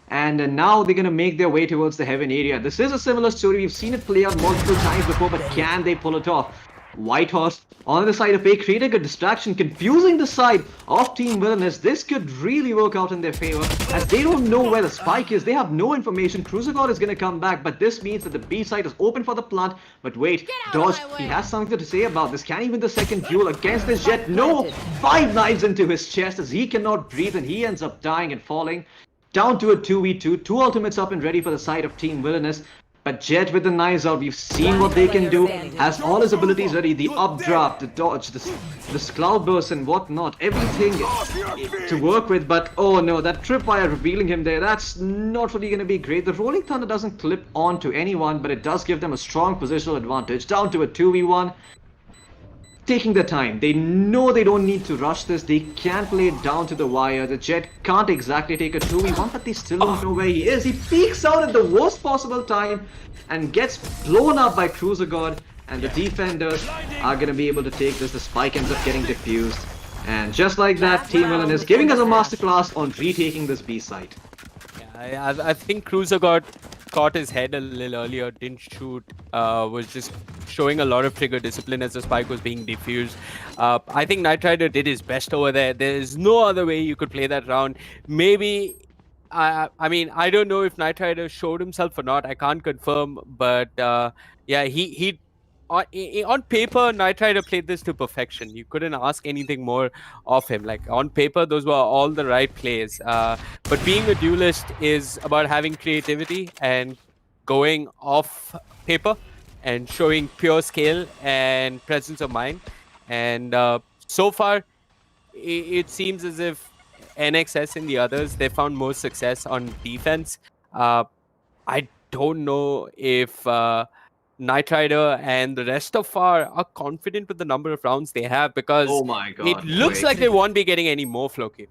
And now they're going to make their way towards the heaven area. This is a similar story. We've seen it play out multiple times before, but can they pull it off? Whitehorse on the side of A, creating a distraction, confusing the side of Team Villainous. This could really work out in their favor, as they don't know where the spike is. They have no information. Cruiser is going to come back, but this means that the B side is open for the plant. But wait, Dodge, he has something to say about this. Can he win the second duel against this Jet? No! 5 knives into his chest as he cannot breathe, and he ends up dying and falling. Down to a 2v2, 2 ultimates up and ready for the side of Team Villainous. But Jet with the knives out, we've seen what they can do. Has all his abilities ready, the updraft, the dodge, the cloudburst and whatnot, everything to work with. But oh no, that tripwire revealing him there, that's not really going to be great. The Rolling Thunder doesn't clip on to anyone, but it does give them a strong positional advantage. Down to a 2v1. Taking their time. They know they don't need to rush this. They can play it down to the wire. The Jet can't exactly take a 2v1, but they still don't know where he is. He peeks out at the worst possible time and gets blown up by Cruiser God. And the defenders are going to be able to take this. The spike ends up getting diffused. And just like that, Team Villainous giving us a masterclass on retaking this B site. Yeah, I think Cruiser got caught his head a little earlier, didn't shoot, was just showing a lot of trigger discipline as the spike was being diffused. I think Knight Rider did his best over there. There's no other way you could play that round. Maybe, I mean, I don't know if Knight Rider showed himself or not. I can't confirm, but yeah, he on paper, Knight Rider played this to perfection. You couldn't ask anything more of him. Like on paper, those were all the right plays. But being a duelist is about having creativity and going off paper and showing pure skill and presence of mind. And so far, it seems as if NXS and the others, they found more success on defense. I don't know if Knight Rider and the rest of FaR are confident with the number of rounds they have, because Oh my god. it looks like they won't be getting any more, Floki.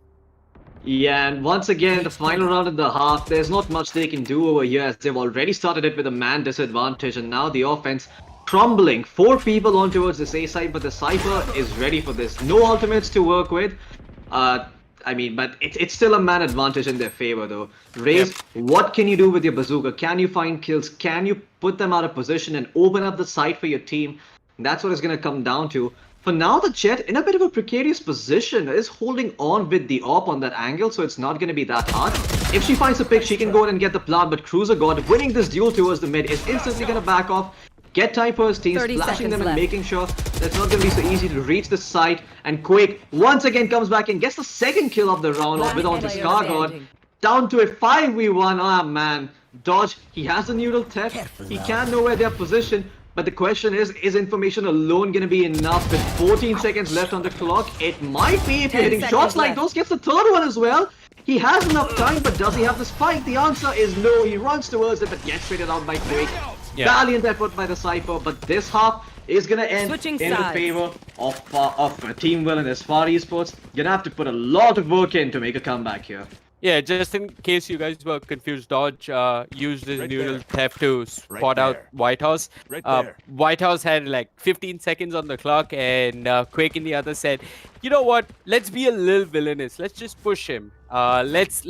Yeah, and once again, the final round in the half, there's not much they can do over here, as they've already started it with a man disadvantage, and now the offense crumbling. 4 people on towards this A side, but the Cypher is ready for this. No ultimates to work with. I mean, but it's still a man advantage in their favor, though. Raze, what can you do with your bazooka? Can you find kills? Can you put them out of position and open up the site for your team? That's what it's going to come down to. For now, the Jet, in a bit of a precarious position, is holding on with the AWP on that angle, so it's not going to be that hard. If she finds a pick, she can go in and get the plant, but Cruiser God, winning this duel towards the mid, is instantly going to back off. Get time for his team, splashing them and making sure that it's not going to be so easy to reach the site. And Quake once again comes back and gets the second kill of the round off with onto Scar God. Down to a 5v1. Ah man, Dodge, he has the neural theft. He can know where they're positioned. But the question is information alone going to be enough? With 14 seconds left on the clock, it might be. If you're hitting shots like those, gets the third one as well. He has enough time, but does he have the spike? The answer is no. He runs towards it, but gets traded out by Quake. Yeah. Valiant effort by the Cypher, but this half is going to end in the favor of Team Villainous. FaR Esports, you're going to have to put a lot of work in to make a comeback here. Yeah, just in case you guys were confused, Dodge used his neural theft to spot out Whitehorse. Whitehorse had like 15 seconds on the clock, and Quake in the other said, you know what, let's be a little villainous. Let's just push him. Let's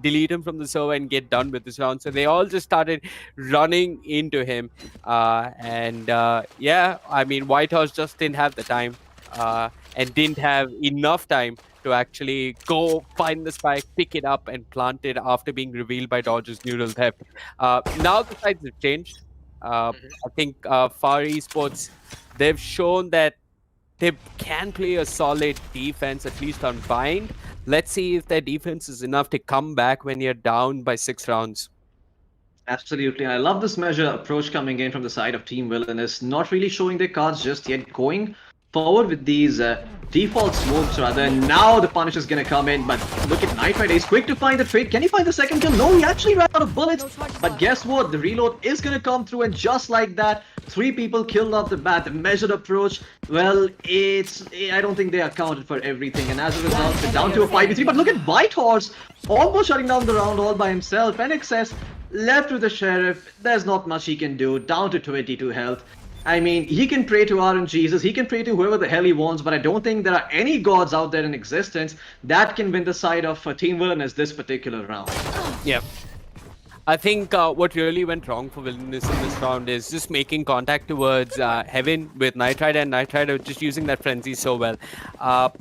delete him from the server and get done with this round. So they all just started running into him. Yeah, I mean, Whitehorse just didn't have the time and didn't have enough time to actually go find the spike, pick it up, and plant it after being revealed by Dodge's neural theft. Now the sides have changed. I think FaR Esports, they've shown that they can play a solid defense, at least on bind. Let's see if their defense is enough to come back when you're down by 6 rounds. Absolutely. I love this measure approach coming in from the side of Team Villainous. Not really showing their cards just yet, going forward with these default smokes rather. And now the punish is going to come in, but look at Knight Rider. He's quick to find the trade. Can he find the second kill? No, he actually ran out of bullets. But guess what? The reload is going to come through, and just like that, 3 people killed off the bat. The measured approach, well, I don't think they accounted for everything, and as a result, they're down to a 5v3. But look at Whitehorse almost shutting down the round all by himself. NXS left with the Sheriff. There's not much he can do. Down to 22 health. I mean, he can pray to RNGesus, he can pray to whoever the hell he wants, but I don't think there are any gods out there in existence that can win the side of Team Villainous this particular round. Yeah. I think what really went wrong for Villainous in this round is just making contact towards Heaven with Nitride, and Nitride just using that frenzy so well.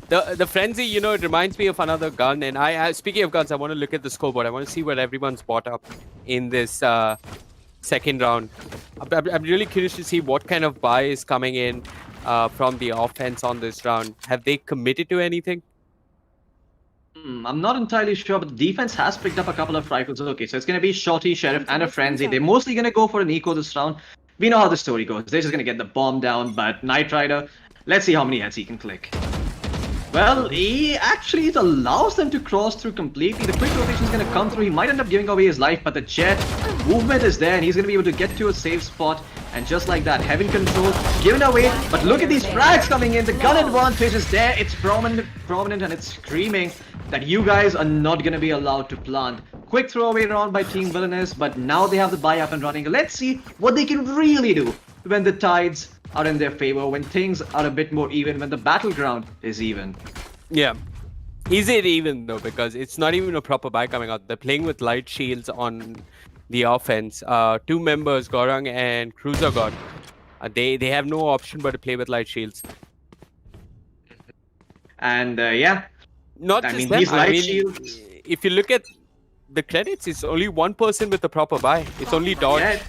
The frenzy, you know, it reminds me of another gun. And I speaking of guns, I want to look at the scoreboard. I want to see what everyone's bought up in this second round. I'm really curious to see what kind of buy is coming in from the offense on this round. Have they committed to anything? I'm not entirely sure, but the defense has picked up a couple of rifles. Okay, so it's going to be Shorty, Sheriff, and a Frenzy. They're mostly going to go for an eco this round. We know how the story goes. They're just going to get the bomb down, but Knight Rider, let's see how many heads he can click. Well, he actually allows them to cross through completely. The quick rotation is going to come through. He might end up giving away his life, but the jet movement is there, and he's going to be able to get to a safe spot. And just like that, Heaven control given away. But look at these frags coming in. The gun advantage is there. It's prominent, and it's screaming that you guys are not going to be allowed to plant. Quick throwaway round by Team Villainous, but now they have the buy up and running. Let's see what they can really do when the tides are in their favor, when things are a bit more even, when the battleground is even. Yeah. Is it even though? Because it's not even a proper buy coming out. They're playing with light shields on the offense. Two members, Gorang and Cruiser God. They have no option but to play with light shields. And yeah. Not I just mean, them. these I light mean, shields. if you look at the credits, it's only one person with the proper buy. It's only Dodge. Yeah, it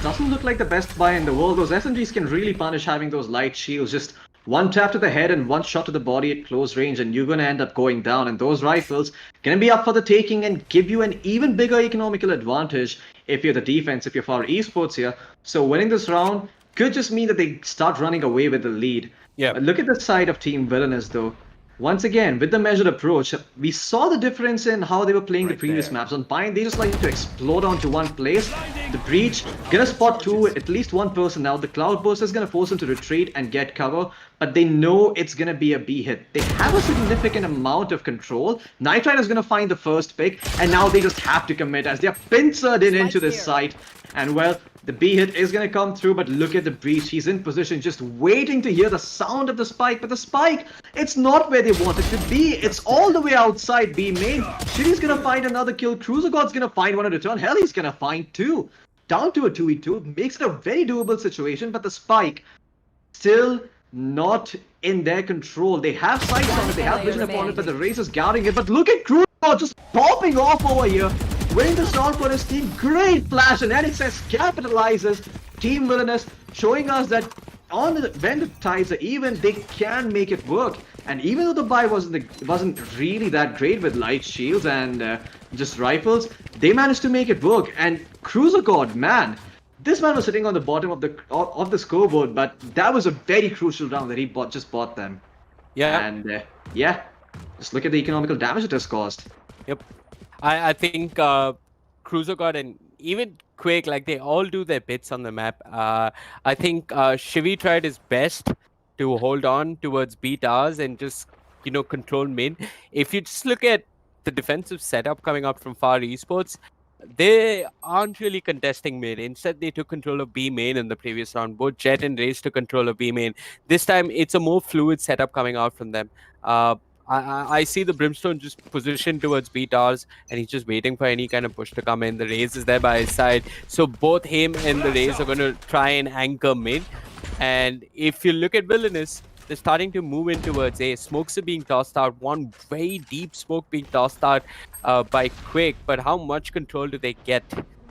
doesn't look like the best buy in the world. Those SMGs can really punish having those light shields. Just one tap to the head and one shot to the body at close range, and you're going to end up going down. And those rifles going to be up for the taking and give you an even bigger economical advantage if you're the defense, if you're FaR Esports here. So winning this round could just mean that they start running away with the lead. Yeah. But look at the side of Team Villainous, though. Once again, with the measured approach, we saw the difference in how they were playing the previous maps. On Pine, they just like to explode onto one place. The Breach, gonna spot two, at least one person now. The Cloudburst is gonna force them to retreat and get cover, but they know it's gonna be a B hit. They have a significant amount of control. Knight Rider is gonna find the first pick, and now they just have to commit as they're pincered in into this site. And well, the B hit is going to come through, but look at the Breach. He's in position, just waiting to hear the sound of the spike. But the spike, it's not where they want it to be. It's all the way outside B main. Shitty's going to find another kill. Cruiser God's going to find one in return. Hell, he's going to find two. Down to a 2v2. Makes it a very doable situation, but the spike still not in their control. They have sights on it, they have vision upon it, but the race is guarding it. But look at Cruiser God just popping off over here. Winning this round for his team. Great flash, and NXS capitalizes. Team Villainous showing us that when the tides are even, they can make it work. And even though the buy wasn't really that great with light shields and just rifles, they managed to make it work. And Cruiser God, man, this man was sitting on the bottom of the scoreboard, but that was a very crucial round that he just bought them. Yeah. And yeah, just look at the economical damage it has caused. Yep. I think Cruiser God and even Quake, like they all do their bits on the map. I think Shivi tried his best to hold on towards B towers and just, you know, control mid. If you just look at the defensive setup coming out from FaR Esports, they aren't really contesting mid. Instead, they took control of B main in the previous round. Both Jet and Raze took control of B main. This time, it's a more fluid setup coming out from them. I see the Brimstone just positioned towards B towers, and he's just waiting for any kind of push to come in. The Raze is there by his side, so both him and the Raze are going to try and anchor mid. And if you look at Villainous, they're starting to move in towards A. Smokes are being tossed out. One very deep smoke being tossed out by Quake, but how much control do they get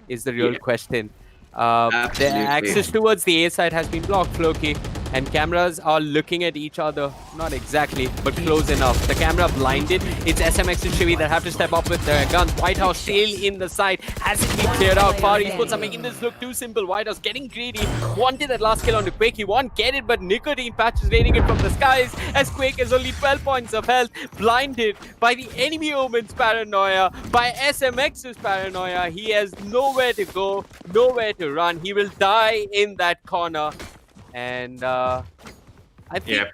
is the real question. Their access towards the A side has been blocked, Floki, and cameras are looking at each other. Not exactly, but close enough. The camera blinded. It's SMX and Shivi that have to step up with their guns. White House still in the side. Has it been cleared out? FaR Esports are making this look too simple. White House getting greedy. Wanted that last kill on the Quake. He won't get it, but Nicotine Patch is raining it from the skies as Quake has only 12 points of health. Blinded by the enemy Omen's paranoia, by SMX's paranoia. He has nowhere to go, nowhere to run. He will die in that corner. And I think,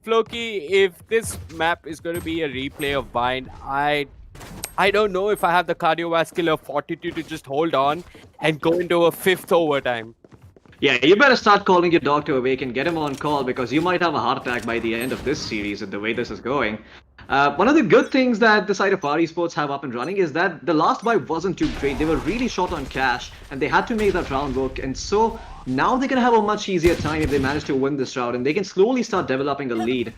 Floki, if this map is going to be a replay of Bind, I don't know if I have the cardiovascular fortitude to just hold on and go into a fifth overtime. Yeah, you better start calling your doctor awake and get him on call, because you might have a heart attack by the end of this series and the way this is going. One of the good things that the side of FaR Esports have up and running is that the last buy wasn't too great. They were really short on cash and they had to make that round work. And so now they can have a much easier time if they manage to win this round and they can slowly start developing a lead.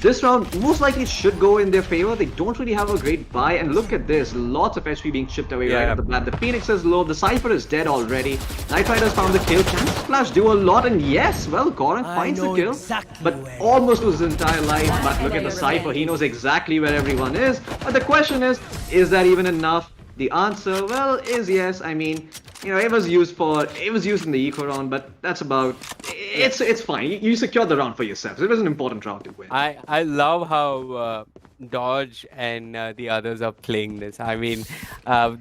This round most likely should go in their favor. They don't really have a great buy, and look at this, lots of HP being chipped away right at the bat. The Phoenix is low, the Cypher is dead already. Night Riders found the kill. Can Splash do a lot? And yes, well, Goran finds the kill, but almost loses his entire life. But look at the Cypher, he knows exactly where everyone is. But the question is that even enough? The answer, well, is yes. I mean, you know, it was used in the eco round, but that's about, it's fine. You secured the round for yourselves. It was an important round to win. I love how Dodge and the others are playing this. I mean,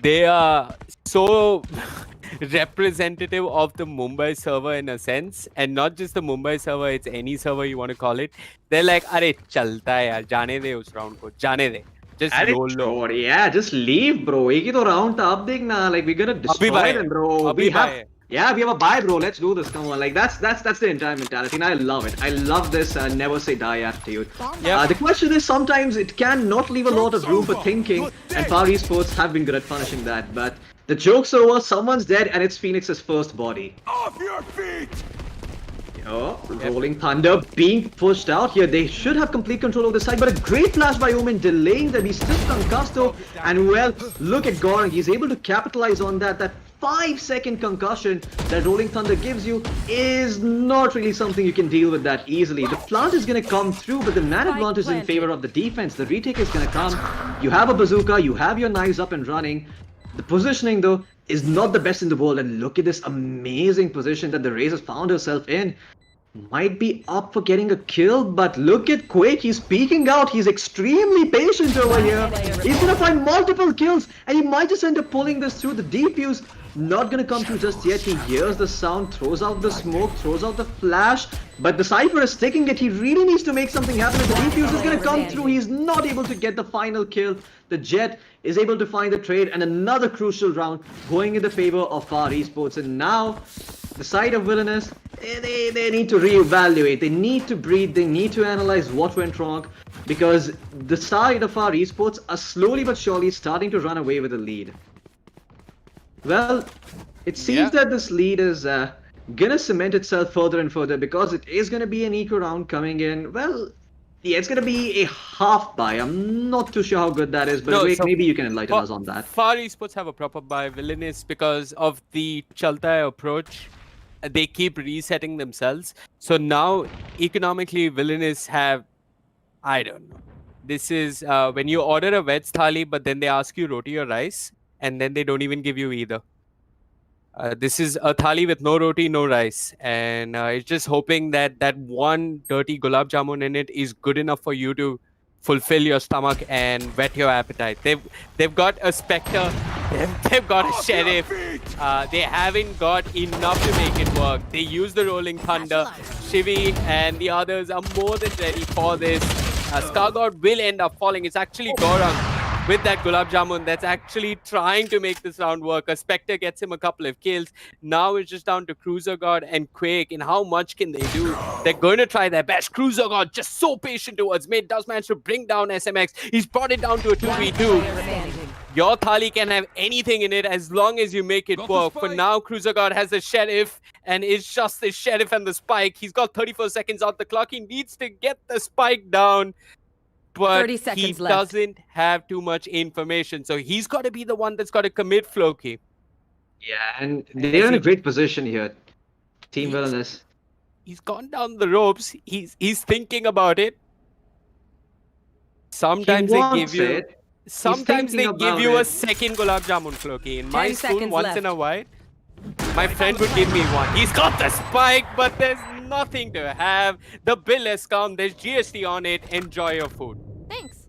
they are so representative of the Mumbai server in a sense, and not just the Mumbai server, it's any server you want to call it. They're like, "Arey, chalta hai yaar, jaane de us round ko, jaane de." Just YOLO. Yeah, just leave, bro. एक ही तो round था, अब देखना. Like, we're gonna destroy them, bro. We have a buy, bro. Let's do this. Come on, like that's the entire mentality, and I love it. I love this never say die attitude. The question is, sometimes it can not leave a lot of room for thinking, and FaR Esports have been good at punishing that. But the joke's over. Someone's dead, and it's Phoenix's first body. Off your feet! Rolling Thunder being pushed out here. They should have complete control of the side, but a great flash by Omen delaying them. He's still concussed though, and well, look at Goran. He's able to capitalize on that. That 5-second concussion that Rolling Thunder gives you is not really something you can deal with that easily. The plant is going to come through, but the man advantage is in favor of the defense. The retake is going to come. You have a bazooka, you have your knives up and running. The positioning though is not the best in the world, and look at this amazing position that the Raze has found herself in. Might be up for getting a kill, but look at Quake. He's peeking out. He's extremely patient over here. He's gonna find multiple kills, and he might just end up pulling this through. The defuse not gonna come through just yet. He hears the sound, throws out the smoke, throws out the flash, but the Cypher is sticking it. He really needs to make something happen. If the defuse is gonna come through, he's not able to get the final kill. The Jet is able to find the trade, and another crucial round going in the favor of FaR Esports. And now the side of Villainous, they need to reevaluate. They need to breathe. They need to analyze what went wrong, because the side of FaR Esports are slowly but surely starting to run away with the lead. Well, it seems that this lead is gonna cement itself further and further, because it is gonna be an eco round coming in. Well, yeah, it's gonna be a half buy. I'm not too sure how good that is, but No, wait, so maybe you can enlighten us on that. FaR Esports have a proper buy. Villainous, because of the Chaltai approach, they keep resetting themselves. So now, economically, Villainous have, I don't know. This is when you order a veg thali, but then they ask you roti or rice, and then they don't even give you either. This is a thali with no roti, no rice, and it's just hoping that that one dirty gulab jamun in it is good enough for you to fulfill your stomach and whet your appetite. They've got a Spectre, they've got a Sheriff. They haven't got enough to make it work. They use the Rolling Thunder. Shivi and the others are more than ready for this. Skargod will end up falling. It's actually Goran with that Gulab Jamun that's actually trying to make this round work. A Spectre gets him a couple of kills. Now it's just down to Cruiser God and Quake, and how much can they do? They're going to try their best. Cruiser God just so patient towards mid, does manage to bring down SMX. He's brought it down to a 2v2. Your thali can have anything in it as long as you make it work. For now, Cruiser God has the Sheriff, and it's just the Sheriff and the Spike. He's got 34 seconds on the clock. He needs to get the Spike down, but 30 he seconds left. doesn't have too much information. So he's got to be the one that's got to commit Floki. Yeah, and they're in a great position here. Team Villainous. He's gone down the ropes. He's thinking about it. Sometimes they give you... Sometimes they give you a second Gulab Jamun, Floki. In my 10 school, seconds once left. in a while, my friend would give me one. He's got the Spike, but there's nothing to have. The bill has come. There's GST on it. Enjoy your food. Thanks.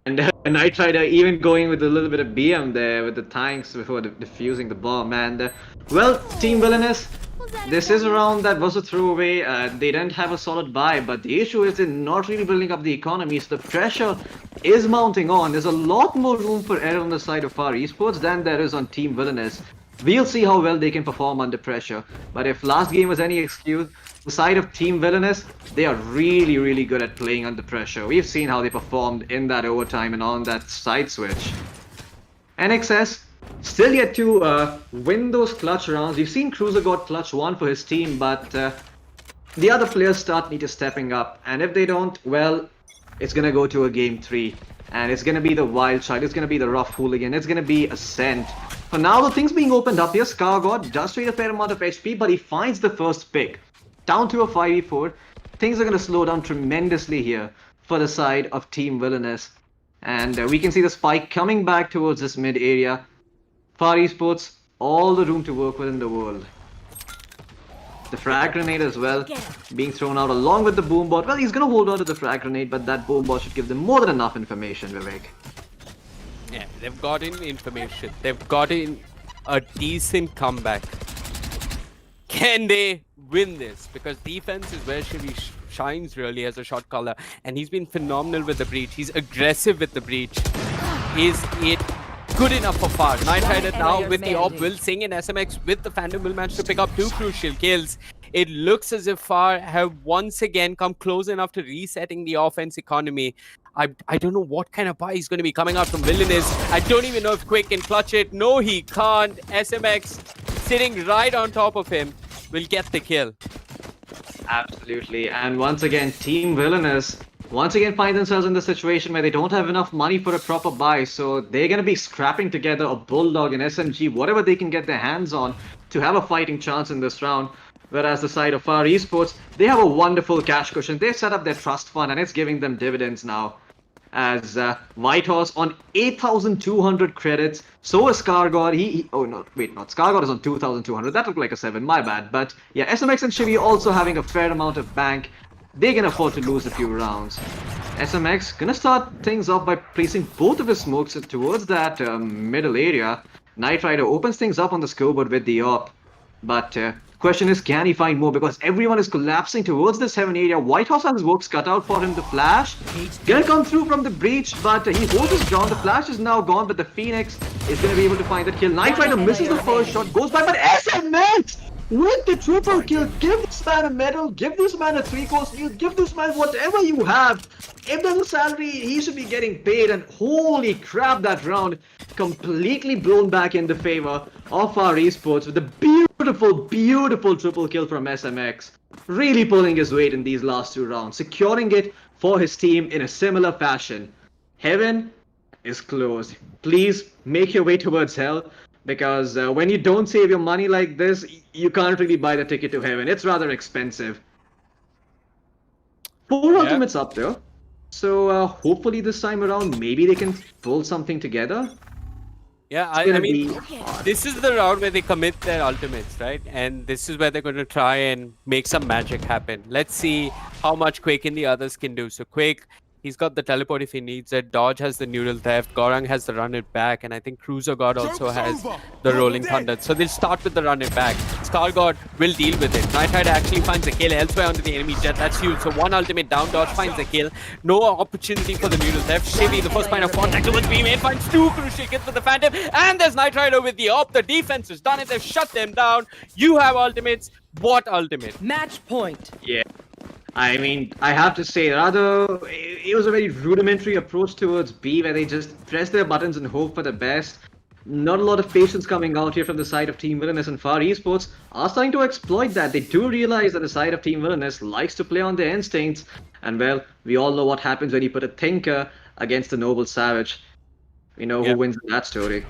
And I tried even going with a little bit of BM there with the tanks before defusing the bomb. And well, Team Villainous, this is a round that was a throwaway. They didn't have a solid buy, but the issue is they're not really building up the economy. So the pressure is mounting on. There's a lot more room for error on the side of FaR Esports than there is on Team Villainous. We'll see how well they can perform under pressure. But if last game was any excuse, The side of Team Villainous, they are really, really good at playing under pressure. We've seen how they performed in that overtime and on that side switch. NXS still yet to win those clutch rounds. We've seen Cruiser got clutch 1 for his team, but the other players need to stepping up. And if they don't, well, it's going to go to a game 3. And it's going to be the Wild Child, it's going to be the Rough Hooligan, it's going to be Ascent. For now, the things being opened up here, ScarGod does trade a fair amount of HP, but he finds the first pick. Down to a 5v4. Things are going to slow down tremendously here for the side of Team Villainous. And we can see the spike coming back towards this mid area. FaR Esports, all the room to work with in the world. The frag grenade as well being thrown out along with the boom bot. Well, he's going to hold on to the frag grenade, but that boom bot should give them more than enough information, Vivek. Yeah, they've gotten information. They've gotten a decent comeback. Can they win this? Because defense is where Shivi shines really as a shot caller, and he's been phenomenal with the breach. He's aggressive with the breach. Is it good enough for FaR? Night Rider now with the op will sing, and SMX with the Phantom will manage to pick up 2 crucial kills. It looks as if FaR have once again come close enough to resetting the offense economy. I don't know what kind of buy is going to be coming out from Villainous. I don't even know if Quick can clutch it. No, he can't. SMX sitting right on top of him will get the kill. Absolutely. And once again, Team Villainous once again find themselves in the situation where they don't have enough money for a proper buy. So they're going to be scrapping together a Bulldog, an SMG, whatever they can get their hands on to have a fighting chance in this round. Whereas the side of FaR Esports, they have a wonderful cash cushion. They set up their trust fund and it's giving them dividends now. As Whitehorse on 8,200 credits. So is ScarGod. Oh no, wait, not ScarGod is on 2,200. That looked like a 7, my bad. But yeah, SMX and Shivi also having a fair amount of bank. They can afford to lose a few rounds. SMX gonna start things off by placing both of his smokes towards that middle area. Night Rider opens things up on the scoreboard with the op. But question is, can he find more? Because everyone is collapsing towards this heaven area. Whitehorse has his works cut out for him. The flash gonna come through from the breach, but he holds his ground. The flash is now gone, but the Phoenix is gonna be able to find that kill. Night Rider misses the first shot, goes by, but SMX with the triple kill. Give this man a medal, give this man a 3-course meal, give this man whatever you have. If there's a salary, he should be getting paid. And holy crap, that round completely blown back in the favor of FaR Esports with the beautiful triple kill from SMX. Really pulling his weight in these last 2 rounds, securing it for his team in a similar fashion. Heaven is closed. Please make your way towards hell, because when you don't save your money like this, you can't really buy the ticket to heaven. It's rather expensive. 4 ultimates up there. So hopefully this time around, maybe they can pull something together. Yeah, I mean, this is the round where they commit their ultimates, right? And this is where they're going to try and make some magic happen. Let's see how much Quake and the others can do. So Quake, he's got the teleport if he needs it. Dodge has the neural theft. Gorang has the run it back. And I think Cruiser God also has the rolling thunder. So they'll start with the run it back. ScarGod will deal with it. Night Rider actually finds a kill elsewhere onto the enemy jet. That's huge. So 1 ultimate down. Dodge finds a kill. No opportunity for the neural theft. Shivi, the first point of contact towards B-Main, finds 2 crucial kills for the Phantom. And there's Night Rider with the op. The defense has done it. They've shut them down. You have ultimates. What ultimate? Match point. Yeah. I mean, I have to say, rather, it was a very rudimentary approach towards B, where they just press their buttons and hope for the best. Not a lot of patience coming out here from the side of Team Villainous, and FaR Esports are starting to exploit that. They do realize that the side of Team Villainous likes to play on their instincts, and well, we all know what happens when you put a thinker against a noble savage. We know who wins in that story.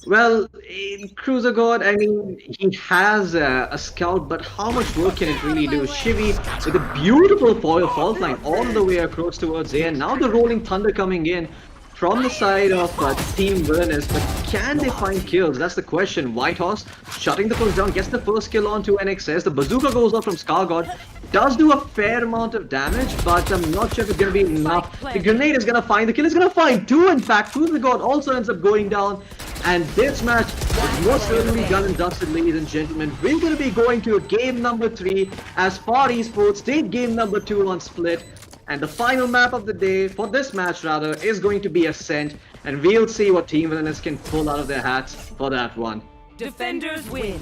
Well, in Cruiser God, I mean, he has a scout, but how much work can it really do? Shivi with a beautiful foil fault line all the way across towards A, and now the rolling thunder coming in from the side of Team Villainous, but can they find kills? That's the question. Whitehorse shutting the first down, gets the first kill onto NXS. The bazooka goes off from ScarGod, does do a fair amount of damage, but I'm not sure if it's going to be enough. The grenade is going to find the kill, it's going to find 2 in fact. Cruiser God also ends up going down. And this match is most certainly done and dusted, ladies and gentlemen. We're going to be going to game number 3 as FaR Esports take game number 2 on Split. And the final map of the day, for this match rather, is going to be Ascent. And we'll see what Team Villainous can pull out of their hats for that one. Defenders win.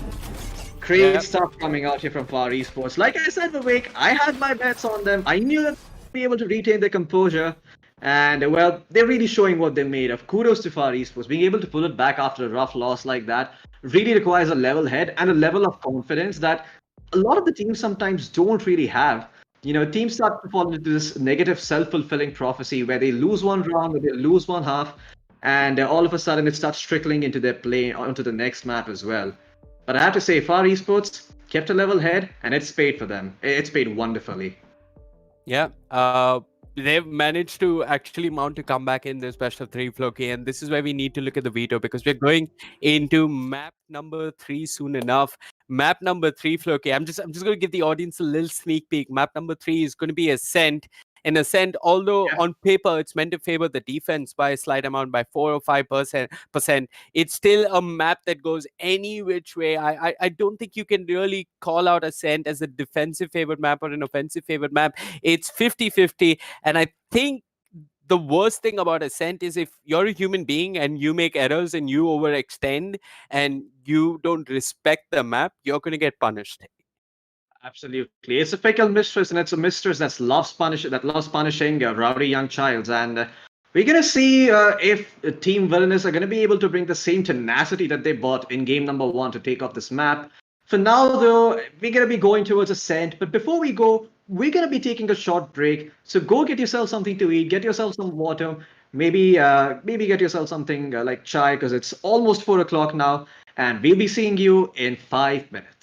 Great Yeah. stuff coming out here from FaR Esports. Like I said, Vivek, I had my bets on them. I knew that they'd be able to retain their composure. And, well, they're really showing what they're made of. Kudos to FaR Esports. Being able to pull it back after a rough loss like that really requires a level head and a level of confidence that a lot of the teams sometimes don't really have. Teams start to fall into this negative self-fulfilling prophecy where they lose one round, or they lose one half, and all of a sudden it starts trickling into their play onto the next map as well. But I have to say, FaR Esports kept a level head, and it's paid for them. It's paid wonderfully. Yeah. They've managed to actually mount a comeback in this best of three, Floki, and this is where we need to look at the veto because we're going into map number 3 soon enough. Map number 3, Floki. I'm just going to give the audience a little sneak peek. Map number 3 is going to be Ascent. In Ascent, although Yeah. on paper it's meant to favor the defense by a slight amount, by 4 or 5%, it's still a map that goes any which way. I don't think you can really call out Ascent as a defensive favored map or an offensive favored map. It's 50-50. And I think the worst thing about Ascent is if you're a human being and you make errors and you overextend and you don't respect the map, you're going to get punished. Absolutely. It's a fickle mistress, and it's a mistress that loves punishing rowdy young childs. And we're going to see if Team Villainous are going to be able to bring the same tenacity that they brought in game number 1 to take off this map. For now, though, we're going to be going towards Ascent. But before we go, we're going to be taking a short break. So go get yourself something to eat, get yourself some water, maybe get yourself something like chai, because it's almost 4 o'clock now. And we'll be seeing you in 5 minutes.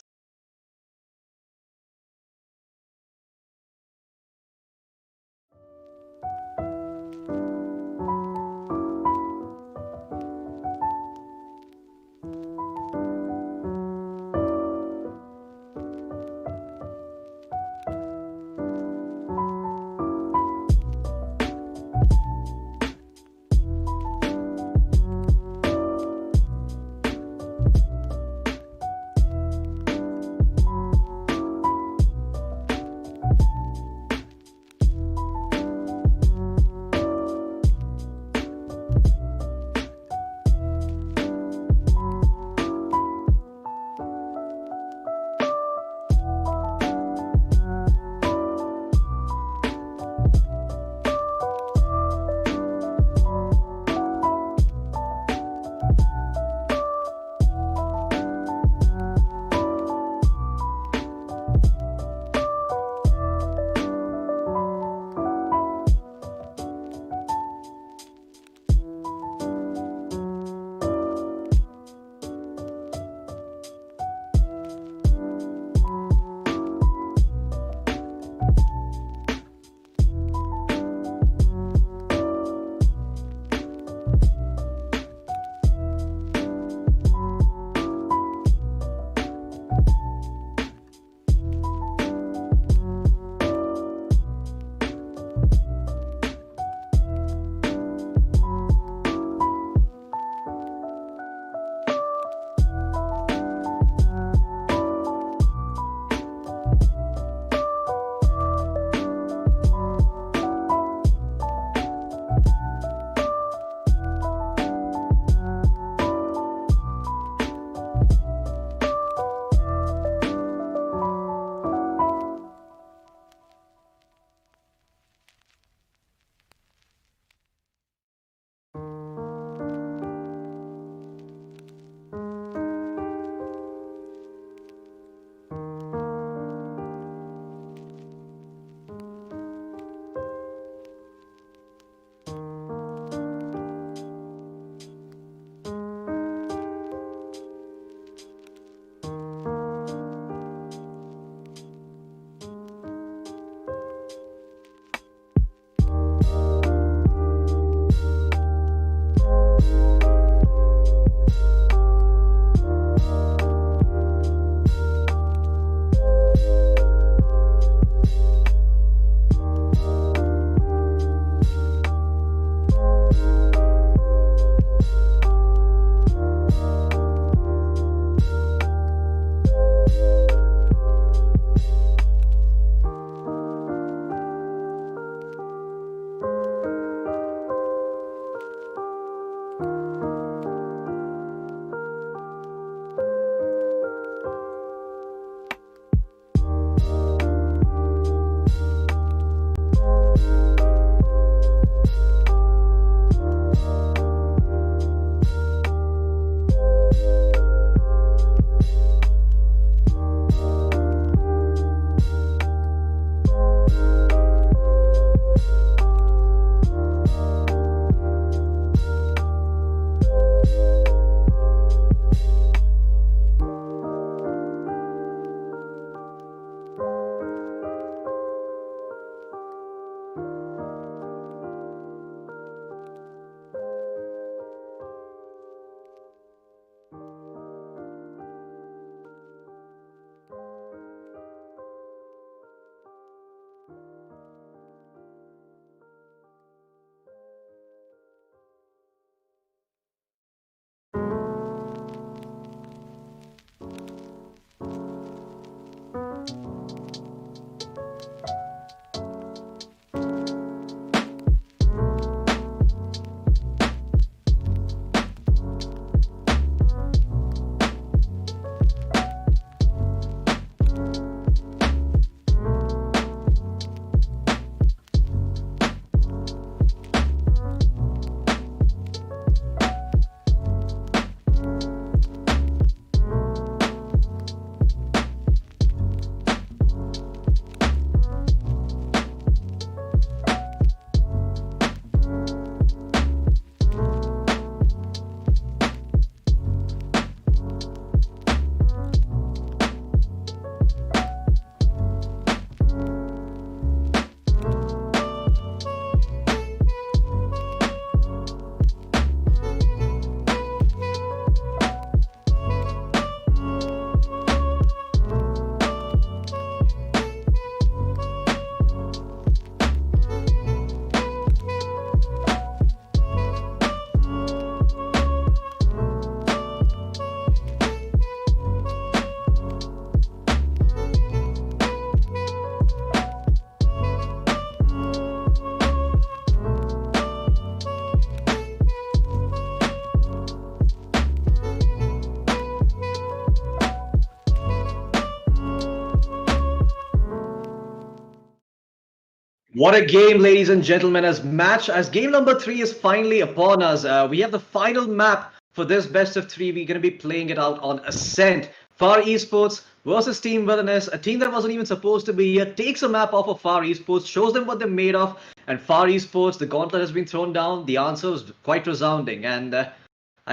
What a game, ladies and gentlemen, as game number 3 is finally upon us. We have the final map for this best of 3. We're going to be playing it out on Ascent. FaR Esports versus Team Villainous, a team that wasn't even supposed to be here, takes a map off of FaR Esports, shows them what they're made of, and FaR Esports, the gauntlet has been thrown down. The answer was quite resounding, and I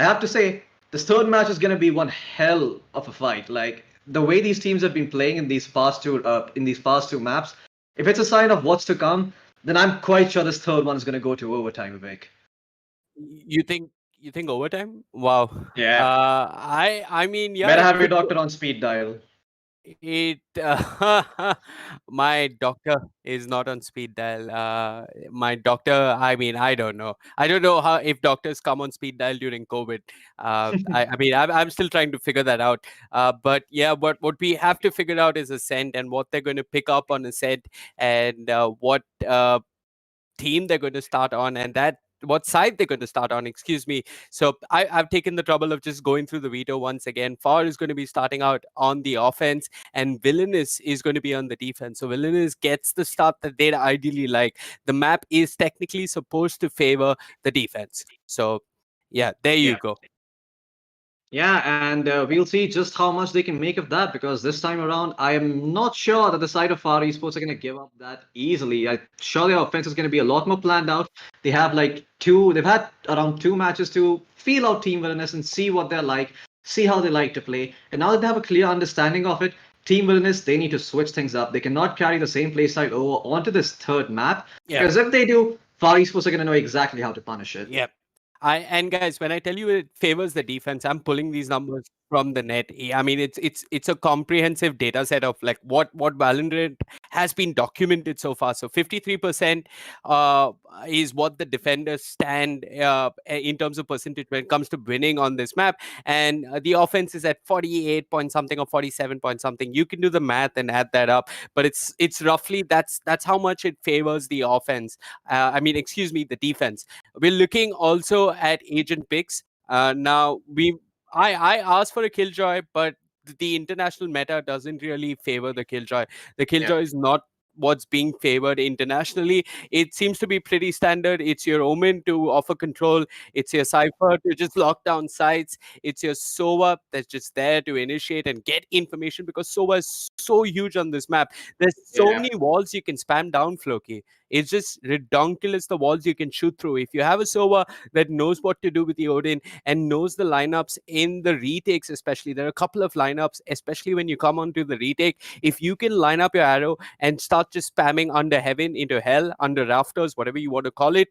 have to say, this third match is going to be one hell of a fight. Like, the way these teams have been playing in these past two maps, if it's a sign of what's to come, then I'm quite sure this third one is going to go to overtime, Vivek. You think overtime? Wow. Yeah. I mean, yeah. Better it have your could go. doctor on speed dial. It my doctor is not on speed dial. My doctor, I mean, I don't know. I don't know how if doctors come on speed dial during COVID. I mean, I'm still trying to figure that out. But yeah, what we have to figure out is Ascent and what they're going to pick up on Ascent and what team they're going to start on and that what side they're going to start on, excuse me. So I've taken the trouble of just going through the veto once again. FaR is going to be starting out on the offense and Villainous is going to be on the defense. So Villainous gets the start that they'd ideally like. The map is technically supposed to favor the defense. So yeah, there you go. Yeah, and we'll see just how much they can make of that, because this time around, I am not sure that the side of FaR Esports are going to give up that easily. I'm sure their offense is going to be a lot more planned out. They've had around 2 matches to feel out Team Villainous and see what they're like, see how they like to play. And now that they have a clear understanding of it, Team Villainous, they need to switch things up. They cannot carry the same playstyle over onto this third map, because if they do, FaR Esports are going to know exactly how to punish it. Yep. And guys, when I tell you it favors the defense, I'm pulling these numbers from the net. I mean, it's a comprehensive data set of like what Valorant has been documented so far. So 53% is what the defenders stand in terms of percentage when it comes to winning on this map, and the offense is at 48 point something or 47 point something. You can do the math and add that up, but it's roughly that's how much it favors the offense. I mean, excuse me, the defense. We're looking also at agent picks. Now I asked for a Killjoy, but the international meta doesn't really favor the Killjoy. The Killjoy is not what's being favored internationally. It seems to be pretty standard. It's your Omen to offer control. It's your Cypher to just lock down sites. It's your Sova that's just there to initiate and get information, because Sova is so huge on this map. There's so many walls you can spam down, Floki. It's just redonkulous the walls you can shoot through. If you have a Sova that knows what to do with the Odin and knows the lineups in the retakes, especially, there are a couple of lineups, especially when you come onto the retake. If you can line up your arrow and start just spamming under heaven into hell, under rafters, whatever you want to call it,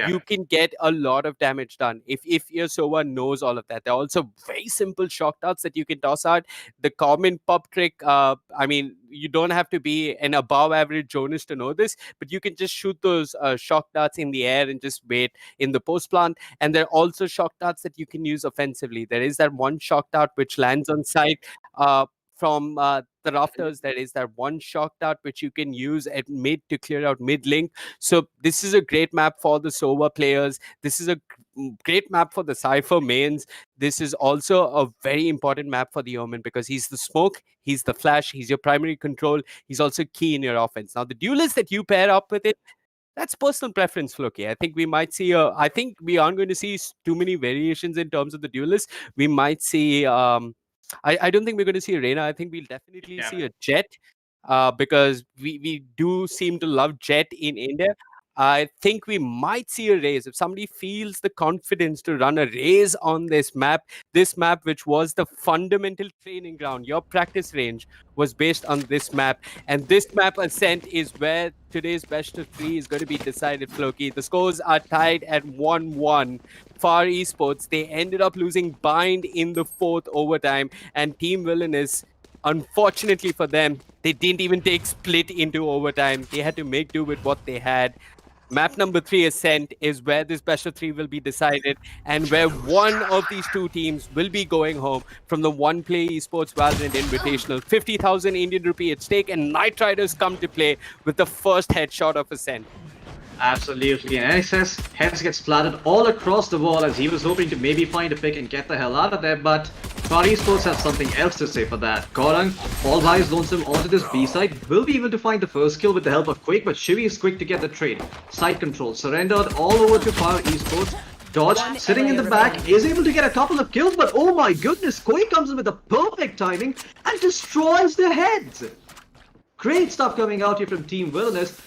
you can get a lot of damage done if your Sova knows all of that. There are also very simple shock darts that you can toss out. The common pub trick, I mean, you don't have to be an above average Jonas to know this, but you can just shoot those shock darts in the air and just wait in the post plant. And there are also shock darts that you can use offensively. There is that one shock dart which lands on site from the rafters. There is that one shock dart which you can use at mid to clear out mid link. So this is a great map for the Sova players. This is a great map for the Cypher mains. This is also a very important map for the Omen, because he's the smoke, he's the flash, he's your primary control, he's also key in your offense. Now the duelist that you pair up with it, that's personal preference, Floki. I think we might see I think we aren't going to see too many variations in terms of the duelist. We might see I don't think we're going to see a Reyna. I think we'll definitely see a Jet, because we do seem to love Jet in India. I think we might see a Raze. If somebody feels the confidence to run a Raze on this map, which was the fundamental training ground, your practice range was based on this map. And this map, Ascent, is where today's best of 3 is going to be decided, Floki. The scores are tied at 1-1. FaR Esports, they ended up losing Bind in the 4th overtime. And Team Villainous, unfortunately for them, they didn't even take split into overtime. They had to make do with what they had. Map number 3, Ascent, is where this best of 3 will be decided, and where one of these two teams will be going home from the one-play Esports Valorant Invitational. 50,000 Indian rupee at stake, and Night Riders come to play with the first headshot of Ascent. Absolutely, and NXS hence gets splattered all across the wall as he was hoping to maybe find a pick and get the hell out of there, but FaR Esports have something else to say for that. Korang, all by his lonesome onto this B side, will be able to find the first kill with the help of Quake, but Shivi is quick to get the trade. Side control surrendered all over to FaR Esports. Dodge, sitting in the back, is able to get a couple of kills, but oh my goodness, Quake comes in with the perfect timing and destroys their heads. Great stuff coming out here from Team Villainous.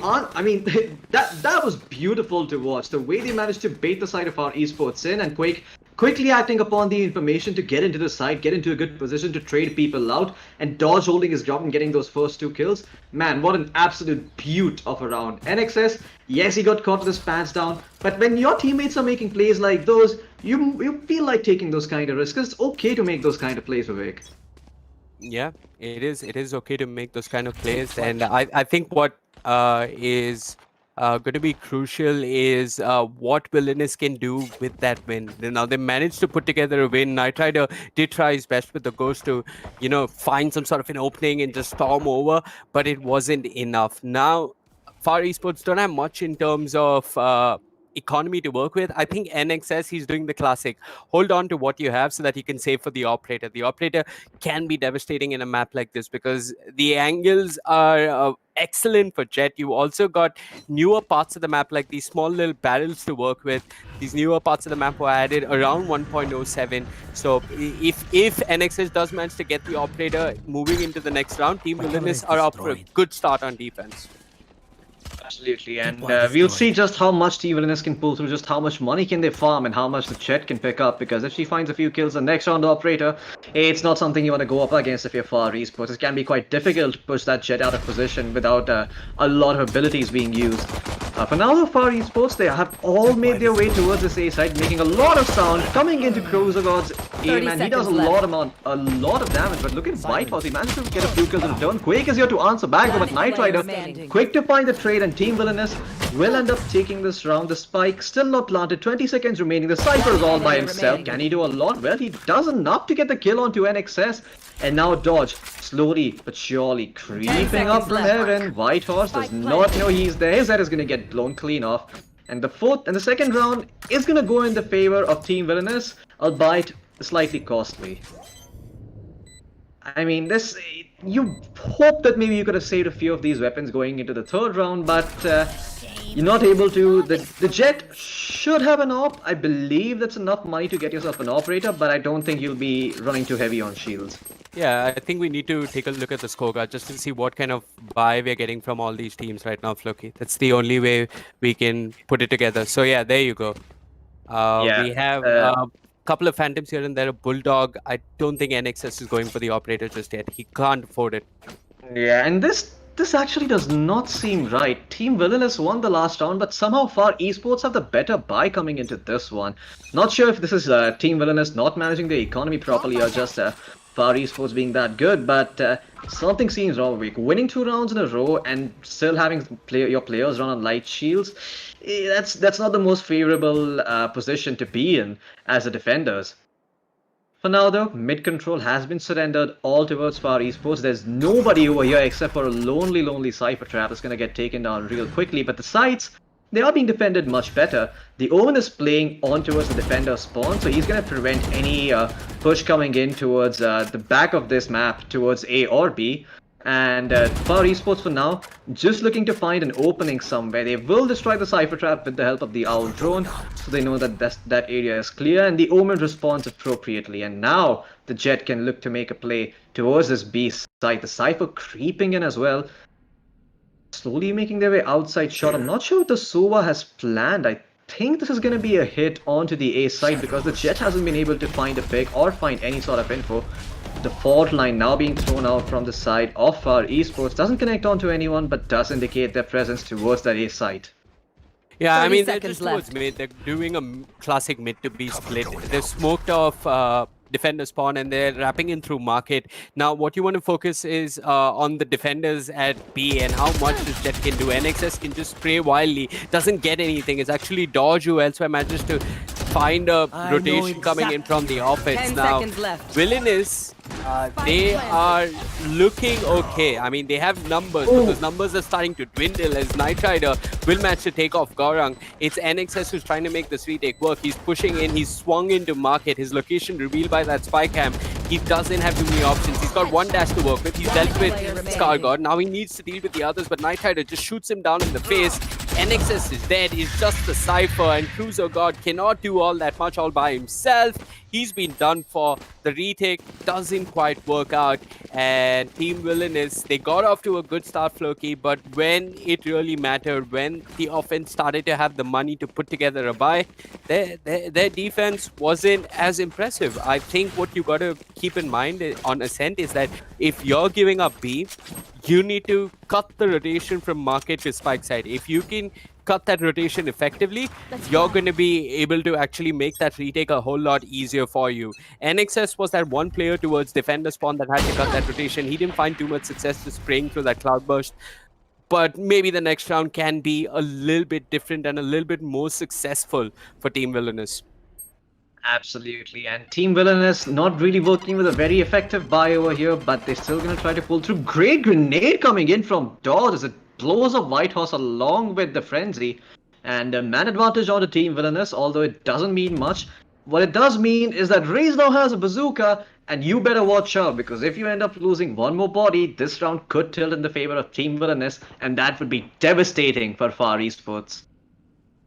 I mean, that was beautiful to watch. The way they managed to bait the side of FaR Esports in, and Quake quickly acting upon the information to get into the side, get into a good position to trade people out, and Dodge holding his ground and getting those first 2 kills. Man, what an absolute beaut of a round. NXS, yes, he got caught with his pants down, but when your teammates are making plays like those, you feel like taking those kind of risks. It's okay to make those kind of plays, Vivek. Yeah, it is okay to make those kind of plays, and I think what is going to be crucial is what Villainous can do with that win. Now they managed to put together a win. Knight Rider did try his best with the Ghost to, find some sort of an opening and just storm over, but it wasn't enough. Now FaR Esports don't have much in terms of economy to work with. I think NXS, he's doing the classic. Hold on to what you have so that you can save for the operator. The operator can be devastating in a map like this because the angles are excellent for Jet. You also got newer parts of the map like these small little barrels to work with. These newer parts of the map were added around 1.07. So if NXS does manage to get the operator moving into the next round, Team Villainous are up for a good start on defense. Absolutely, and we'll see just how much Team Villainous can pull through, just how much money can they farm and how much the Jet can pick up, because if she finds a few kills the next round, the operator, it's not something you want to go up against if you're FaR Esports. It can be quite difficult to push that Jet out of position without a lot of abilities being used. For now, the FaR Esports, they have all made their way towards this A side, making a lot of sound, coming into Cruzagod's aim, and he does a lot of damage, but look at Whitehouse, he managed to get a few kills in return. Quake is here to answer back, but Knight Rider, quick to find the trade, and Team Villainous will end up taking this round. The spike still not planted, 20 seconds remaining. The Cypher is all by himself. Can he do a lot? Well, he does enough to get the kill onto NXS. And now Dodge, slowly but surely creeping up from heaven. Whitehorse does not know he's there. His head is going to get blown clean off. And the second round is going to go in the favor of Team Villainous, albeit slightly costly. I mean, you hope that maybe you could have saved a few of these weapons going into the third round, but you're not able to. The Jet should have an op. I believe that's enough money to get yourself an operator, but I don't think you'll be running too heavy on shields. Yeah, I think we need to take a look at the scorecard just to see what kind of buy we're getting from all these teams right now, Floki. That's the only way we can put it together. So yeah, there you go. We have couple of phantoms here and there. A Bulldog. I don't think NXS is going for the operator just yet. He can't afford it. Yeah, and this actually does not seem right. Team Villainous won the last round, but somehow FaR Esports have the better buy coming into this one. Not sure if this is Team Villainous not managing the economy properly or just FaR Esports being that good, but something seems wrong. Winning 2 rounds in a row and still having your players run on light shields, that's not the most favorable position to be in as the defenders. For now though, mid control has been surrendered all towards FaR Esports. There's nobody over here except for a lonely Cypher Trap that's going to get taken down real quickly, but the sides, they are being defended much better. The Omen is playing on towards the defender spawn, so he's going to prevent any push coming in towards the back of this map towards A or B. And FaR Esports for now, just looking to find an opening somewhere. They will destroy the Cypher Trap with the help of the Owl drone, so they know that that area is clear, and the Omen responds appropriately. And now the Jet can look to make a play towards this B side. The Cypher creeping in as well, slowly making their way outside shot. I'm not sure what the Sova has planned. I think this is going to be a hit onto the A side because the Jet hasn't been able to find a pick or find any sort of info. The fault line now being thrown out from the side of FaR Esports doesn't connect onto anyone, but does indicate their presence towards that A side. Yeah, I mean, they're just towards mid. They're doing a classic mid to B split. They've smoked off defender spawn and they're wrapping in through market. Now, what you want to focus is on the defenders at B and how much this Jet can do. NXS can just spray wildly, doesn't get anything. It's actually Dodge who elsewhere manages to find a I know rotation coming in from the offense 10 now. seconds left. Villainous, they are looking okay. I mean, they have numbers, but those numbers are starting to dwindle as Knight Rider will manage to take off Gaurang. It's NXS who's trying to make this retake work. He's pushing in, he's swung into market. His location revealed by that spy cam. He doesn't have too many options. He's got one dash to work with. He's dealt with Scargod. Now he needs to deal with the others, but Knight Rider just shoots him down in the face. NXS is dead. It's just the Cypher, and Cruiser God cannot do all that much all by himself. He's been done for. The retake doesn't quite work out, and Team Villainous, they got off to a good start, Floki, but when it really mattered, when the offense started to have the money to put together a buy, their defense wasn't as impressive. I think what you got to keep in mind on Ascent is that if you're giving up B, you need to cut the rotation from market to spike side. If you can cut that rotation effectively, you're going to be able to actually make that retake a whole lot easier for you. NXS was that one player towards defender spawn that had to cut that rotation. He didn't find too much success just spraying through that cloudburst. But maybe the next round can be a little bit different and a little bit more successful for Team Villainous. Absolutely, and Team Villainous not really working with a very effective buy over here, but they're still going to try to pull through. Great grenade coming in from Dodge as it blows up Whitehorse along with the Frenzy. And a man advantage on the Team Villainous, although it doesn't mean much. What it does mean is that Raze now has a bazooka, and you better watch out, because if you end up losing one more body, this round could tilt in the favor of Team Villainous, and that would be devastating for FaR Esports.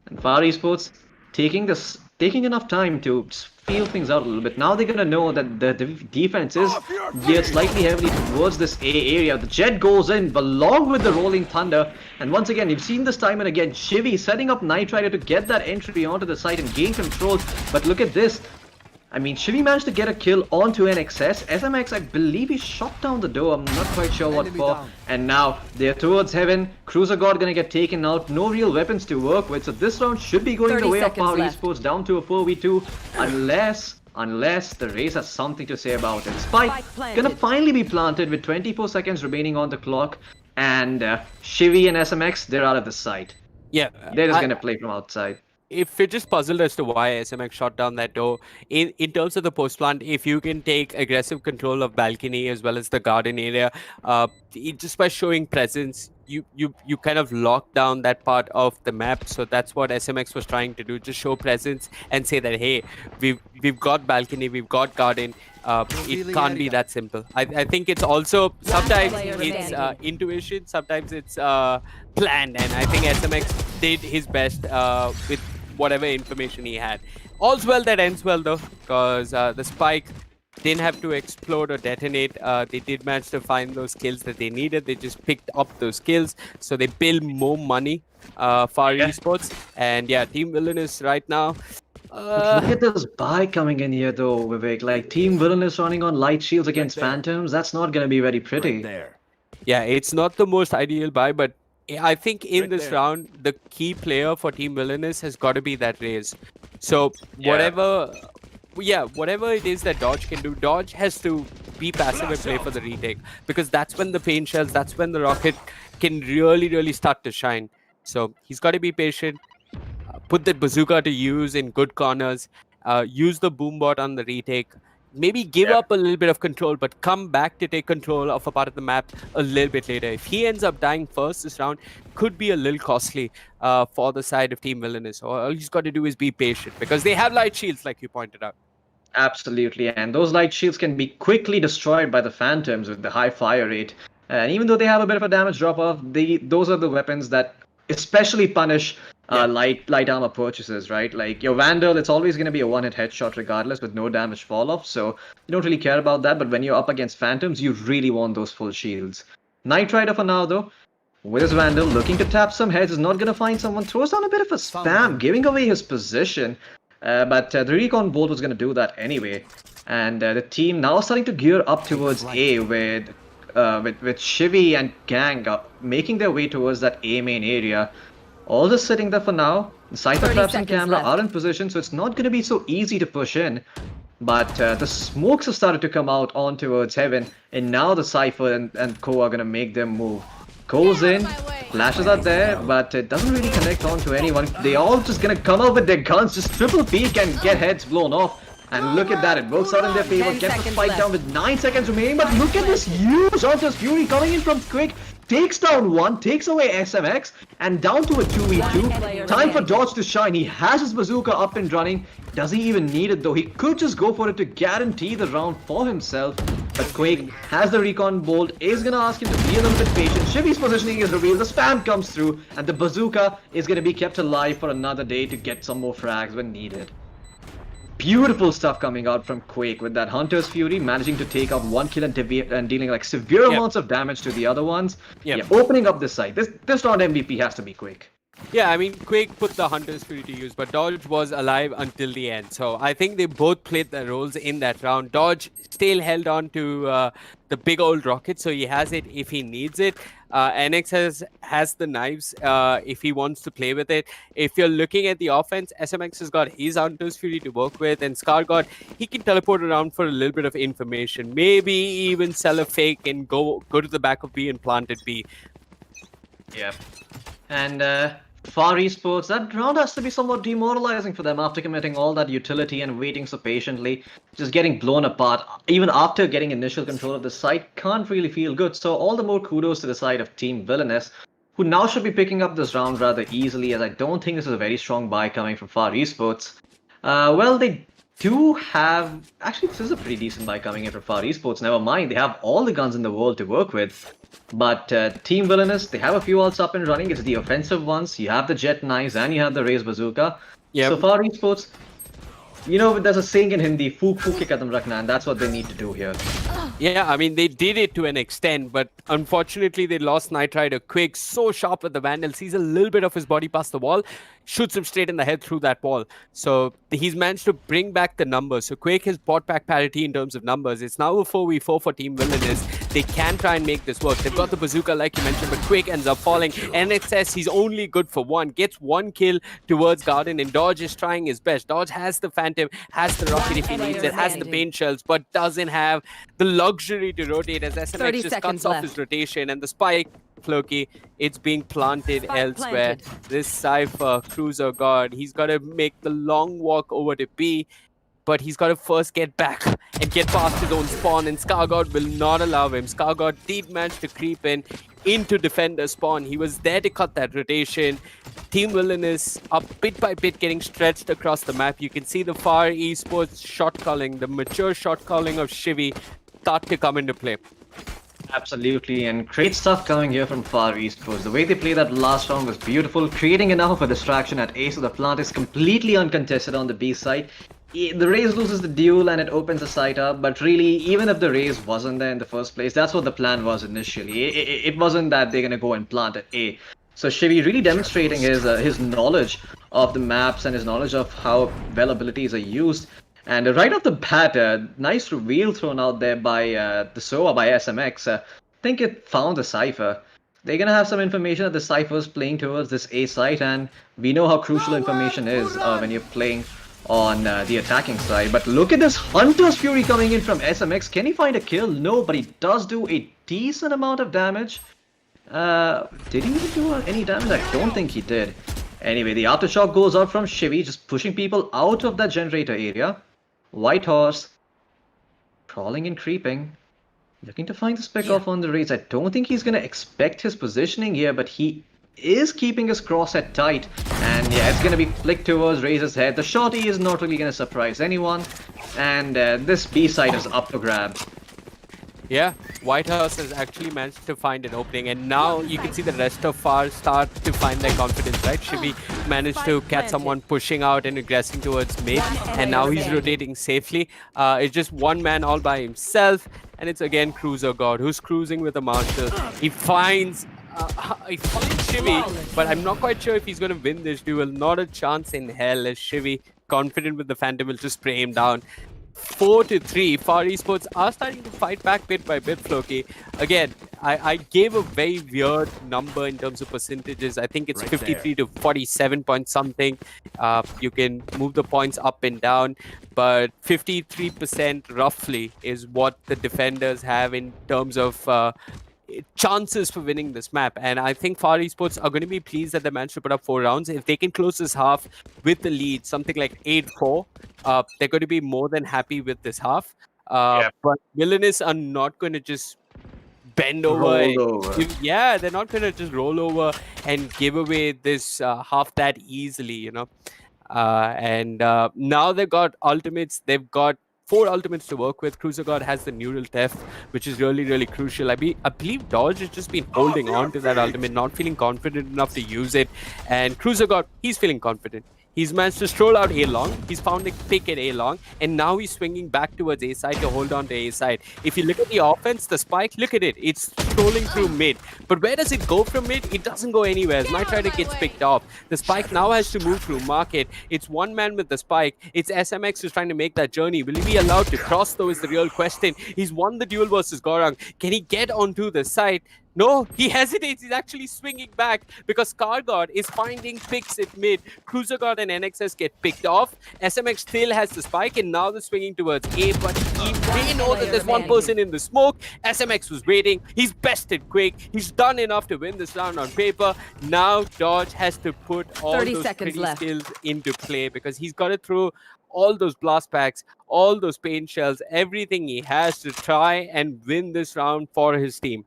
And FaR Esports taking enough time to feel things out a little bit. Now they're gonna know that the defense is geared slightly heavily towards this A area. The Jet goes in along with the Rolling Thunder, and once again, you've seen this time and again, Shivy setting up Knight Rider to get that entry onto the site and gain control. But look at this. I mean, Shivy managed to get a kill onto NXS. SMX, I believe he shot down the door. I'm not quite sure what for. And now they're towards heaven. Cruiser God gonna get taken out. No real weapons to work with. So this round should be going the way of FaR Esports, down to a 4v2. Unless the Race has something to say about it. Spike gonna finally be planted with 24 seconds remaining on the clock. And Shivy and SMX, they're out of the sight. Yeah, They're just gonna play from outside. If you're just puzzled as to why SMX shot down that door, in terms of the post plant, if you can take aggressive control of balcony as well as the garden area, just by showing presence, you kind of lock down that part of the map. So that's what SMX was trying to do, just show presence and say that, hey, we've got balcony, we've got garden. It can't be that simple. I think it's also sometimes it's intuition, sometimes it's planned, and I think SMX did his best with whatever information he had. All's well that ends well though, because the spike didn't have to explode or detonate. They did manage to find those kills that they needed. They just picked up those kills, so they build more money FaR Esports. And yeah, Team Villainous right now. Look at this buy coming in here though, Vivek. Like Team Villainous running on light shields against Phantoms, that's not gonna be very pretty. Yeah, it's not the most ideal buy, but I think in this round, the key player for Team Villainous has got to be that Raze. So whatever it is that Dodge can do, Dodge has to be passive and play for the retake, because that's when the paint shells, that's when the rocket can really start to shine. So he's got to be patient, put that bazooka to use in good corners, use the boombot on the retake, maybe give up a little bit of control, but come back to take control of a part of the map a little bit later. If he ends up dying first this round, could be a little costly for the side of Team Villainous. All he's got to do is be patient, because they have light shields, like you pointed out. Absolutely, and those light shields can be quickly destroyed by the Phantoms with the high fire rate. And even though they have a bit of a damage drop-off, those are the weapons that especially punish light armor purchases, right? Like your Vandal, it's always going to be a one-hit headshot regardless with no damage fall-off, so you don't really care about that. But when you're up against Phantoms, you really want those full shields. Knight Rider for now though, with his Vandal, looking to tap some heads, is not going to find someone, throws down a bit of a spam, giving away his position. But the Recon Bolt was going to do that anyway. And the team now starting to gear up towards A with Shivy and Gang making their way towards that A main area. All just sitting there for now. The Cypher traps and camera are in position, so it's not going to be so easy to push in. But the smokes have started to come out on towards heaven, and now the Cypher and Co are going to make them move. Goes in, flashes are there, but it doesn't really connect on to anyone. They all just gonna come out with their guns, just triple peek and get heads blown off. And look at that, it works out in their favor, 10 gets the seconds fight down left. with 9 seconds remaining, but look at this huge Hunter's Fury coming in from Quick, takes down one, takes away SMX, and down to a 2v2. Time for Dodge to shine, he has his bazooka up and running, doesn't even need it though, he could just go for it to guarantee the round for himself. But Quake has the recon bolt, is gonna ask him to be a little bit patient. Shivi's positioning is revealed, the spam comes through, and the bazooka is gonna be kept alive for another day to get some more frags when needed. Beautiful stuff coming out from Quake with that Hunter's Fury, managing to take out one kill and dealing like severe amounts of damage to the other ones. Yep. Yeah, opening up this side. This round MVP has to be Quake. Yeah, I mean, Quake put the Hunter's Fury to use, but Dodge was alive until the end. So I think they both played their roles in that round. Dodge still held on to the big old rocket, so he has it if he needs it. NX has the knives if he wants to play with it. If you're looking at the offense, SMX has got his Hunter's Fury to work with, and Scar he can teleport around for a little bit of information. Maybe even sell a fake and go to the back of B and plant at B. Yeah. And FaR Esports, that round has to be somewhat demoralizing for them after committing all that utility and waiting so patiently. Just getting blown apart, even after getting initial control of the site, can't really feel good. So all the more kudos to the side of Team Villainous, who now should be picking up this round rather easily, as I don't think this is a very strong buy coming from FaR Esports. Well, they do have... Actually, this is a pretty decent buy coming in from FaR Esports. Never mind, they have all the guns in the world to work with. But Team Villainous, they have a few ults up and running. It's the offensive ones. You have the Jet Knives and you have the Raze Bazooka. Yep. So FaR Esports, you know, there's a saying in Hindi, "Fook fook ke kadam rakhna," and that's what they need to do here. Yeah, I mean, they did it to an extent, but unfortunately, they lost Knight Rider Quick. So sharp with the Vandal, sees a little bit of his body past the wall, shoots him straight in the head through that wall. So he's managed to bring back the numbers. So Quake has brought back parity in terms of numbers. It's now a 4v4 for Team Villainous. They can try and make this work. They've got the bazooka, like you mentioned, but Quake ends up falling. NXS, he's only good for one. Gets one kill towards Garden, and Dodge is trying his best. Dodge has the Phantom, has the rocket if he needs it, has the paint shells, but doesn't have the luxury to rotate as SMX just cuts off his rotation. And the spike, Floki, it's being planted elsewhere. This Cypher, Cruiser God, he's got to make the long walk over to B, but he's got to first get back and get past his own spawn, and Scargod will not allow him. Scargod did manage to creep in into defender spawn. He was there to cut that rotation. Team Villainous up bit by bit, getting stretched across the map. You can see the FaR Esports shot calling, the mature shot calling of Shivi start to come into play. Absolutely, and great stuff coming here from FaR Esports. The way they played that last round was beautiful, creating enough of a distraction at A, so the plant is completely uncontested on the B side. The Raze loses the duel and it opens the site up, but really, even if the Raze wasn't there in the first place, that's what the plan was initially. It wasn't that they're gonna go and plant at A. So Shivi really demonstrating his knowledge of the maps and his knowledge of how well abilities are used. And right off the bat, nice reveal thrown out there by the SOA, by SMX. I think it found the Cypher. They're gonna have some information that the Cypher's playing towards this A site, and we know how crucial information is when you're playing on the attacking side. But look at this Hunter's Fury coming in from SMX. Can he find a kill? No, but he does do a decent amount of damage. Did he even do any damage? I don't think he did. Anyway, the aftershock goes out from Shivi, just pushing people out of that generator area. White Horse, crawling and creeping, looking to find the spec off on the Raze. I don't think he's gonna expect his positioning here, but he is keeping his crosshead tight. And yeah, it's gonna be flicked towards Raze's head. The shotty is not really gonna surprise anyone. And this B side is up for grabs. Yeah, White House has actually managed to find an opening, and now you can see the rest of FaR start to find their confidence, right? Shivi managed to catch someone pushing out and aggressing towards mid, and now he's rotating safely. It's just one man all by himself, and it's again Cruiser God who's cruising with a Marshal. He finds Shivi, but I'm not quite sure if he's going to win this duel. Not a chance in hell, as Shivi, confident with the Phantom, will just spray him down. 4-3. FaR Esports are starting to fight back bit by bit, Floki. Again, I gave a very weird number in terms of percentages. I think it's 53 to 47 point something. You can move the points up and down, but 53% roughly is what the defenders have in terms of chances for winning this map. And I think FaR Esports are going to be pleased that they managed to put up 4 rounds. If they can close this half with the lead, something like 8-4, they're going to be more than happy with this half. But Villainous are not going to just bend over. Roll over. Yeah, they're not going to just roll over and give away this half that easily, you know. And now they've got ultimates. They've got 4 ultimates to work with. Cruiser God has the neural theft, which is really, really crucial. I believe Dodge has just been holding on to that ultimate, not feeling confident enough to use it. And Cruiser God, he's feeling confident. He's managed to stroll out A long. He's found a pick at A long. And now he's swinging back towards A side to hold on to A side. If you look at the offense, the spike, look at it. It's strolling through mid. But where does it go from mid? It doesn't go anywhere. Nitrider gets picked off. The spike now has to move through market. It's one man with the spike. It's SMX who's trying to make that journey. Will he be allowed to cross, though, is the real question. He's won the duel versus Gorang. Can he get onto the side? No, he hesitates. He's actually swinging back because ScarGod is finding picks at mid. Cruiser God and NXS get picked off. SMX still has the spike and now they're swinging towards A, but they know that there's one person in the smoke. SMX was waiting. He's bested quick. He's done enough to win this round on paper. Now Dodge has to put all those pretty skills into play because he's got to throw all those blast packs, all those pain shells, everything he has to try and win this round for his team.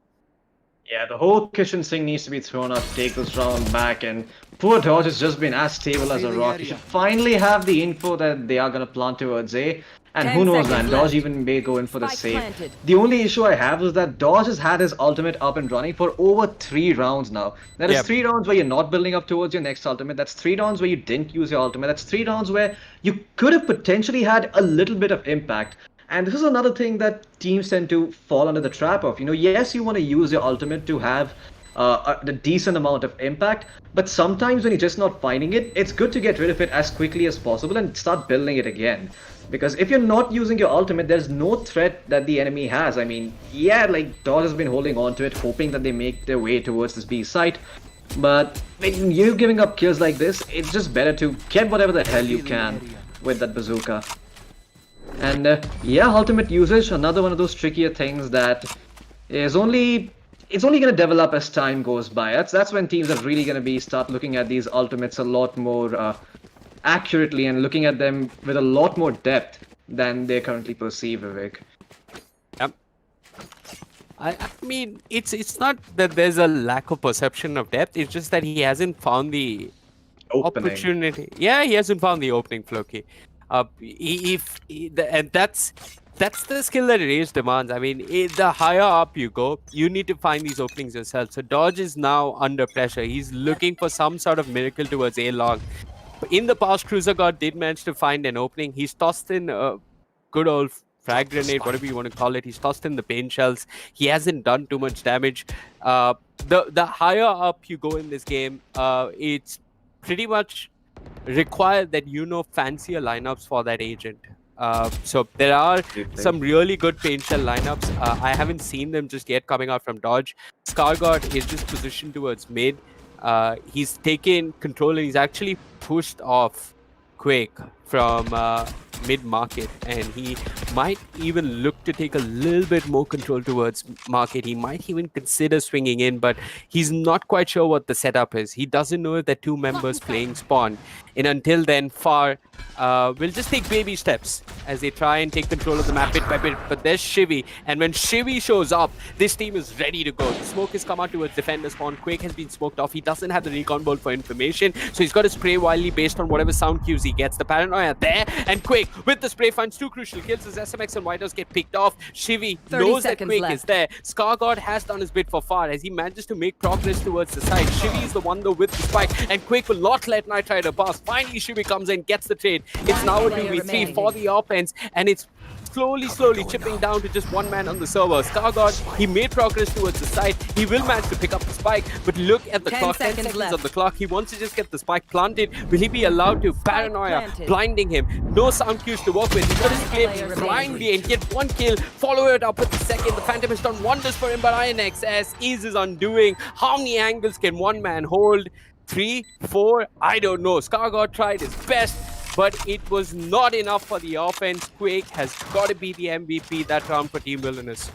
Yeah, the whole kitchen sink needs to be thrown out to take this round back, and poor Dodge has just been as stable as a rock. He should finally have the info that they are going to plant towards A, and who knows, man, Dodge even may go in for the save. The only issue I have is that Dodge has had his ultimate up and running for over 3 rounds now. That is 3 rounds where you're not building up towards your next ultimate. That's 3 rounds where you didn't use your ultimate. That's 3 rounds where you could have potentially had a little bit of impact. And this is another thing that teams tend to fall under the trap of. You know, yes, you want to use your ultimate to have a decent amount of impact, but sometimes when you're just not finding it, it's good to get rid of it as quickly as possible and start building it again. Because if you're not using your ultimate, there's no threat that the enemy has. I mean, yeah, like Dodge has been holding on to it, hoping that they make their way towards this B site. But when you're giving up kills like this, it's just better to get whatever the hell you can with that bazooka. And yeah, ultimate usage, another one of those trickier things that is it's only going to develop as time goes by. That's when teams are really going to start looking at these ultimates a lot more accurately and looking at them with a lot more depth than they currently perceive, Vivek. Yep. I mean, it's not that there's a lack of perception of depth. It's just that he hasn't found the opportunity. Yeah, he hasn't found the opening, Floki. And that's the skill that Raze demands. I mean, the higher up you go, you need to find these openings yourself. So Dodge is now under pressure. He's looking for some sort of miracle towards A long. In the past, Cruiser God did manage to find an opening. He's tossed in a good old frag grenade, whatever you want to call it. He's tossed in the pain shells. He hasn't done too much damage. The higher up you go in this game, it's pretty much required that you know fancier lineups for that agent. So there are some really good pain shell lineups. I haven't seen them just yet coming out from Dodge. ScarGod is just positioned towards mid. He's taken control and he's actually pushed off Quake from mid-market, and he might even look to take a little bit more control towards market. He might even consider swinging in, but he's not quite sure what the setup is. He doesn't know if there are 2 members playing spawn. And until then, FaR will just take baby steps as they try and take control of the map bit by bit. But there's Shivy, and when Shivy shows up, this team is ready to go. The smoke has come out towards defender spawn. Quake has been smoked off. He doesn't have the recon bolt for information, so he's got to spray wildly based on whatever sound cues he gets. The paranoia there, and Quake with the spray finds 2 crucial kills as SMX and Whitehouse get picked off. Shivy knows that Quake is there. ScarGod has done his bit for FaR as he manages to make progress towards the side. Shivy is the one though with the spike, and Quake will not let Nitrider pass. Finally, Shivy comes in, gets the trade. It's now a 2v3 for the offense, and it's slowly chipping down to just 1 man on the server. ScarGod, he made progress towards the side. He will manage to pick up the spike, but look at the clock. 10 seconds on the clock. He wants to just get the spike planted. Will he be allowed to? Paranoia blinding him. No sound cues to work with. He's got his claims blindly and get 1 kill. Follow it up with the second. The Phantom has done wonders for him, but INXS is his undoing. How many angles can 1 man hold? 3, 4, I don't know. ScarGod tried his best, but it was not enough for the offense. Quake has got to be the MVP that round for Team Villainous.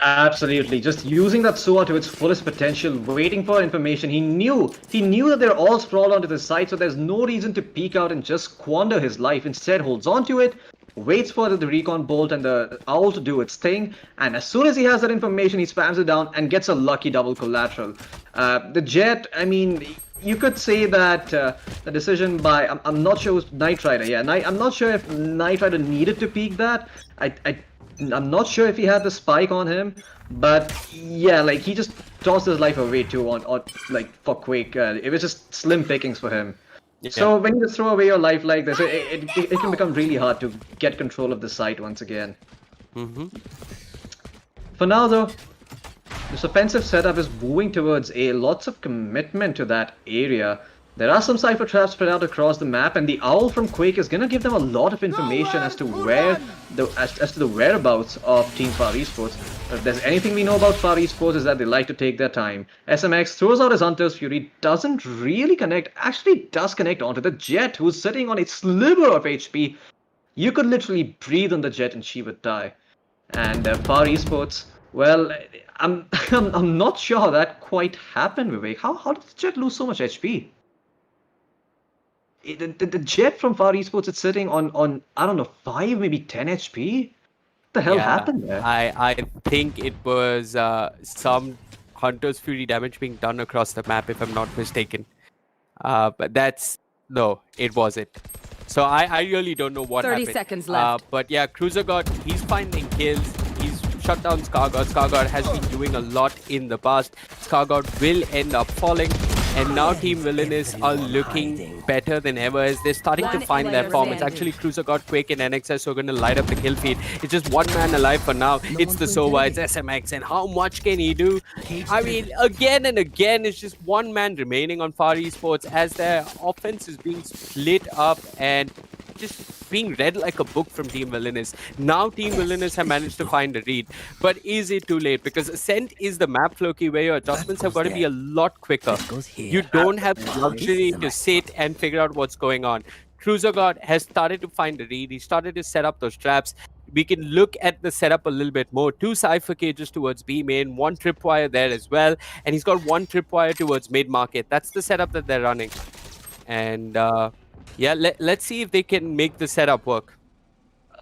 Absolutely, just using that SOA to its fullest potential, waiting for information. He knew that they're all sprawled onto the site, so there's no reason to peek out and just squander his life. Instead, holds on to it, waits for the recon bolt and the owl to do its thing, and as soon as he has that information, he spams it down and gets a lucky double collateral. The Jet, I mean, you could say that the decision by I'm not sure it was Knight Rider. Yeah, I'm not sure if Knight Rider needed to peek that. I'm not sure if he had the spike on him, but yeah, like he just tossed his life away too on like for Quake. It was just slim pickings for him. Yeah. So when you just throw away your life like this, it can become really hard to get control of the site once again. For now though, this offensive setup is moving towards A. Lots of commitment to that area. There are some cipher traps spread out across the map, and the owl from Quake is gonna give them a lot of information as to where as to the whereabouts of Team FaR Esports. If there's anything we know about FaR Esports is that they like to take their time. SMX throws out his Hunter's Fury, doesn't really connect, actually does connect onto the Jet, who's sitting on a sliver of HP. You could literally breathe on the Jet and she would die. And FaR Esports, well, I'm not sure how that quite happened, Vivek. How did the Jet lose so much HP? The Jet from FaR Esports is sitting on I don't know 5 maybe 10 HP. What the hell happened there? I think it was some Hunter's Fury damage being done across the map, if I'm not mistaken. But it wasn't. So I really don't know what 30 happened. seconds left. But yeah, Cruiser God, he's finding kills. He's shut down ScarGod. ScarGod has been doing a lot in the past. ScarGod will end up falling. And now Team Villainous are looking better than ever as they're starting to find their form. It's actually Cruiser God, Quake, and NXS who are going to light up the kill feed. It's just one man alive for now. It's the Sova, it's SMX, and how much can he do? I mean, again and again, it's just one man remaining on FaR Esports as their offense is being split up and just being read like a book from Team Villainous. Now Team Villainous have managed to find a read. But is it too late? Because Ascent is the map, Floki, where your adjustments have got to be a lot quicker. You don't have the luxury to sit and figure out what's going on. Cruiser God has started to find a read. He started to set up those traps. We can look at the setup a little bit more. 2 Cypher cages towards B main, 1 tripwire there as well. And he's got 1 tripwire towards mid market. That's the setup that they're running. And yeah, let's see if they can make the setup work.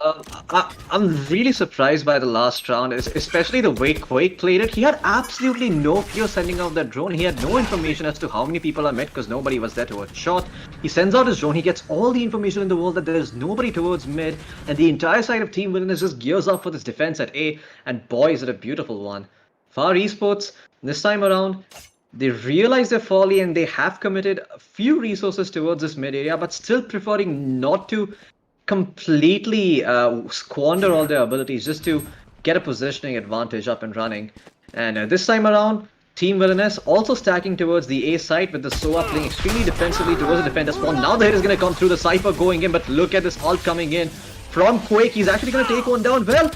I'm really surprised by the last round, especially the way Quake played it. He had absolutely no fear sending out that drone. He had no information as to how many people are met because nobody was there towards short. He sends out his drone. He gets all the information in the world that there's nobody towards mid, and the entire side of Team Villainous just gears up for this defense at A. And boy, is it a beautiful one. FaR Esports this time around, they realize their folly and they have committed a few resources towards this mid area, but still preferring not to completely squander all their abilities just to get a positioning advantage up and running. And this time around, Team Villainous also stacking towards the A site with the SOA playing extremely defensively towards the defender spawn. Now the hit is going to come through, the Cypher going in, but look at this ult coming in from Quake. He's actually going to take one down. Well,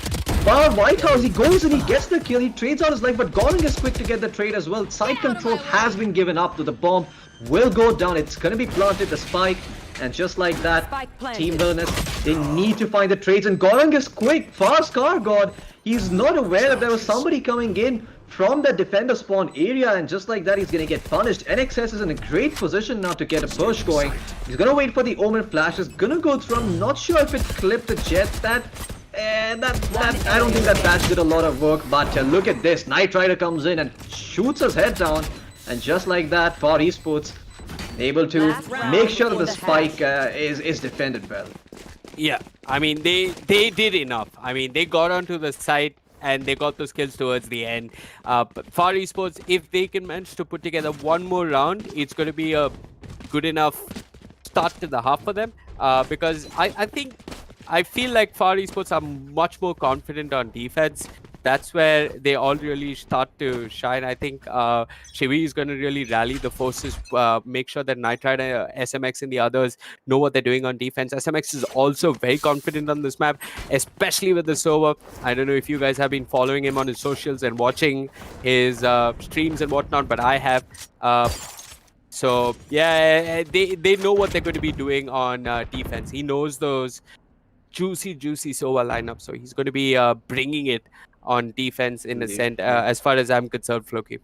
FaR White House, he goes and he gets the kill. He trades out his life, but Goring is quick to get the trade as well. Side control has been given up to the bomb. Will go down. It's going to be planted, the spike. And just like that, Team Villainous, they need to find the trades. And Goring is quick. FaR ScarGod, he's not aware that there was somebody coming in from the defender spawn area. And just like that, he's going to get punished. NXS is in a great position now to get a push going. He's going to wait for the Omen flash. He's going to go through. I'm not sure if it clipped the Jet. I don't think that patch did a lot of work. But look at this. Knight Rider comes in and shoots his head down. And just like that, FaR Esports able to make sure that the spike is defended well. Yeah, I mean, they did enough. I mean, they got onto the site and they got those kills towards the end. But FaR Esports, if they can manage to put together one more round, it's going to be a good enough start to the half for them. Because I feel like FaR Esports are much more confident on defense. That's where they all really start to shine. I think Shivi is going to really rally the forces, make sure that Knight Rider, SMX, and the others know what they're doing on defense. SMX is also very confident on this map, especially with the server. I don't know if you guys have been following him on his socials and watching his streams and whatnot, but I have. So yeah, they know what they're going to be doing on defense. He knows those juicy Sova lineup, so he's going to be bringing it on defense in Ascent, as far as I'm concerned, Floki.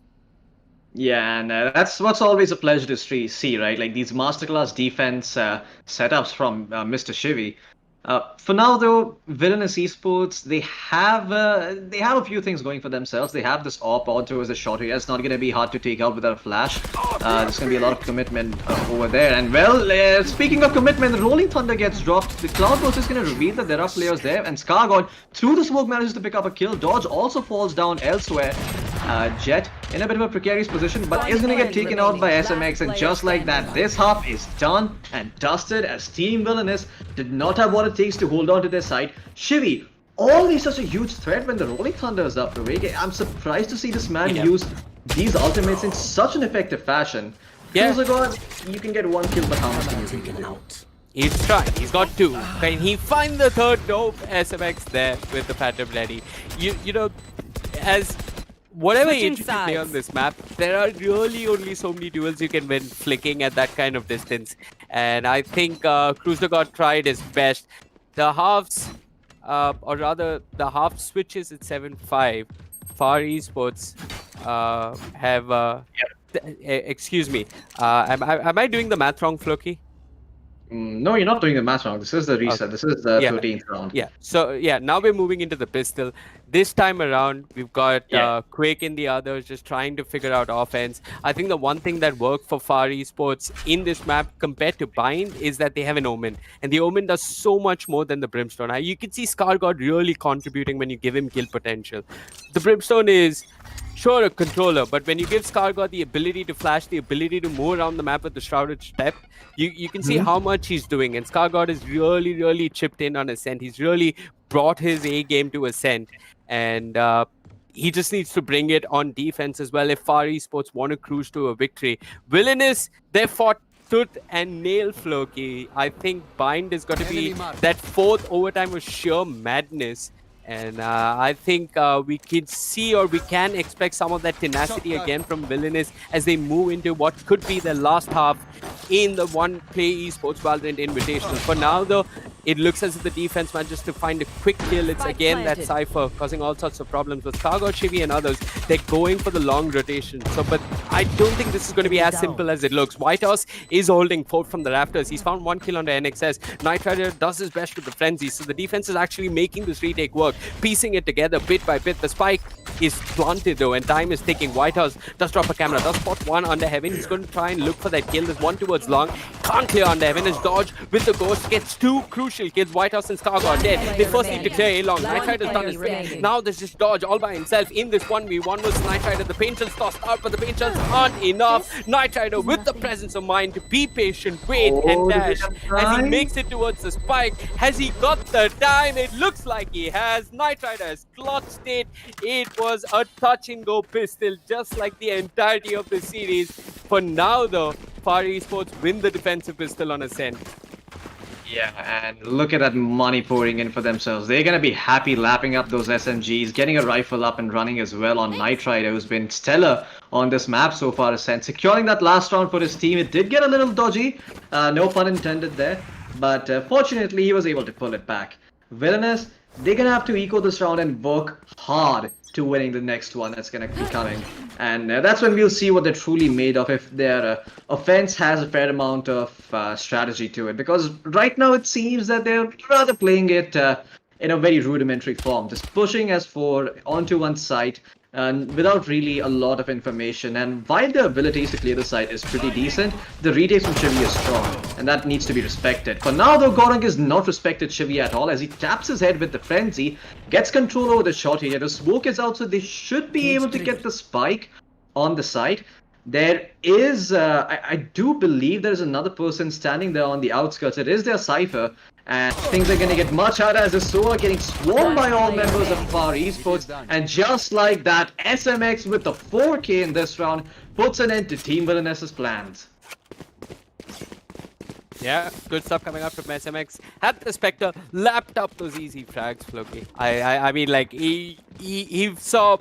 Yeah, and that's what's always a pleasure to see, right? Like these masterclass defense setups from Mr. Shivi. For now, though, Villainous Esports, they have a few things going for themselves. They have this AWP onto as a short area. It's not going to be hard to take out without a flash. There's going to be a lot of commitment over there. And well, speaking of commitment, the Rolling Thunder gets dropped. The Cloudburst is going to reveal that there are players there, and Scargod through the smoke manages to pick up a kill. Dodge also falls down elsewhere. Jet in a bit of a precarious position, but is going to get taken out by SMX, and just like that, this half is done and dusted as Team Villainous did not have what it takes to hold on to their side. Shivi, always such a huge threat when the Rolling Thunder is up. I'm surprised to see this man use these ultimates in such an effective fashion. Yeah. God, you can get one kill, but how much can you do? He's trying. He's got two. Can he find the third? Nope. SMX there with the Phantom Lady. You know, as whatever Switching age you play on this map, there are really only so many duels you can win flicking at that kind of distance. And I think Cruiser God tried his best. The halves, or rather the half switches at 7-5. FaR Esports have... excuse me. Am I doing the math wrong, Floki? No, you're not doing the math wrong. This is the reset. Okay. This is the 13th round. Yeah. So yeah, now we're moving into the pistol. This time around, we've got Quake and the others just trying to figure out offense. I think the one thing that worked for FaR Esports in this map compared to Bind is that they have an Omen, and the Omen does so much more than the Brimstone. You can see Scargod really contributing when you give him kill potential. The Brimstone is sure a controller, but when you give Scargod the ability to flash, the ability to move around the map with the Shrouded Step, you can see how much he's doing. And Scargod is really chipped in on Ascent. He's really brought his A game to Ascent, and he just needs to bring it on defense as well if FaR Esports want to cruise to a victory. Villainous, they fought tooth and nail, Floki. I think Bind is going to be that fourth overtime of sheer madness. And I think we can see, or we can expect some of that tenacity again from Villainous as they move into what could be the last half in the one-play Esports Valorant Invitational. For now, though, it looks as if the defense manages to find a quick kill. It's again that Cypher causing all sorts of problems with Scargod, Shivi, and others. They're going for the long rotation. So, but I don't think this is going to be as simple as it looks. Whitehouse is holding fort from the rafters. He's found one kill on the NXS. Knight Rider does his best with the frenzy. So the defense is actually making this retake work, piecing it together bit by bit. The spike is planted though, and time is ticking. Whitehouse does drop a camera, does spot one under heaven. He's going to try and look for that kill. There's one towards long. Can't clear under heaven. His dodge with the ghost gets two crucial kills. Whitehouse and Scargod dead. They first need to clear A long. Knight Rider's done his thing. Now there's just dodge all by himself in this 1v1 was Knight Rider. The paint shells tossed out, but the paint shells aren't enough. Knight Rider with the presence of mind to be patient, wait and dash as he makes it towards the spike. Has he got the time? It looks like he has. Knight Rider has clutched it. It was a touch and go pistol, just like the entirety of the series. For now though, FaR Esports win the defensive pistol on Ascent. Yeah, and look at that money pouring in for themselves. They're going to be happy lapping up those SMGs, getting a rifle up and running as well on Knight Rider, who's been stellar on this map so far, Ascent. Securing that last round for his team. It did get a little dodgy, no pun intended there, but fortunately he was able to pull it back. Villainous, they're going to have to eco this round and work hard to winning the next one that's going to be coming. And that's when we'll see what they're truly made of, if their offense has a fair amount of strategy to it. Because right now it seems that they're rather playing it in a very rudimentary form. Just pushing as for onto one site and without really a lot of information. And while their abilities to clear the site is pretty decent, the retakes from Shivi is strong, and that needs to be respected. For now though, Gorong is not respected Shivi at all as he taps his head with the frenzy, gets control over the shot area. The smoke is out, so they should be able to get the spike on the site. There is, I do believe there's another person standing there on the outskirts. It is their Cypher, and things are going to get much harder as the SOA getting swarmed by all members of FaR Esports. And just like that, SMX with the 4K in this round puts an end to Team Villainous's plans. Yeah, good stuff coming up from SMX. Had the Spectre lapped up those easy frags, Floki. I mean, like, he saw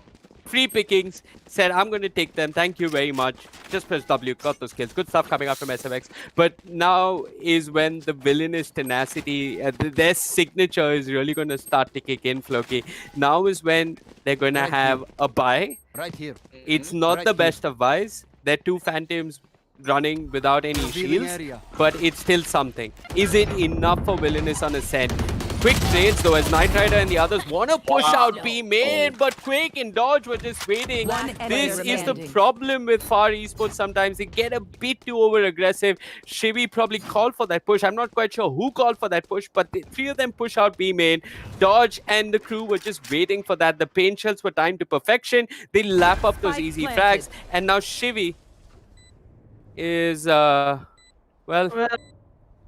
free pickings, said, I'm going to take them. Thank you very much. Just press W, got those kills. Good stuff coming out from SFX. But now is when the villainous tenacity, their signature is really going to start to kick in, Floki. Now is when they're going to have a buy. Right here. It's not Right the here. best of buys. They're two Phantoms running without any Revealing shields, area. but it's still something. Is it enough for Villainous on Ascent? Quick trades though, as Knight Rider and the others want to push out B main, but Quake and Dodge were just waiting. One enemy This is the remaining. problem with FaR Esports sometimes. They get a bit too over-aggressive. Shivi probably called for that push. I'm not quite sure who called for that push, but the three of them push out B main. Dodge and the crew were just waiting for that. The paint shells were timed to perfection. They lap up those Spike easy planted. frags, and now Shivi is well,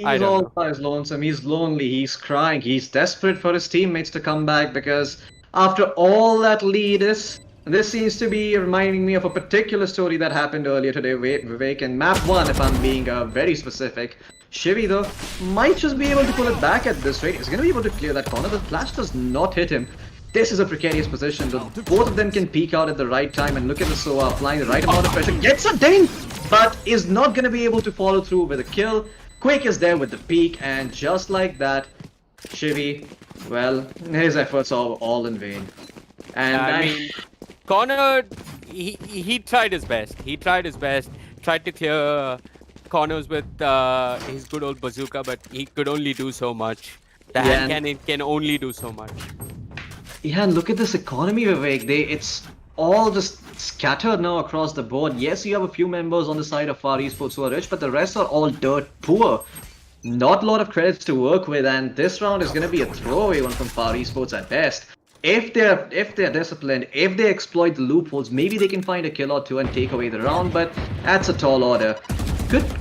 I He's don't all know. by his lonesome. He's lonely. He's crying. He's desperate for his teammates to come back because after all that lead is, this seems to be reminding me of a particular story that happened earlier today, Vivek, in map 1, if I'm being very specific. Shivi, though, might just be able to pull it back at this rate. He's going to be able to clear that corner. The flash does not hit him. This is a precarious position. Both of them can peek out at the right time, and look at the SOA applying the right amount of pressure. Gets a ding, but is not going to be able to follow through with a kill. Quake is there with the peek, and just like that, Shivi, well, his efforts are all in vain. And I mean, Connor, he tried his best. He tried his best. Tried to clear corners with his good old bazooka, but he could only do so much. The Yeah, hand and- cannon can only do so much. yeah, and look at this economy, Vivek. It's all just scattered now across the board. Yes, you have a few members on the side of FaR Esports who are rich, but the rest are all dirt poor. Not a lot of credits to work with, and this round is going to be a throwaway one from FaR Esports at best. If they're disciplined, if they exploit the loopholes, maybe they can find a kill or two and take away the round, but that's a tall order.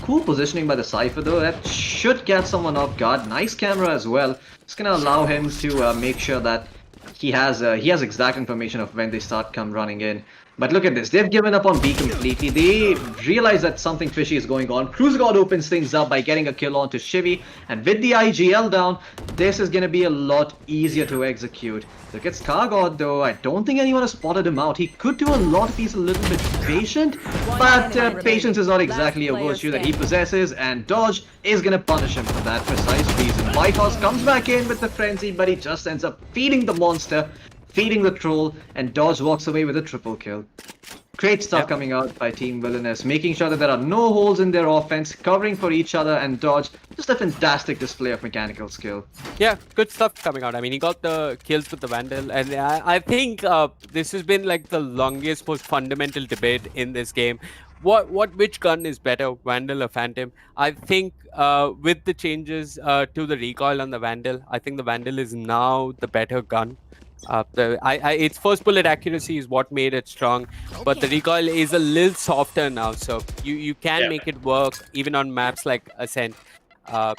Cool positioning by the Cypher though. That should get someone off guard. Nice camera as well. It's gonna allow him to make sure that he has exact information of when they start come running in. But look at this, they've given up on B completely. They realize that something fishy is going on. CruiseGod opens things up by getting a kill onto Shivi, and with the IGL down, this is going to be a lot easier to execute. Look at ScarGod though, I don't think anyone has spotted him out. He could do a lot if he's a little bit patient, but enemy patience is not remaining. exactly a Last player virtue that he standing. possesses, and Dodge is going to punish him for that precise reason. Whitehorse comes back in with the frenzy, but he just ends up feeding the monster, feeding the troll, and Dodge walks away with a triple kill. Great stuff coming out by Team Villainous, making sure that there are no holes in their offense, covering for each other, and Dodge, just a fantastic display of mechanical skill. Yeah, good stuff coming out. I mean, he got the kills with the Vandal, and I think this has been like the longest, most fundamental debate in this game. Which gun is better, Vandal or Phantom? I think with the changes to the recoil on the Vandal, I think the Vandal is now the better gun. Its first bullet accuracy is what made it strong, but the recoil is a little softer now, so you can make it work even on maps like Ascent.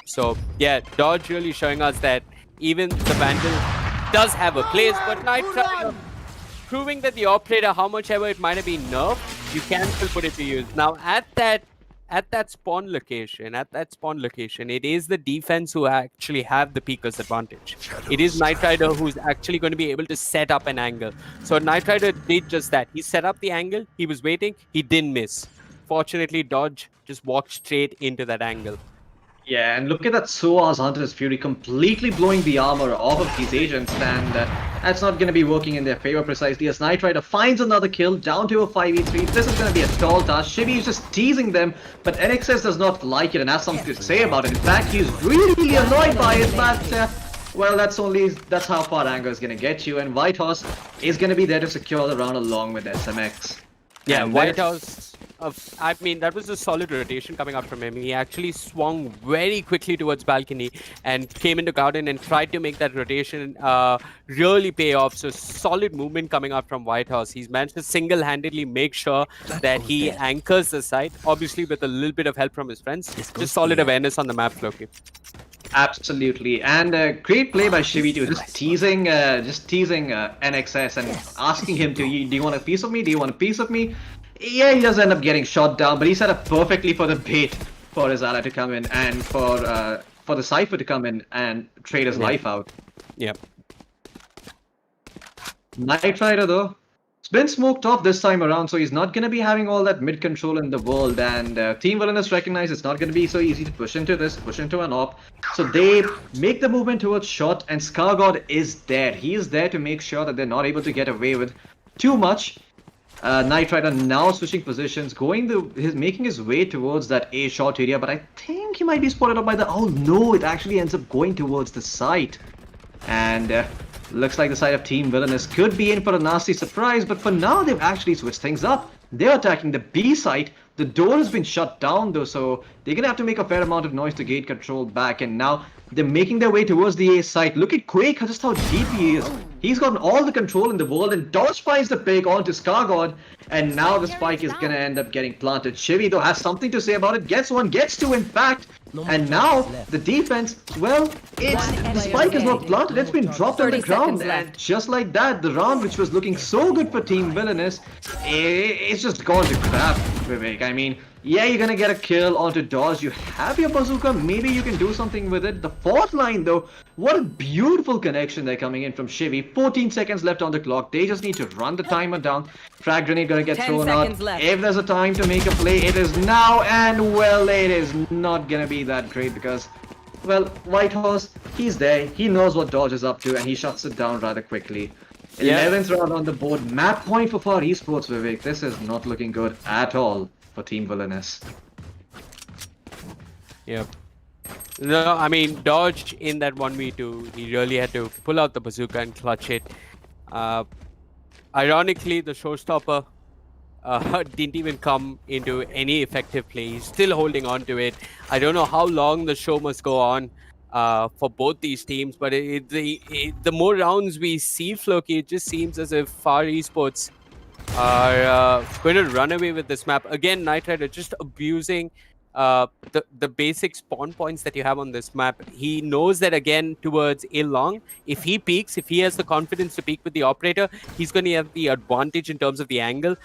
So yeah, Dodge really showing us that even the Vandal does have a place, but Knight Rider proving that the operator, how much ever it might have been nerfed, you can still put it to use. Now at that spawn location, it is the defense who actually have the peekers advantage. It is Knight Rider who's actually going to be able to set up an angle. So Knight Rider did just that. He set up the angle, he was waiting, he didn't miss. Fortunately, Dodge just walked straight into that angle. Yeah, and look at that SOA's Hunter's Fury completely blowing the armor off of these agents, and that's not going to be working in their favor precisely as Knight Rider finds another kill down to a 5v3. This is going to be a tall task. Shivi is just teasing them, but NXS does not like it and has something to say about it. In fact, he's really annoyed by it, but well, that's how far anger is going to get you, and Whitehorse is going to be there to secure the round along with SMX. Yeah, And Whitehouse. I mean, that was a solid rotation coming out from him. He actually swung very quickly towards balcony and came into garden and tried to make that rotation really pay off. So solid movement coming out from Whitehouse. He's managed to single-handedly make sure that he anchors the site, obviously with a little bit of help from his friends. Just solid awareness on the map, Floki. Absolutely, and great play by Shivi too, just teasing NXS and asking him to, do you want a piece of me? Do you want a piece of me? Yeah, he does end up getting shot down, but he set up perfectly for the bait for his ally to come in and for the Cypher to come in and trade his life out. Yep. Knight Rider though, been smoked off this time around, so he's not going to be having all that mid control in the world. And Team Villainous recognize it's not going to be so easy to push into this, push into an op. So they make the movement towards short, and ScarGod is there. He is there to make sure that they're not able to get away with too much. Knight Rider now switching positions, making his way towards that A short area, but I think he might be spotted up by the. Oh no! It actually ends up going towards the site, and looks like the side of Team Villainous could be in for a nasty surprise. But for now, they've actually switched things up. They're attacking the B site. The door has been shut down though, so they're gonna have to make a fair amount of noise to gate control back. And now they're making their way towards the A site. Look at Quake, just how deep he is. He's gotten all the control in the world, and Dodge finds the pick onto ScarGod, and now the spike is gonna end up getting planted. Shivy though has something to say about it, gets one, gets two in fact, and now the defense, well, the spike is not planted, it's been dropped on the ground, and just like that, the round which was looking so good for Team Villainous, it's just gone to crap, Vivek. I mean, yeah, you're gonna get a kill onto Dodge, you have your bazooka, maybe you can do something with it. The fourth line though, what a beautiful connection they're coming in from Shivy. 14 seconds left on the clock, they just need to run the timer down. Frag grenade gonna get thrown out. Left. If there's a time to make a play, it is now, and well, it is not gonna be that great because, well, Whitehorse, he's there, he knows what Dodge is up to, and he shuts it down rather quickly. 11th round on the board, map point for FaR Esports, Vivek. This is not looking good at all for Team Villainous. Yep. No, I mean, Dodge in that 1v2, he really had to pull out the bazooka and clutch it. Ironically, the showstopper didn't even come into any effective play. He's still holding on to it. I don't know how long the show must go on for both these teams, but the more rounds we see, Floki, it just seems as if FaR Esports are going to run away with this map. Again, Knight Rider just abusing the basic spawn points that you have on this map. He knows that again towards A long, if he peeks, if he has the confidence to peek with the operator, he's going to have the advantage in terms of the angle.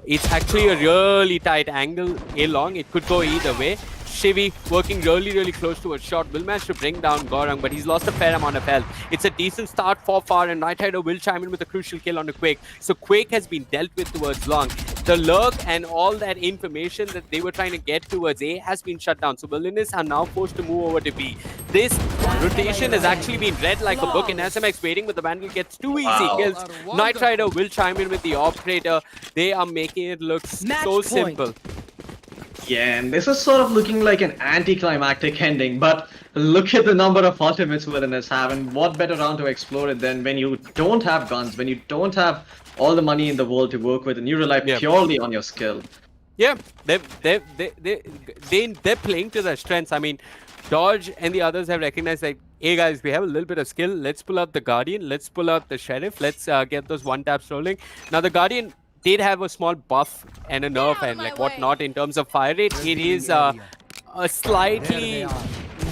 It's actually a really tight angle A long. It could go either way. Shivy working really close to a shot, will manage to bring down Gorang, but he's lost a fair amount of health. It's a decent start for FaR, and Knight Rider will chime in with a crucial kill on a Quake. So Quake has been dealt with towards long. The lurk and all that information that they were trying to get towards A has been shut down. So Villainous are now forced to move over to B. This rotation has actually been read like a book, and SMX waiting, but the Vandal gets two easy kills. Knight Rider will chime in with the operator. They are making it look so simple. Yeah, and this is sort of looking like an anticlimactic ending, but look at the number of ultimates Villainous have, and what better round to explore it than when you don't have guns, when you don't have all the money in the world to work with, and you rely purely on your skill. Yeah, they're playing to their strengths. I mean, Dodge and the others have recognized like, hey guys, we have a little bit of skill. Let's pull out the Guardian. Let's pull out the Sheriff. Let's get those one-taps rolling. Now, the Guardian did have a small buff and a nerf and like whatnot in terms of fire rate. It is a slightly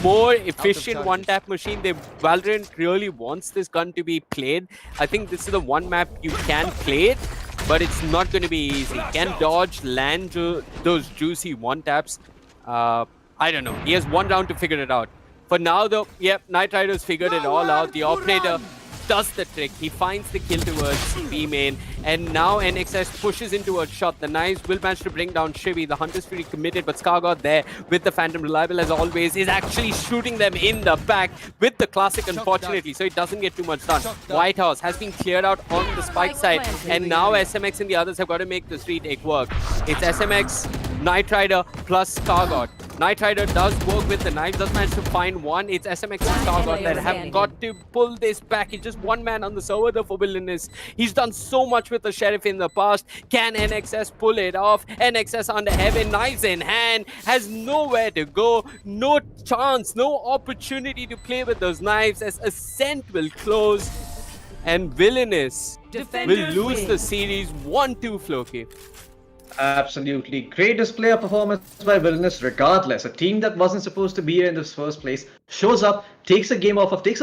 more efficient one-tap machine. Valorant really wants this gun to be played. I think this is the one map you can play it, but it's not going to be easy. Can Dodge land those juicy one-taps? I don't know. He has one round to figure it out. For now though, yep, Knight Rider's figured it all out. The operator does the trick. He finds the kill towards B main, and now NXS pushes into a shot. The knives will manage to bring down Shivy. The Hunter's Fury committed, but ScarGod there with the Phantom, reliable as always, is actually shooting them in the back with the classic, unfortunately, so it doesn't get too much done. Whitehouse has been cleared out on the spike side, and now SMX and the others have got to make this retake work. It's SMX, Knight Rider plus ScarGod. Knight Rider does work with the knives, does manage to find one. It's SMX and ScarGod that have got to pull this back. It's just one man on the server though for Villainous. He's done so much with the Sheriff in the past. Can NXS pull it off? NXS under heaven, knives in hand, has nowhere to go, no chance, no opportunity to play with those knives as Ascent will close and Villainous will lose the series 1-2, Floki. Absolutely. Great display of performance by Villainous regardless. A team that wasn't supposed to be here in the first place shows up, takes a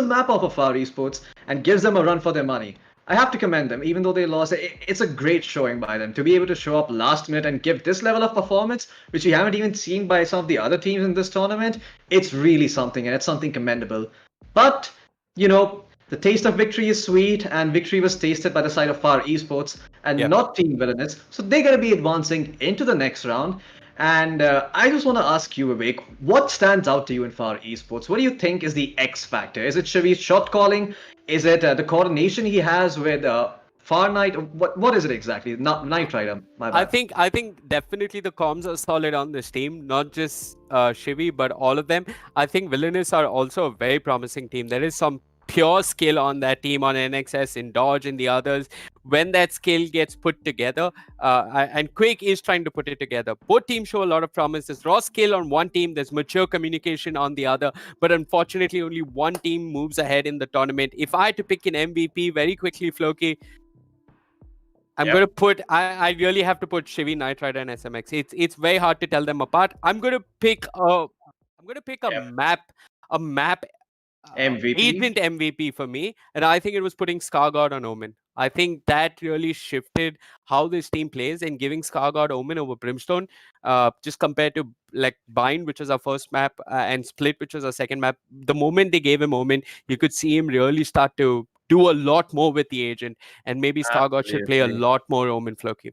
map off of FaR Esports, and gives them a run for their money. I have to commend them, even though they lost. It's a great showing by them to be able to show up last minute and give this level of performance, which we haven't even seen by some of the other teams in this tournament. It's really something, and it's something commendable. But, you know, The taste of victory is sweet, and victory was tasted by the side of FaR Esports and Yeah. not Team Villainous. So they're going to be advancing into the next round. And I just want to ask you, Vivek, what stands out to you in FaR Esports? What do you think is the X factor? Is it Shivi's shot calling? Is it the coordination he has with FaR Knight? What is it exactly? Knight Rider, my bad. I think definitely the comms are solid on this team, not just Shivi, but all of them. I think Villainous are also a very promising team. There is some pure skill on that team, on NXS, in Dodge, and the others. When that skill gets put together, and Quake is trying to put it together. Both teams show a lot of promise. There's raw skill on one team, there's mature communication on the other, but unfortunately, only one team moves ahead in the tournament. If I had to pick an MVP very quickly, Floki, I'm Yep. going to put. I really have to put Shivi, Knight Rider, and SMX. It's very hard to tell them apart. I'm going to pick a. I'm going to pick Yep. a map MVP. agent MVP for me, and I think it was putting Scargod on Omen. I think that really shifted how this team plays, and giving Scargod Omen over Brimstone, just compared to like Bind, which was our first map, and Split, which was our second map. The moment they gave him Omen, you could see him really start to do a lot more with the agent, and maybe Scargod should play a Absolutely. lot more Omen, Floki.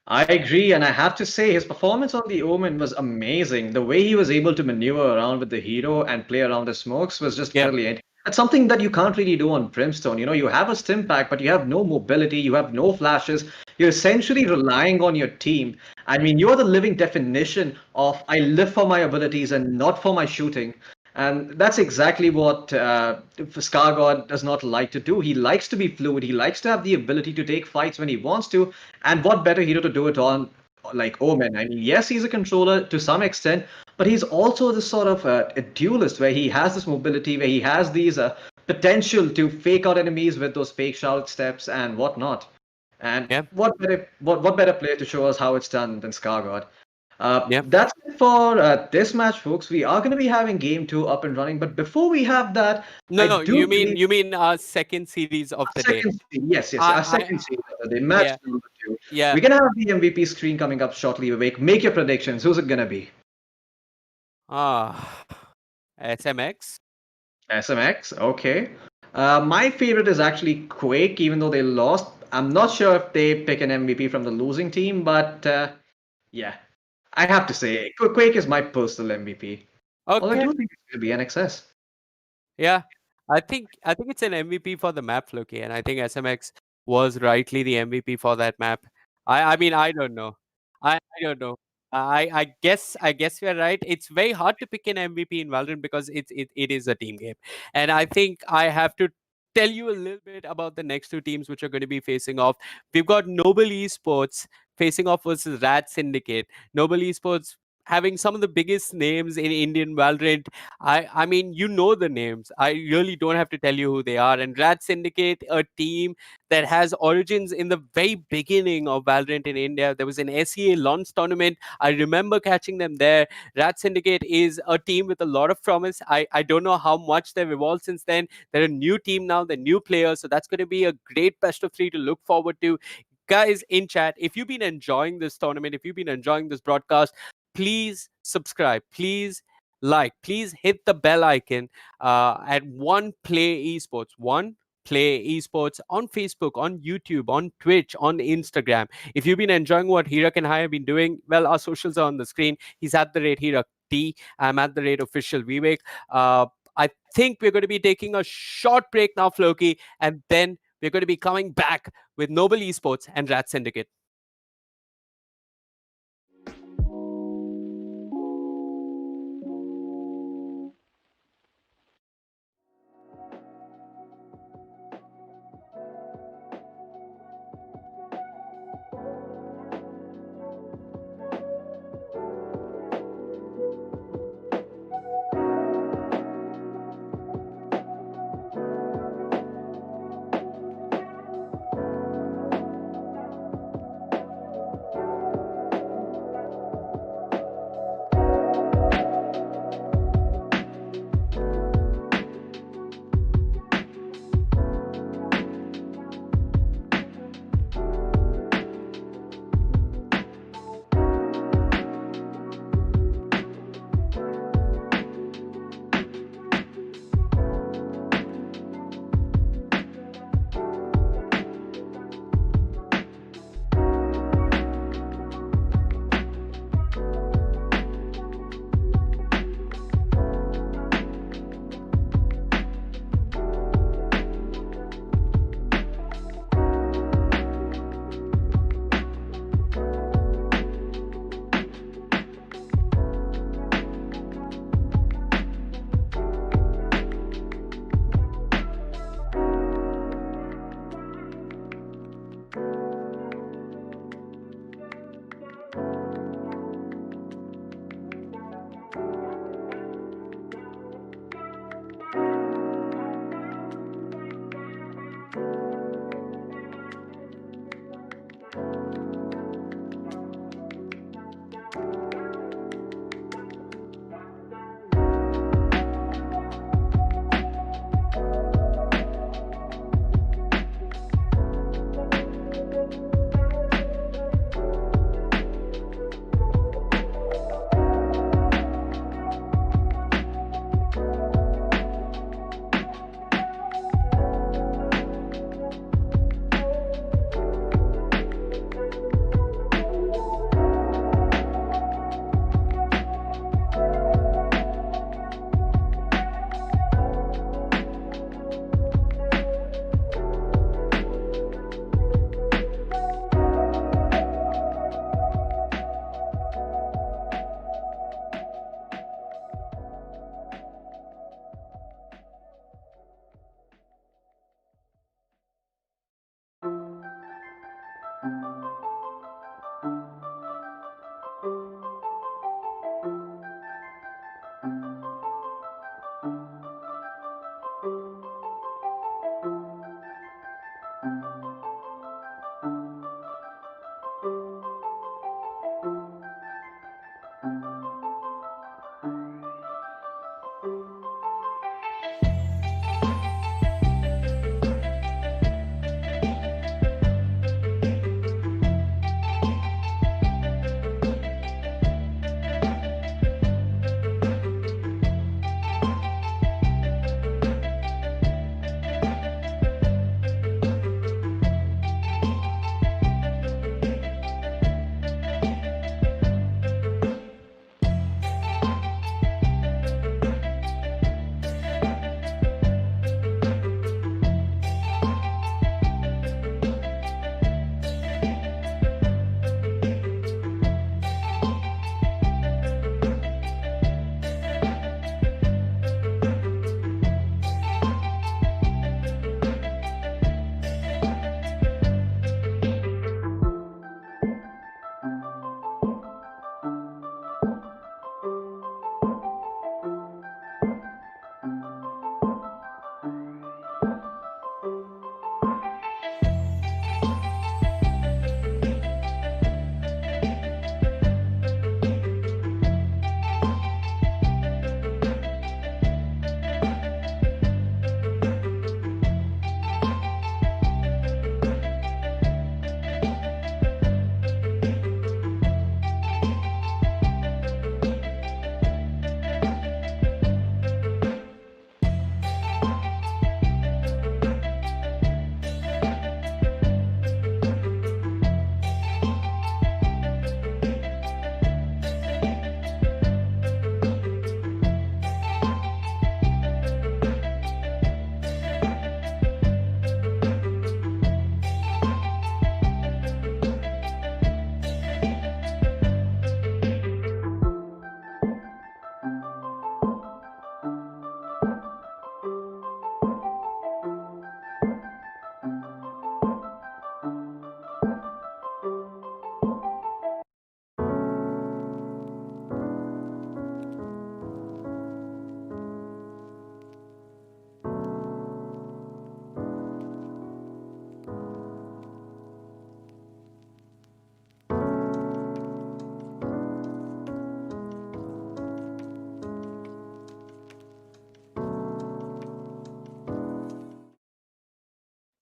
I agree, and I have to say his performance on the Omen was amazing. The way he was able to maneuver around with the hero and play around the smokes was just Yeah. brilliant. That's something that you can't really do on Brimstone. You know, you have a stim pack, but you have no mobility, you have no flashes. You're essentially relying on your team. I mean, you're the living definition of I live for my abilities and not for my shooting. And that's exactly what Scargod does not like to do. He likes to be fluid. He likes to have the ability to take fights when he wants to. And what better hero to do it on like Omen? I mean, yes, he's a controller to some extent, but he's also this sort of a duelist where he has this mobility, where he has these potential to fake out enemies with those fake shout steps and whatnot. And Yeah. what better player to show us how it's done than Scargod? Yeah. That's it for this match, folks. We are going to be having game 2 up and running, but before we have that, No, I no, do believe you mean our second series of the day. second series. Yes, yes, I, our second I, series of the day, match yeah, number 2. yeah. We're going to have the MVP screen coming up shortly, Vivek. Make your predictions. Who's it going to be? SMX. SMX? Okay. My favorite is actually Quake, even though they lost. I'm not sure if they pick an MVP from the losing team, but yeah, I have to say, Quake is my personal MVP. Although I Okay. do think it's going to be NXS. Yeah, I think it's an MVP for the map, Loki, and I think SMX was rightly the MVP for that map. I mean I don't know. I don't know. I guess we're right. It's very hard to pick an MVP in Valorant because it is a team game, and I think I have to tell you a little bit about the next two teams which are going to be facing off. We've got Noble Esports facing off versus Rad Syndicate. Noble Esports having some of the biggest names in Indian Valorant. I mean, you know the names. I really don't have to tell you who they are. And Rad Syndicate, a team that has origins in the very beginning of Valorant in India. There was an SEA launch tournament. I remember catching them there. Rad Syndicate is a team with a lot of promise. I don't know how much they've evolved since then. They're a new team now, they're new players. So that's going to be a great best of 3 to look forward to. Guys in chat, if you've been enjoying this tournament, if you've been enjoying this broadcast, please subscribe, please like, please hit the bell icon at One Play Esports. One Play Esports on Facebook, on YouTube, on Twitch, on Instagram. If you've been enjoying what Hirak and I have been doing, well, our socials are on the screen. He's at the rate Hirak T. I'm at the rate official Vivek. I think we're going to be taking a short break now, Floki, and then we're going to be coming back with Noble Esports and Rat Syndicate.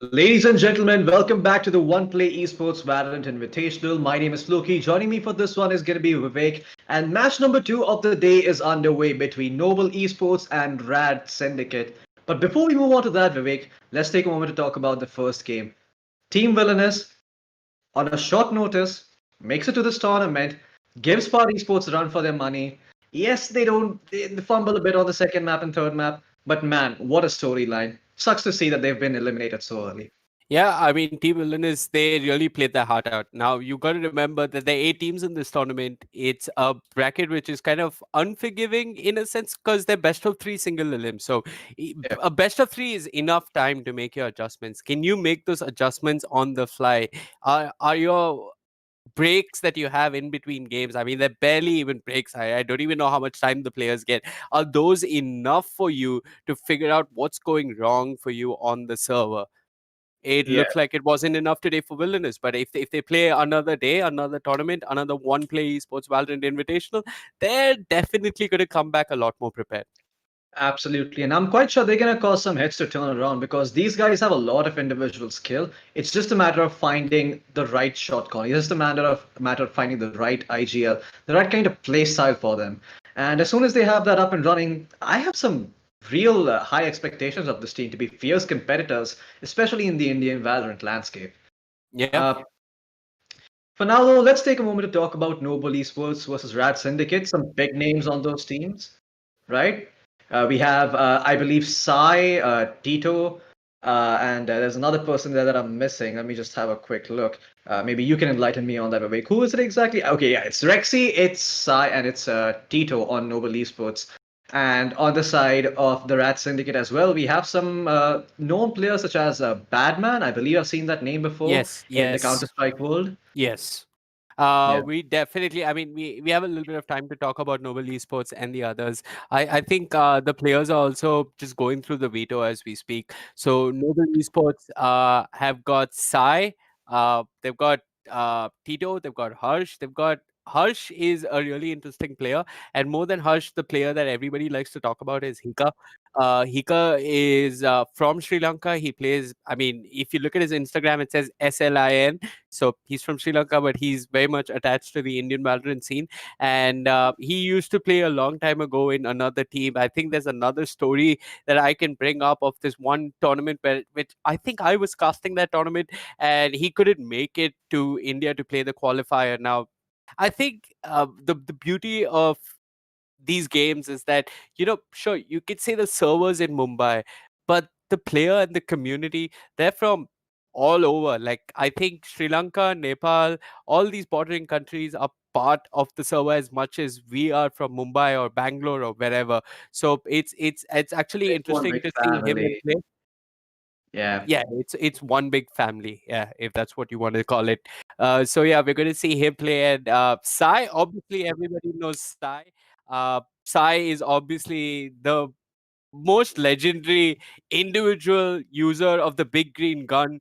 Ladies and gentlemen, welcome back to the One Play Esports Valorant Invitational. My name is Floki. Joining me for this one is going to be Vivek. And match number 2 of the day is underway between Noble Esports and Rad Syndicate. But before we move on to that, Vivek, let's take a moment to talk about the first game. Team Villainous, on a short notice, makes it to this tournament, gives FaR Esports a run for their money. Yes, they fumble a bit on the second map and third map, but man, what a storyline. Sucks to see that they've been eliminated so early. Yeah, I mean, Team Villainous, they really played their heart out. Now, you got to remember that there are 8 teams in this tournament. It's a bracket which is kind of unforgiving in a sense because they're best of 3 single elims. So, Yeah. a best of 3 is enough time to make your adjustments. Can you make those adjustments on the fly? Are your breaks that you have in between games, I mean, they're barely even breaks. I don't even know how much time the players get. Are those enough for you to figure out what's going wrong for you on the server? It Yeah. looks like it wasn't enough today for Villainous, but if they play another day, another tournament, another One Play Esports Valorant Invitational, they're definitely going to come back a lot more prepared. Absolutely. And I'm quite sure they're going to cause some heads to turn around because these guys have a lot of individual skill. It's just a matter of finding the right shot calling. It's just a matter of finding the right IGL, the right kind of play style for them. And as soon as they have that up and running, I have some real high expectations of this team to be fierce competitors, especially in the Indian Valorant landscape. Yeah. Uh, for now, though, let's take a moment to talk about Noble Esports versus Rad Syndicate. Some big names on those teams, right? We have, I believe, Sai, Tito, and there's another person there that I'm missing. Let me just have a quick look. Maybe you can enlighten me on that, Vivek. Who is it exactly? Okay, yeah, it's Rexy, it's Sai, and it's Tito on Noble Esports. And on the side of the Rat Syndicate as well, we have some known players such as Badman. I believe I've seen that name before Yes, in the yes. Counter-Strike world. Yes. Yeah. We definitely, I mean, we have a little bit of time to talk about Noble Esports and the others. I think the players are also just going through the veto as we speak. So Noble Esports have got Sai, they've got Tito, they've got Harsh, they've got Harsh is a really interesting player, and more than Harsh, the player that everybody likes to talk about is Hika. Hika is from Sri Lanka. He plays, I mean, if you look at his Instagram, it says SLIN, so he's from Sri Lanka, but he's very much attached to the Indian Valorant scene. And he used to play a long time ago in another team. I think there's another story that I can bring up of this one tournament which I think I was casting that tournament, and he couldn't make it to India to play the qualifier. Now, I think the beauty of these games is that, sure, you could say the servers in Mumbai, but the player and the community, they're from all over. Like, I think Sri Lanka, Nepal, all these bordering countries are part of the server as much as we are from Mumbai or Bangalore or wherever. So it's actually It's one interesting big to see him in family. play. Yeah. Yeah, it's one big family. Yeah, if that's what you want to call it. So yeah, we're going to see him play. And Sai, obviously everybody knows Sai. Sai is obviously the most legendary individual user of the big green gun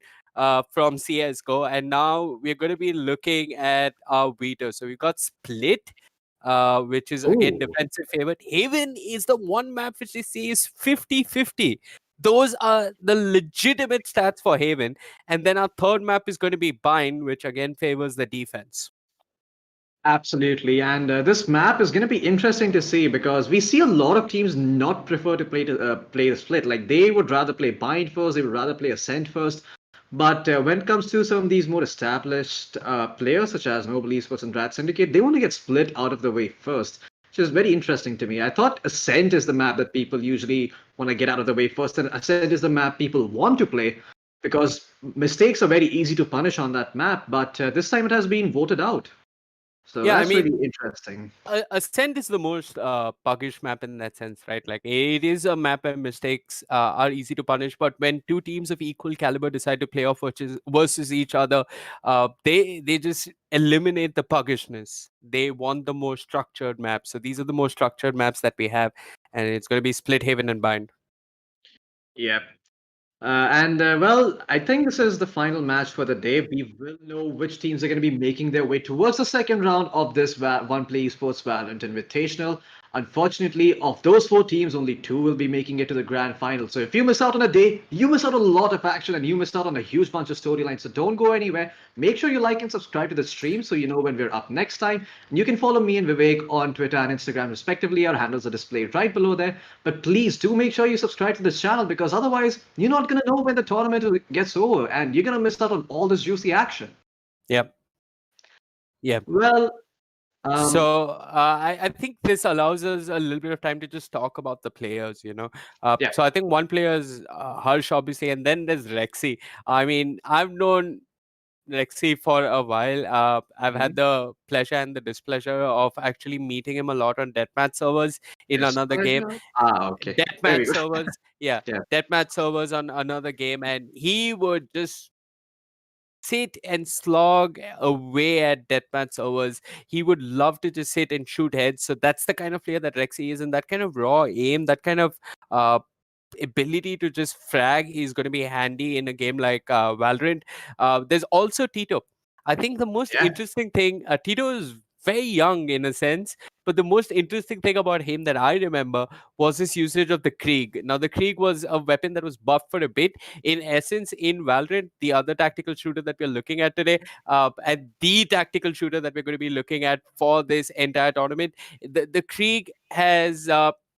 from CS:GO, and now we're going to be looking at our Vita. So we got Split, which is again Ooh. defensive favorite. Haven is the one map which they say is 50-50. Those are the legitimate stats for Haven. And then our third map is going to be Bind, which again favors the defense. Absolutely, and this map is going to be interesting to see because we see a lot of teams not prefer to play the split. Like they would rather play bind first, they would rather play ascent first. But when it comes to some of these more established players, such as Noble Esports and Rad Syndicate, they want to get split out of the way first, which is very interesting to me. I thought ascent is the map that people usually want to get out of the way first, and ascent is the map people want to play because mistakes are very easy to punish on that map. But this time it has been voted out. So Yeah, I that's really mean, interesting. Ascent is the most puggish map in that sense, right? Like it is a map where mistakes are easy to punish, but when two teams of equal caliber decide to play off versus each other, they just eliminate the puggishness. They want the more structured maps. So these are the more structured maps that we have, and it's going to be Split, Haven, and Bind. Yep. Well, I think this is the final match for the day. We will know which teams are going to be making their way towards the second round of this One Play Esports Valorant Invitational. Unfortunately, of those four teams, only two will be making it to the grand final. So if you miss out on a day, you miss out on a lot of action and you miss out on a huge bunch of storylines. So don't go anywhere. Make sure you like and subscribe to the stream so you know when we're up next time. And you can follow me and Vivek on Twitter and Instagram respectively. Our handles are displayed right below there. But please do make sure you subscribe to this channel because otherwise you're not going to know when the tournament gets over and you're going to miss out on all this juicy action. Yep. Yep. Well, So I think this allows us a little bit of time to just talk about the players, you know. Yeah. So I think one player is Harsh, obviously, and then there's Rexy. I mean, I've known Rexy for a while. I've had the pleasure and the displeasure of actually meeting him a lot on deathmatch servers in Yes, another game. okay. There we Deathmatch go. servers, yeah, Yeah. deathmatch servers on another game, and he would just sit and slog away at deathmatch servers. He would love to just sit and shoot heads. So that's the kind of player that Rexy is, and that kind of raw aim, that kind of uh, ability to just frag is going to be handy in a game like Valorant. There's also Tito. I think the most Yeah. interesting thing, Tito is very young in a sense, but the most interesting thing about him that I remember was his usage of the Krieg. Now, the Krieg was a weapon that was buffed for a bit. In essence, in Valorant, the other tactical shooter that we're looking at today, and the tactical shooter that we're going to be looking at for this entire tournament, the Krieg has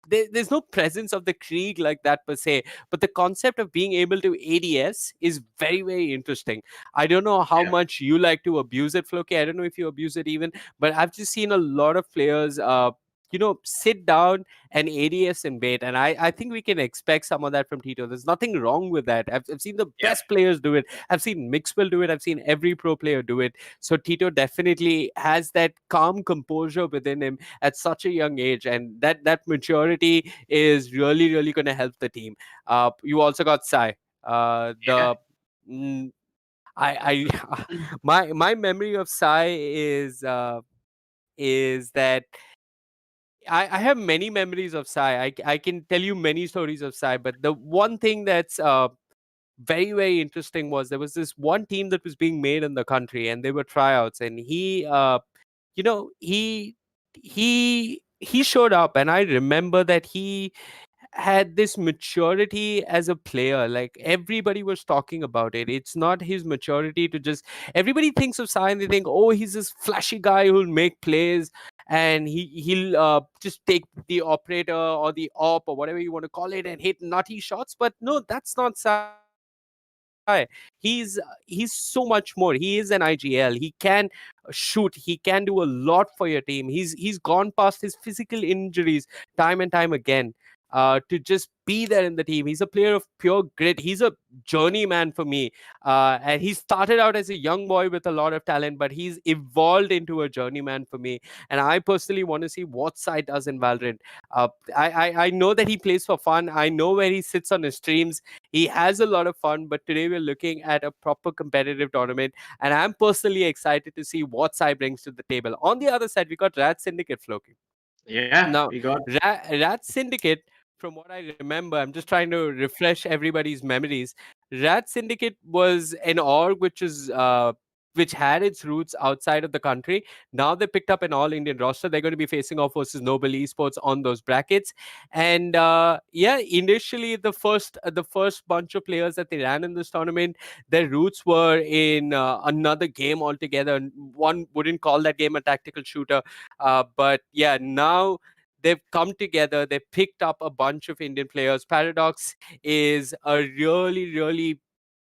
there's no presence of the Krieg like that per se, but the concept of being able to ADS is very, very interesting. I don't know how Yeah. much you like to abuse it, Floki. I don't know if you abuse it even, but I've just seen a lot of players, sit down and ADS and bait. And I think we can expect some of that from Tito. There's nothing wrong with that. I've seen the Yeah. best players do it. I've seen Mixwell do it. I've seen every pro player do it. So Tito definitely has that calm composure within him at such a young age, and that maturity is really, really going to help the team. You also got Sai. Yeah. The mm, I my memory of Sai is that I have many memories of Sai. I can tell you many stories of Sai, but the one thing that's very, very interesting was there was this one team that was being made in the country, and they were tryouts, and you know, he showed up, and I remember that he had this maturity as a player. Like everybody was talking about it. It's not his maturity to just, everybody thinks of Sai and they think, oh, he's this flashy guy who'll make plays and he'll just take the operator or the op or whatever you want to call it and hit nutty shots. But no, that's not Sai. He's so much more. He is an IGL. He can shoot. He can do a lot for your team. He's gone past his physical injuries time and time again to just be there in the team. He's a player of pure grit. He's a journeyman for me. And he started out as a young boy with a lot of talent, but he's evolved into a journeyman for me. And I personally want to see what Sai does in Valorant. I know that he plays for fun. I know where he sits on his streams. He has a lot of fun, but today we're looking at a proper competitive tournament, and I'm personally excited to see what Sai brings to the table. On the other side, we got Rad Syndicate, Floki. Yeah. Now, We got. Rad Syndicate, from what I remember, I'm just trying to refresh everybody's memories. Rad Syndicate was an org which had its roots outside of the country. Now they picked up an all Indian roster. They're going to be facing off versus Noble Esports on those brackets. And initially the first bunch of players that they ran in this tournament, their roots were in another game altogether. One wouldn't call that game a tactical shooter, but yeah, now they've come together. They picked up a bunch of Indian players. Paradox is a really, really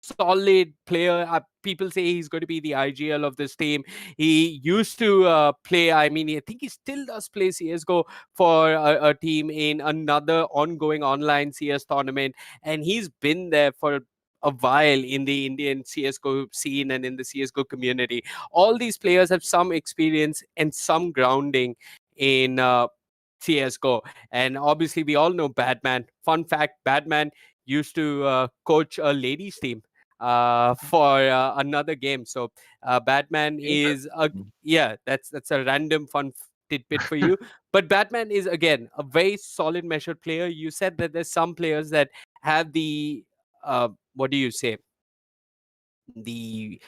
solid player. People say he's going to be the IGL of this team. He used to play, I mean, I think he still does play CSGO for a team in another ongoing online CS tournament. And he's been there for a while in the Indian CSGO scene and in the CSGO community. All these players have some experience and some grounding in CSGO. And obviously, we all know Batman. Fun fact, Batman used to coach a ladies team for another game. So Batman is a, yeah, that's a random fun tidbit for you. But Batman is again a very solid measured player. You said that there's some players that have the what do you say? The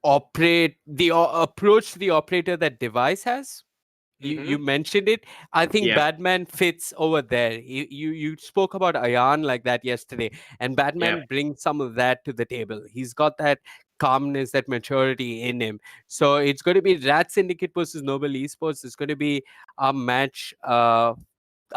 approach to the operator that device has. You mentioned it. I think Yeah, Batman fits over there. You spoke about Ayan like that yesterday, and yeah. Batman brings some of that to the table. He's got that calmness, that maturity in him. So it's going to be Rad Syndicate versus Noble Esports. It's going to be a match, a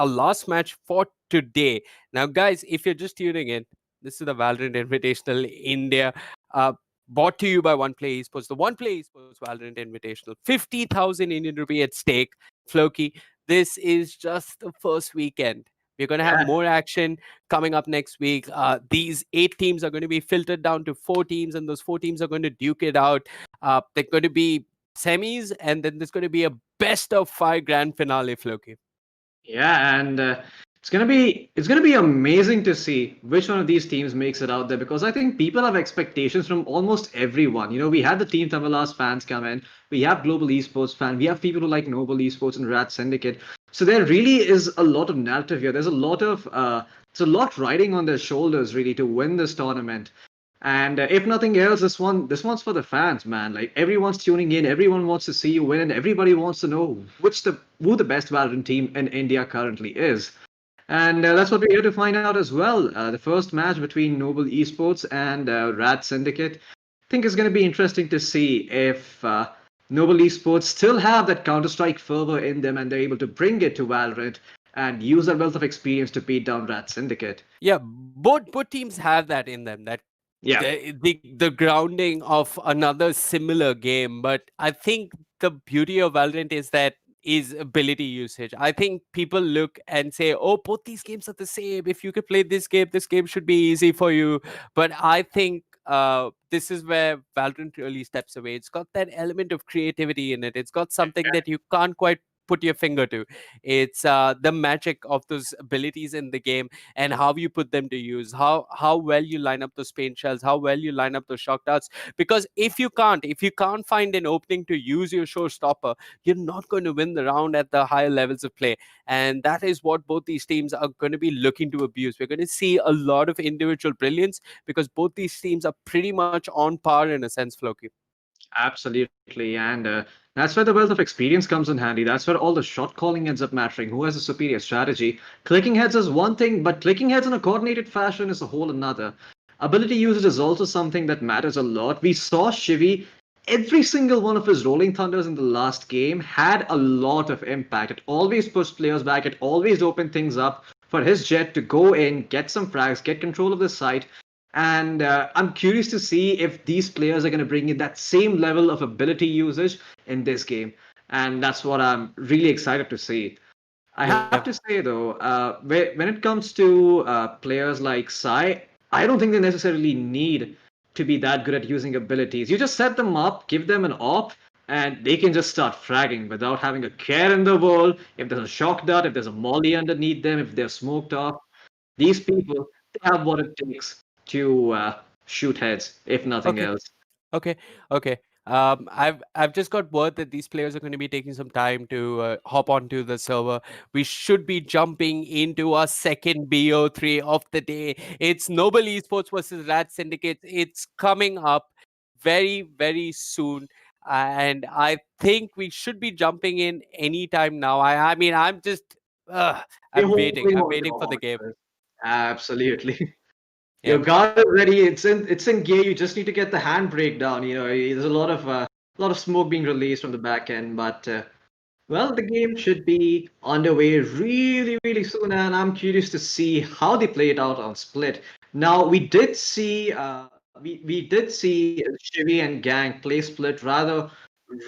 last match for today. Now, guys, if you're just tuning in, this is the Valorant Invitational India. Uh, Brought to you by One Play Esports, the One Play Esports Valorant Invitational. 50,000 Indian rupee at stake. Floki, this is just the first weekend. We're going to have Yeah. more action coming up next week. These 8 teams are going to be filtered down to 4 teams, and those 4 teams are going to duke it out. They're going to be semis, and then there's going to be a best of 5 grand finale, Floki. Yeah, and it's gonna be amazing to see which one of these teams makes it out there because I think people have expectations from almost everyone. We had the Team Villainous fans come in, we have global esports fans, we have people who like Noble Esports and Rad Syndicate. So there really is a lot of narrative here. There's a lot riding on their shoulders really to win this tournament. And if nothing else, this one's for the fans, man. Like everyone's tuning in, everyone wants to see you win, and everybody wants to know who the best Valorant team in India currently is. And that's what we're here to find out as well. The first match between Noble Esports and Rad Syndicate. I think it's going to be interesting to see if Noble Esports still have that Counter Strike fervor in them, and they're able to bring it to Valorant and use their wealth of experience to beat down Rad Syndicate. Yeah, both teams have that in them. That Yeah. the grounding of another similar game. But I think the beauty of Valorant is that is ability usage. I think people look and say, oh, both these games are the same. If you could play this game should be easy for you. But I think this is where Valorant really steps away. It's got that element of creativity in it. It's got something that you can't quite put your finger to. It's the magic of those abilities in the game and how you put them to use, how well you line up those paint shells, how well you line up those shock darts. Because if you can't find an opening to use your showstopper, you're not going to win the round at the higher levels of play. And that is what both these teams are going to be looking to abuse. We're going to see a lot of individual brilliance because both these teams are pretty much on par in a sense, Floki. Absolutely, and that's where the wealth of experience comes in handy. That's where all the shot calling ends up mattering. Who has a superior strategy? Clicking heads is one thing, but clicking heads in a coordinated fashion is a whole another. Ability usage is also something that matters a lot. We saw Shivi, every single one of his rolling thunders in the last game had a lot of impact. It always pushed players back. It always opened things up for his jet to go in, get some frags, get control of the site. And I'm curious to see if these players are going to bring in that same level of ability usage in this game. And that's what I'm really excited to see. I Yeah. have to say, though, when it comes to players like Sai, I don't think they necessarily need to be that good at using abilities. You just set them up, give them an op, and they can just start fragging without having a care in the world. If there's a shock dart, if there's a molly underneath them, if they're smoked off, these people, they have what it takes to shoot heads, if nothing Okay. else. Okay. I've just got word that these players are going to be taking some time to hop onto the server. We should be jumping into our second BO3 of the day. It's Noble Esports versus Rad Syndicate. It's coming up very, very soon. And I think we should be jumping in anytime now. I mean, uh, We're I'm waiting. holding I'm on to waiting for our the game. horses. Absolutely. Yeah. Your guard is ready. It's in gear. You just need to get the handbrake down. There's a lot of smoke being released from the back end, but well, the game should be underway really, really soon, and I'm curious to see how they play it out on Split. Now, we did see Shivi and Gang play Split rather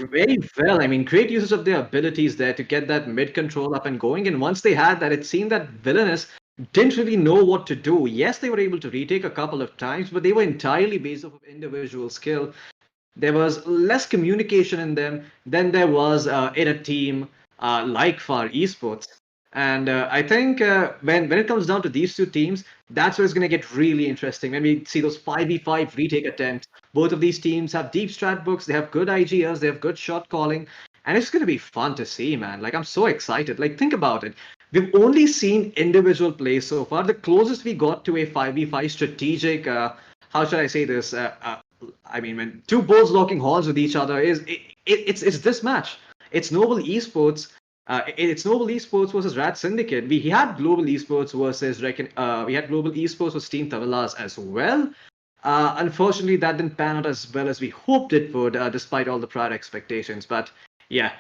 very well. I mean, great usage of their abilities there to get that mid control up and going. And once they had that, it seemed that Villainous didn't really know what to do. Yes, they were able to retake a couple of times, but they were entirely based off of individual skill. There was less communication in them than there was in a team like FaR Esports. And I think when it comes down to these two teams, that's where it's going to get really interesting. When we see those 5v5 retake attempts, both of these teams have deep strat books, they have good IGLs, they have good shot calling, and it's going to be fun to see, man. Like, I'm so excited. Like, think about it. we've only seen individual plays so far. The closest we got to a 5v5 strategic, how should I say this? I mean, when two bulls locking horns with each other it's this match. It's Noble Esports. It's Noble Esports versus Rad Syndicate. We had Global Esports we had Global Esports versus Team Villainous as well. Unfortunately, that didn't pan out as well as we hoped it would, despite all the prior expectations. But yeah,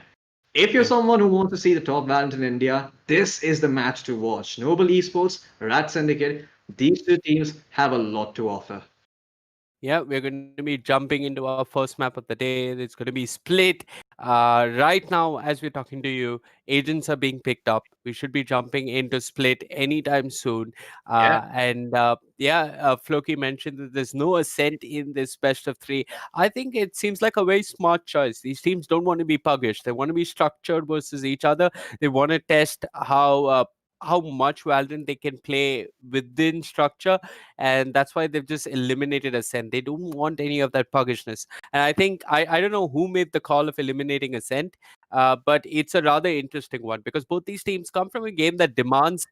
if you're someone who wants to see the top talent in India, this is the match to watch. Noble Esports, Rad Syndicate, these two teams have a lot to offer. Yeah, we're going to be jumping into our first map of the day. It's going to be split. Right now, as we're talking to you, agents are being picked up. We should be jumping into split anytime soon. Floki mentioned that there's no Ascent in this best of three. I think it seems like a very smart choice. These teams don't want to be puggish. They want to be structured versus each other. They want to test how much Valorant they can play within structure, and that's why they've just eliminated Ascent. They don't want any of that puggishness, and I think I don't know who made the call of eliminating Ascent, but it's a rather interesting one because both these teams come from a game that demands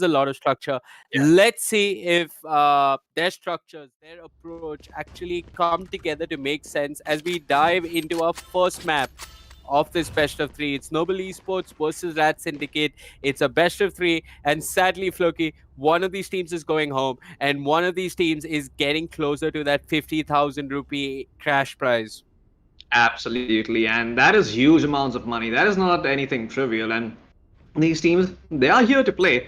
a lot of structure. Yeah. Let's see if their structures, their approach actually come together to make sense as we dive into our first map of this best of three. It's Noble Esports versus Rad Syndicate. It's a best of three, and sadly, Floki, one of these teams is going home, and one of these teams is getting closer to that 50,000 rupee crash prize. Absolutely, and that is huge amounts of money. That is not anything trivial, and these teams, they are here to play.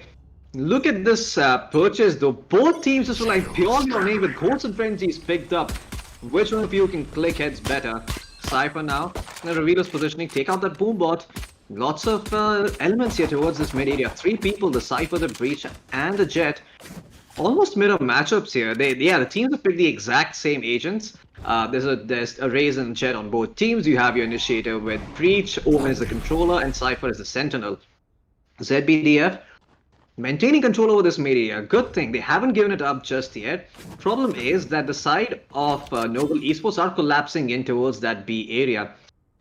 Look at this purchase, though. Both teams just rely purely on aim with Ghosts and Frenzies picked up. Which one of you can click heads better? Cypher now, the revealer's positioning, take out that boom bot. Lots of elements here towards this mid area. Three people, the Cypher, the Breach, and the Jet. Almost mirror matchups here. The teams have picked the exact same agents. There's a Raze and Jet on both teams. You have your initiator with Breach, Omen is the controller, and Cypher is the sentinel. ZBDF maintaining control over this mid area. Good thing they haven't given it up just yet. Problem is that the side of Noble Esports are collapsing in towards that B area.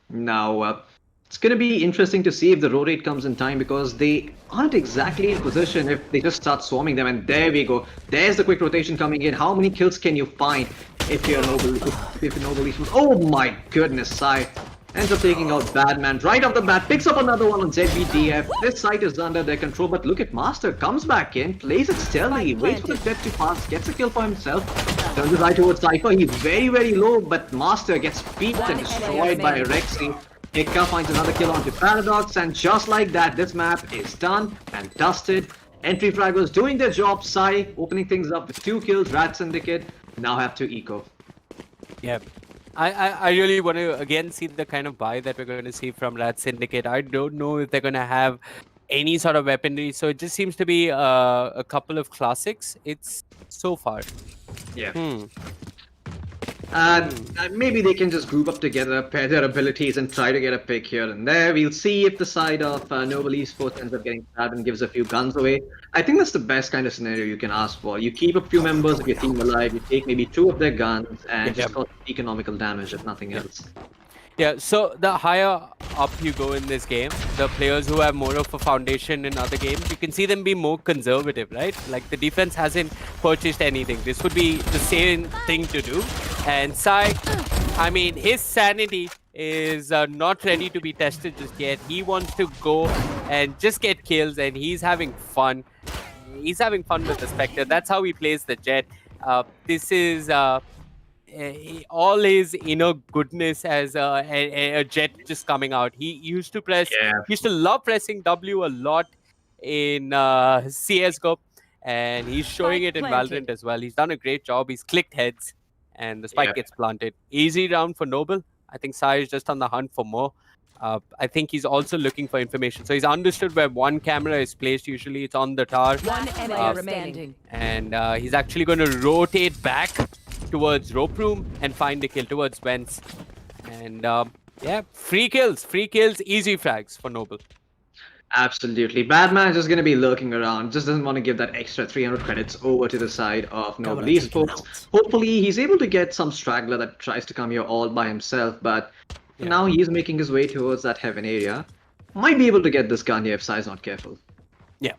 Now, it's going to be interesting to see if the rotate comes in time because they aren't exactly in position if they just start swarming them. And there we go. There's the quick rotation coming in. How many kills can you find if you're Noble Esports? Oh my goodness, Sai ends up taking out Badman right off the bat, picks up another one on ZBDF. This site is under their control, but look at Master, comes back in, plays it stealthy, waits for the Jet to pass, gets a kill for himself, turns his eye towards Cypher. He's very, very low, but Master gets peeked and destroyed by Rexy. Hika finds another kill onto Paradox, and just like that, this map is done and dusted. Entry fraggers doing their job. Sai opening things up with 2 kills. Rad Syndicate now have 2 eco. Yeah. I really want to again see the kind of buy that we're going to see from Rad Syndicate. I don't know if they're going to have any sort of weaponry, so it just seems to be a couple of classics. It's so far. Yeah. Maybe they can just group up together, pair their abilities, and try to get a pick here and there. We'll see if the side of Noble Esports ends up getting grabbed and gives a few guns away. I think that's the best kind of scenario you can ask for. You keep a few members of your team alive, you take maybe 2 of their guns, and just cause economical damage if nothing else. Yeah, so the higher up you go in this game, the players who have more of a foundation in other games, you can see them be more conservative, right? Like the defense hasn't purchased anything. This would be the same thing to do. And Sai, I mean, his sanity is not ready to be tested just yet. He wants to go and just get kills, and he's having fun. He's having fun with the Spectre. That's how he plays the Jet. This is all his inner goodness as a Jet just coming out. He used to press, he used to love pressing W a lot in CSGO, and he's showing it in Valorant as well. He's done a great job. He's clicked heads, and the spike gets planted. Easy round for Noble. I think Sai is just on the hunt for more. I think he's also looking for information. So he's understood where one camera is placed. Usually it's on the tower. One enemy remaining. And he's actually going to rotate back towards rope room and find the kill towards vents. And yeah, free kills, easy frags for Noble. Absolutely. Badman is just going to be lurking around, just doesn't want to give that extra 300 credits over to the side of Noble Esports. Hopefully he's able to get some straggler that tries to come here all by himself, but now he's making his way towards that heaven area. Might be able to get this gun here if Sai's not careful. Yeah.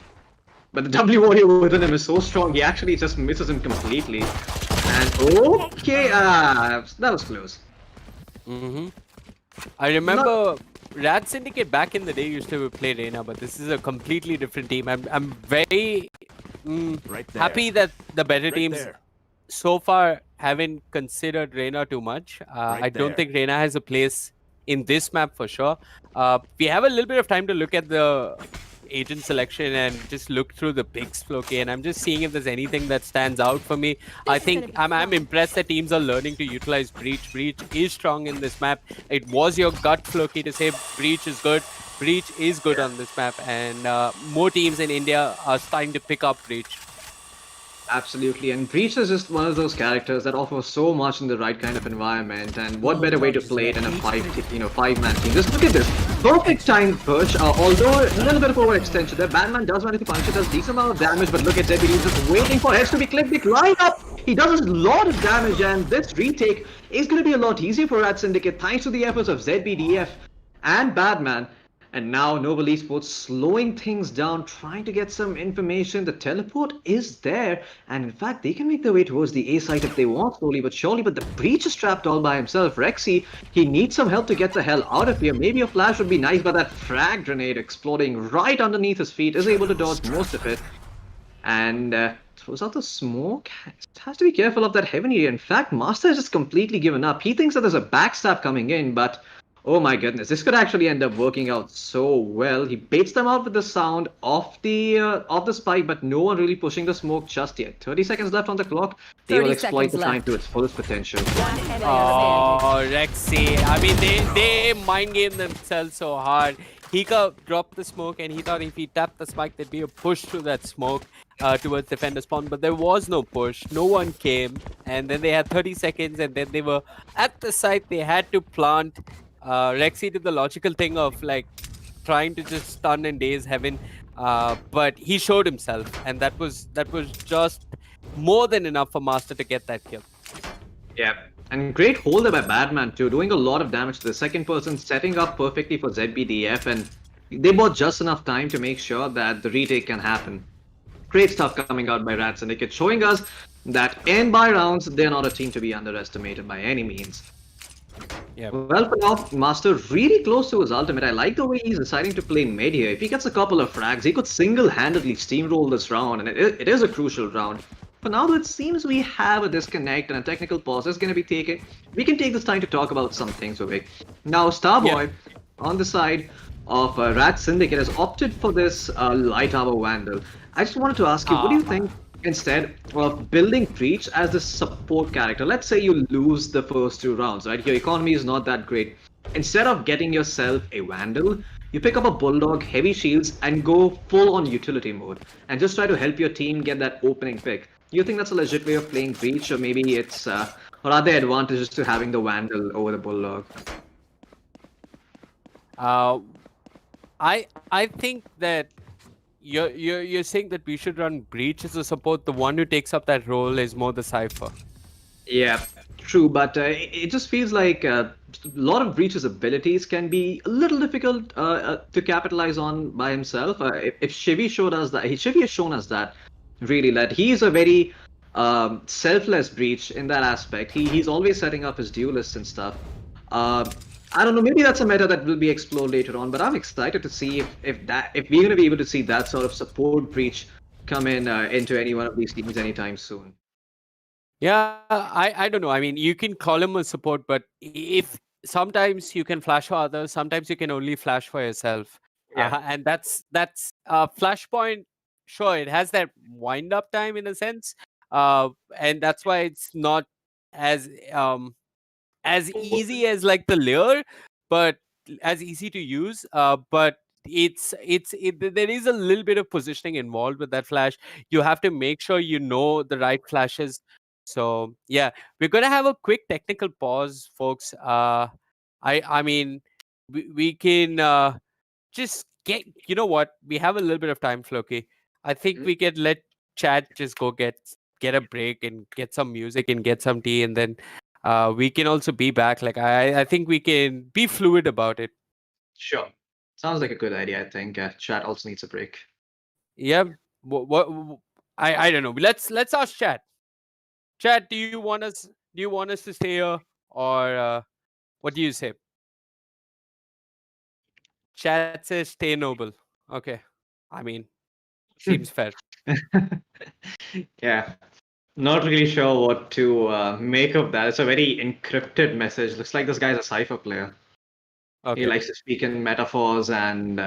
But the W warrior within him is so strong, he actually just misses him completely. And okay, that was close. Mm-hmm. I remember Rad Syndicate back in the day used to play Reina, but this is a completely different team. I'm very happy that the better teams so far haven't considered Reina too much. I don't think Reina has a place in this map for sure. We have a little bit of time to look at the agent selection and just look through the picks, Floki, and I'm just seeing if there's anything that stands out for me. I think I'm impressed that teams are learning to utilize Breach. Breach is strong in this map. It was your gut, Floki, to say Breach is good. Breach is good on this map, and more teams in India are starting to pick up Breach. Absolutely, and Breach is just one of those characters that offers so much in the right kind of environment. And what better way to play it in a five-man team? Just look at this perfect timed push. Although a little bit of overextension there, Batman does manage to punch it, does decent amount of damage. But look at ZBD, he's just waiting for heads to be clipped. They climb up. He does a lot of damage, and this retake is going to be a lot easier for Rad Syndicate thanks to the efforts of ZBDF and Batman. And now Noble Esports slowing things down, trying to get some information. The teleport is there, and in fact, they can make their way towards the A site if they want, slowly but surely. But the Breach is trapped all by himself. Rexy, he needs some help to get the hell out of here. Maybe a flash would be nice, but that frag grenade exploding right underneath his feet is able to dodge most of it. And throws out the smoke. Has to be careful of that heaven area. In fact, Master has just completely given up. He thinks that there's a backstab coming in, but oh my goodness, this could actually end up working out so well. He baits them out with the sound of the spike, but no one really pushing the smoke just yet. 30 seconds left on the clock. They will exploit the time to its fullest potential. Oh, Rexy. I mean, they mind game themselves so hard. Hika dropped the smoke, and he thought if he tapped the spike, there'd be a push through that smoke towards defender spawn. But there was no push. No one came. And then they had 30 seconds, and then they were at the site. They had to plant. Rexy did the logical thing of like trying to just stun and daze heaven, but he showed himself, and that was just more than enough for Master to get that kill. Yeah, and great hold there by Batman too, doing a lot of damage to the second person, setting up perfectly for ZBDF, and they bought just enough time to make sure that the retake can happen. Great stuff coming out by Rad Syndicate, showing us that in by rounds, they're not a team to be underestimated by any means. Yeah. Well, for now, Master really close to his ultimate. I like the way he's deciding to play mid here. If he gets a couple of frags, he could single-handedly steamroll this round, and it is a crucial round. For now, though, it seems we have a disconnect and a technical pause is going to be taken. We can take this time to talk about some things, Vivek. Now, Starboy, on the side of Rad Syndicate, has opted for this Light Armor Vandal. I just wanted to ask you, what do you think? Instead of building Breach as the support character, let's say you lose the first 2 rounds, right? Your economy is not that great. Instead of getting yourself a Vandal, you pick up a Bulldog, heavy shields, and go full on utility mode, and just try to help your team get that opening pick. Do you think that's a legit way of playing Breach, or maybe it's, or are there advantages to having the Vandal over the Bulldog? I think that you're saying that we should run Breach as a support. The one who takes up that role is more the Cypher. Yeah, true, but it just feels like a lot of Breach's abilities can be a little difficult to capitalize on by himself. If Shivy showed us that, Shivy has shown us that, really, that he's a very selfless Breach in that aspect. He's always setting up his duelists and stuff. I don't know, maybe that's a meta that will be explored later on, but I'm excited to see if we're going to be able to see that sort of support Breach come in into any one of these teams anytime soon. Yeah, I don't know. I mean, you can call him a support, but if sometimes you can flash for others, sometimes you can only flash for yourself. Yeah. And that's Flashpoint. Sure, it has that wind up time in a sense, and that's why it's not as easy as like the Leer, but as easy to use. But there is a little bit of positioning involved with that flash. You have to make sure you know the right flashes. So yeah, we're gonna have a quick technical pause, folks. I mean, we can just get. You know what? We have a little bit of time, Floki. I think we can let chat just go get a break and get some music and get some tea, and then we can also be back. Like I think we can be fluid about it. Sure. Sounds like a good idea, I think. Chat also needs a break. Yeah. What I don't know. Let's ask chat. Chat, do you want us to stay here, or what do you say? Chat says stay noble. Okay. I mean, seems fair. Yeah. Not really sure what to make of that. It's a very encrypted message. Looks like this guy's a cipher player. He Okay. likes to speak in metaphors and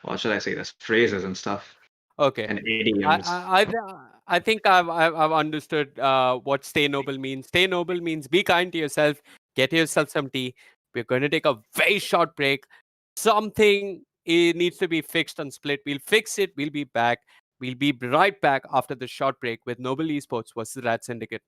what should I say? There's phrases and stuff Okay. and idioms. I think I've understood what stay noble means. Stay noble means be kind to yourself. Get yourself some tea. We're going to take a very short break. Something needs to be fixed on Split. We'll fix it. We'll be back. We'll be right back after the short break with Noble Esports versus Rad Syndicate.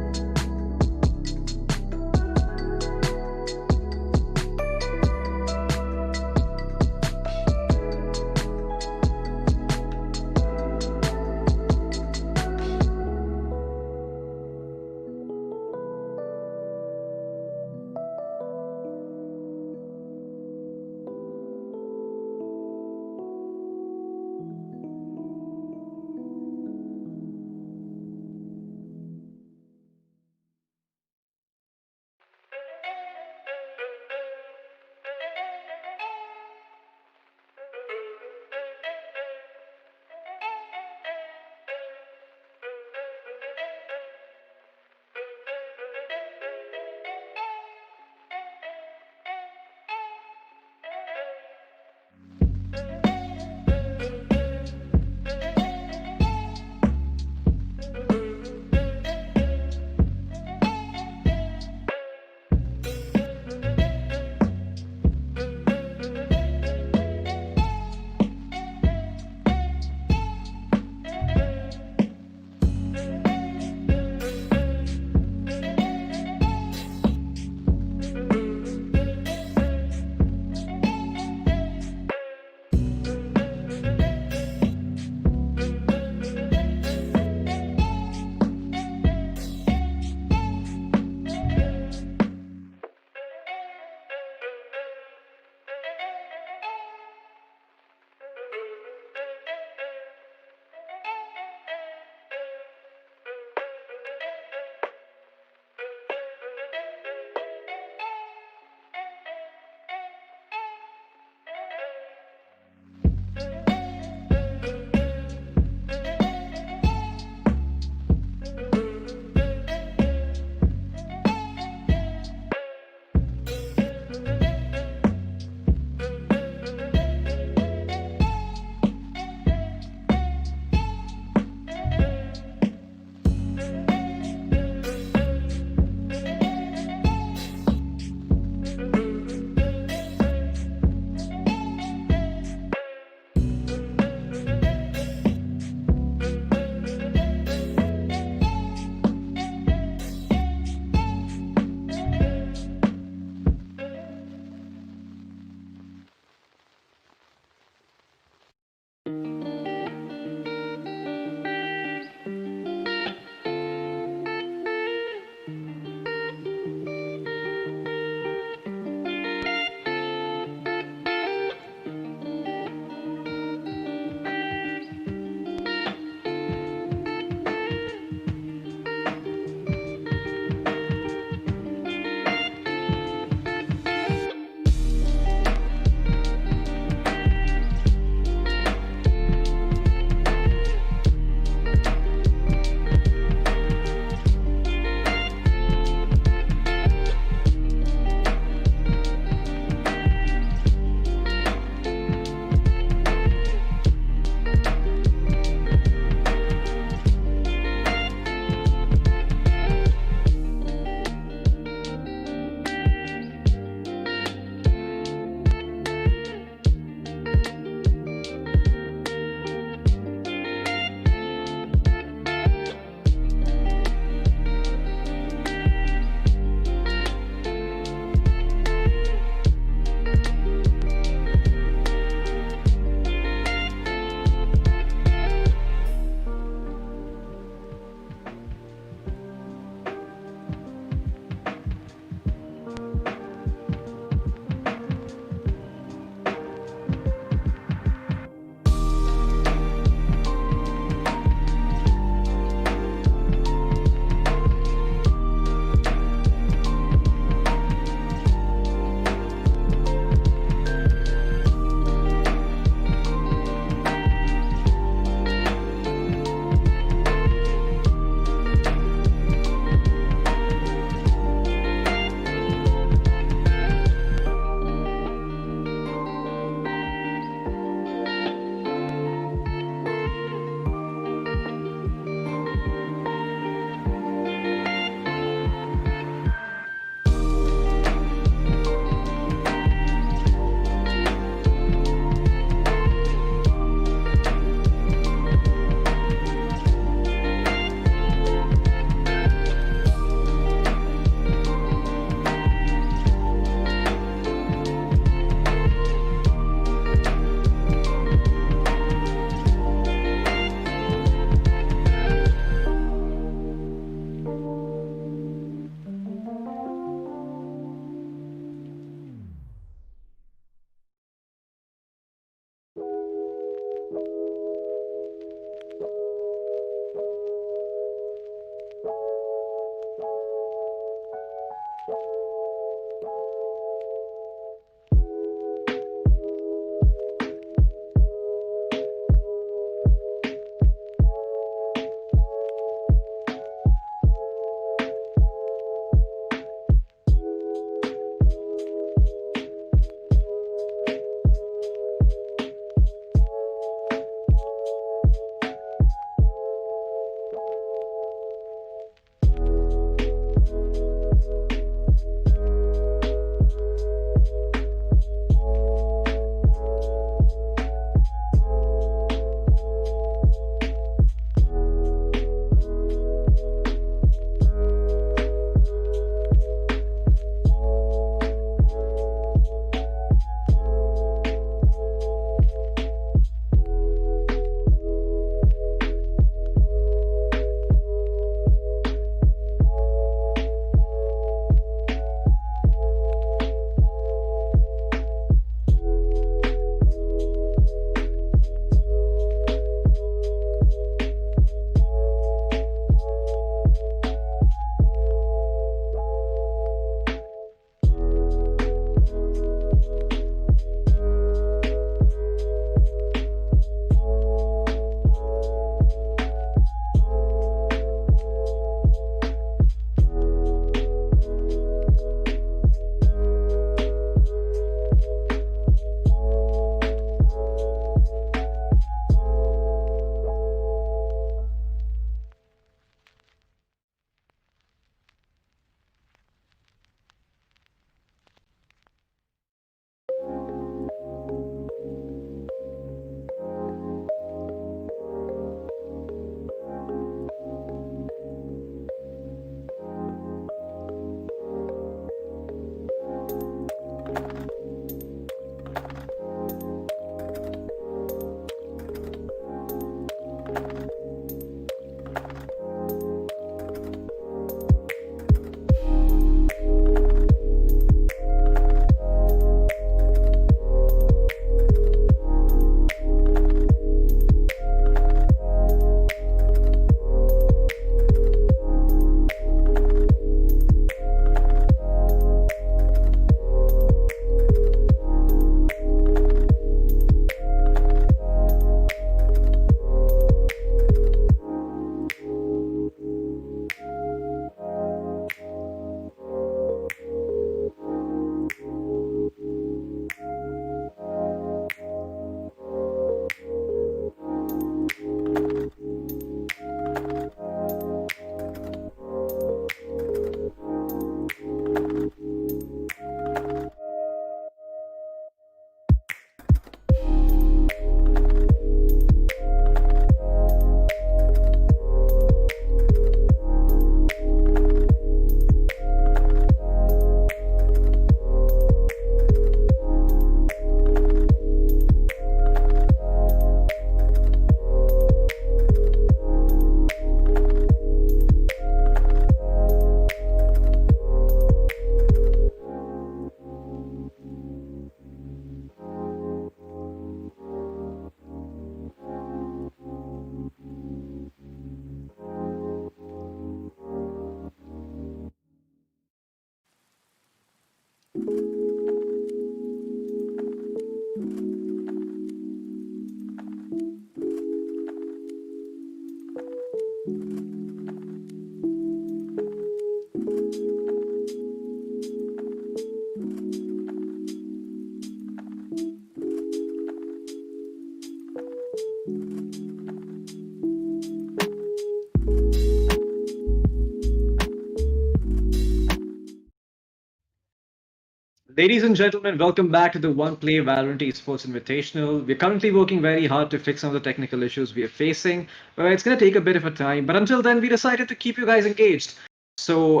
Ladies and gentlemen, welcome back to the One Play Valorant Esports Invitational. We're currently working very hard to fix some of the technical issues we are facing. It's going to take a bit of a time, but until then, we decided to keep you guys engaged. So,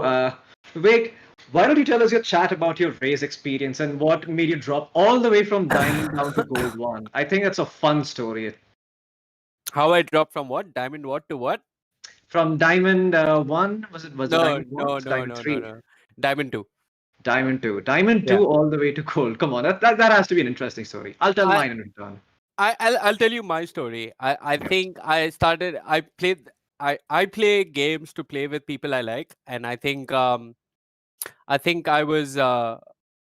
Vivek, why don't you tell us your chat about your race experience and what made you drop all the way from Diamond down to Gold 1? I think that's a fun story. How I dropped from what? Diamond what to what? From Diamond 1, was it No, Diamond 1? no, It's no, Diamond no, 3. no, no. Diamond 2. Diamond 2. Diamond Yeah. 2 all the way to Gold. Come on, that has to be an interesting story. I'll tell mine in return. I'll tell you my story. I think I play games to play with people I like, and I think I was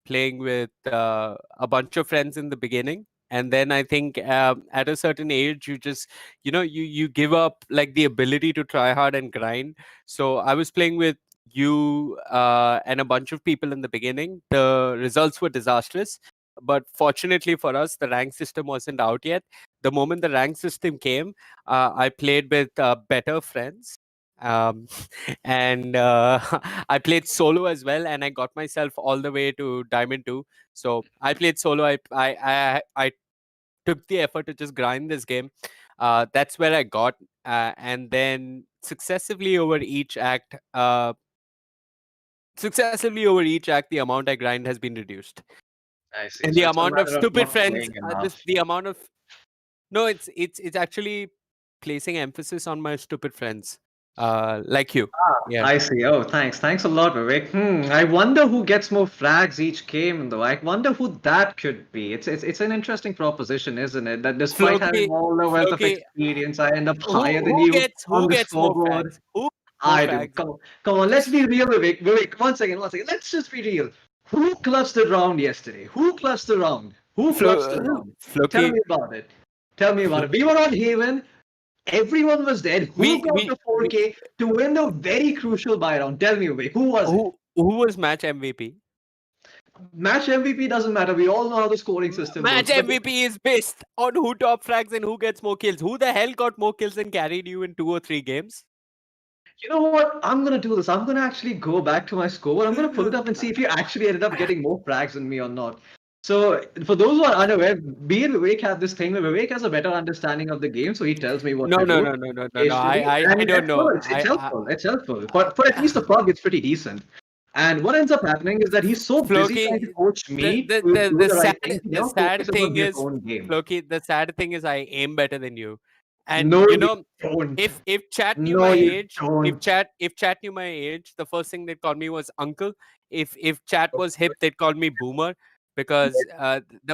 playing with a bunch of friends in the beginning, and then I think at a certain age you just you give up like the ability to try hard and grind. So I was playing with you and a bunch of people in the beginning. The results were disastrous, but fortunately for us, the rank system wasn't out yet. The moment the rank system came, I played with better friends. Um, and I played solo as well, and I got myself all the way to Diamond 2. So I played solo. I took the effort to just grind this game. That's where I got, and then successively over each act, the amount I grind has been reduced, I see. and So the it's a amount of matter of stupid not friends. playing enough. The amount of no, it's actually placing emphasis on my stupid friends, like you. Yeah. I see. Oh, thanks. Thanks a lot, Vivek. I wonder who gets more frags each game, though. I wonder who that could be. It's an interesting proposition, isn't it? That despite having Floki, all the wealth of Floki, experience, I end up higher than who you gets on the more scoreboard. frags? Who more I do. frags? Come on. Let's be real, Vivek. Vivek, one second. Let's just be real. Who clutched the round yesterday? Who clutched the round? Who clutched the round? Tell Floki, me about it. Tell me about it. We were on Haven. Everyone was dead. Who got the 4K to win the very crucial buy round? Tell me, Vivek, who was it? who was match MVP? Match MVP doesn't matter. We all know how the scoring system Match works. But MVP is based on who top frags and who gets more kills. Who the hell got more kills and carried you in 2 or 3 games? you know what? I'm gonna do this. I'm gonna actually go back to my score. I'm gonna pull it up and see if you actually ended up getting more frags than me or not. So, for those who are unaware, me and Vivek have this thing where Vivek has a better understanding of the game, so he tells me what No, to no, do. no, no, no, no, no. Occasionally, I and don't it's know. good. It's helpful. It's helpful. For at least the frog, it's pretty decent. And what ends up happening is that he's so busy trying to Floki, coach me the, to the, do the the right sad thing, he the never sad focuses on thing his is, own game. Floki, the sad thing is I aim better than you. And No, you you know, don't. if chat knew No, my you age, don't. if chat knew my age, the first thing they'd call me was uncle. If chat was hip, they'd call me boomer, because the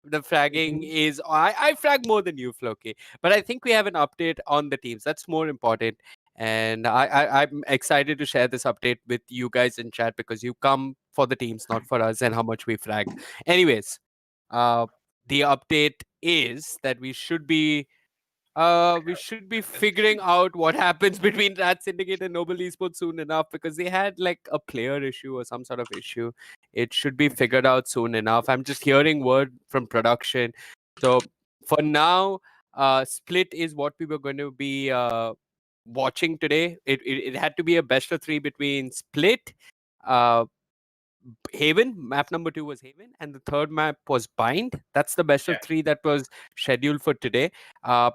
fragging is I frag more than you, Floki. But I think we have an update on the teams. That's more important. And I'm excited to share this update with you guys in chat, because you come for the teams, not for us, and how much we frag. Anyways, the update is that we should be figuring out what happens between Rad Syndicate and Noble Esports soon enough, because they had like a player issue or some sort of issue. It should be figured out soon enough. I'm just hearing word from production. So for now, Split is what we were going to be watching today. It had to be a best of 3 between Split, uh, Haven. Map number 2 was Haven, and the third map was Bind. That's the best of 3 that was scheduled for today.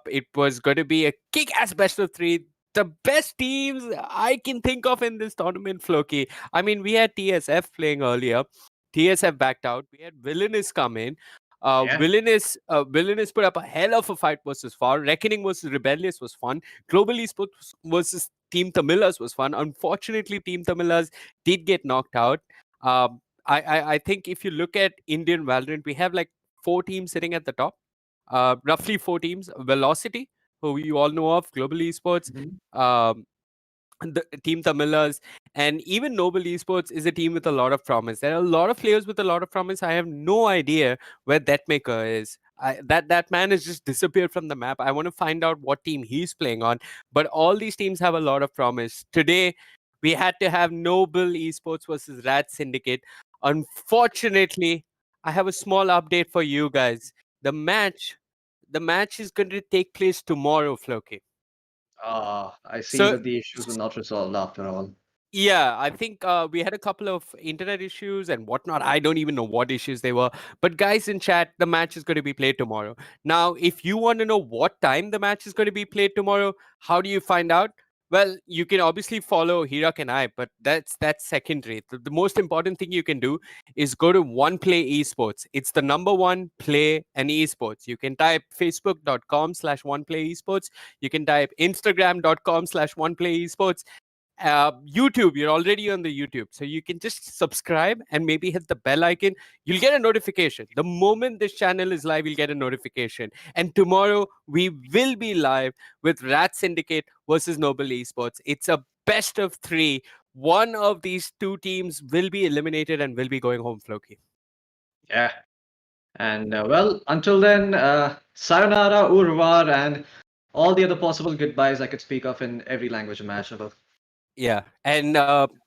It was going to be a kick-ass best of 3. The best teams I can think of in this tournament, Floki. I mean, we had TSF playing earlier. TSF backed out. We had Villainous come in. Villainous put up a hell of a fight versus FaR. Reckoning versus Rebellious was fun. Global Esports versus Team Tamilas was fun. Unfortunately, Team Tamilas did get knocked out. I think if you look at Indian Valorant, we have like 4 teams sitting at the top. Roughly 4 teams. Velocity, who you all know of, Global Esports, the Team Tamilas, and even Noble Esports is a team with a lot of promise. There are a lot of players with a lot of promise. I have no idea where Deathmaker is. That man has just disappeared from the map. I want to find out what team he's playing on. But all these teams have a lot of promise. Today, we had to have Noble Esports versus Rad Syndicate. Unfortunately, I have a small update for you guys. The match is going to take place tomorrow, Floki. I see So that the issues were not resolved after all. Yeah, I think we had a couple of internet issues and whatnot. I don't even know what issues they were. But guys in chat, the match is going to be played tomorrow. Now, if you want to know what time the match is going to be played tomorrow, how do you find out? Well, you can obviously follow Hirak and I, but that's secondary. The most important thing you can do is go to One Play Esports. It's the number one play and esports. You can type facebook.com/one play esports. You can type instagram.com/one play esports. YouTube, you're already on the YouTube, so you can just subscribe and maybe hit the bell icon. You'll get a notification the moment this channel is live. You'll get a notification, and tomorrow we will be live with Rad Syndicate versus Noble Esports. It's a best of 3. One of these two teams will be eliminated and will be going home, Floki. Yeah. And well, until then, sayonara, au revoir, and all the other possible goodbyes I could speak of in every language imaginable. Yeah, and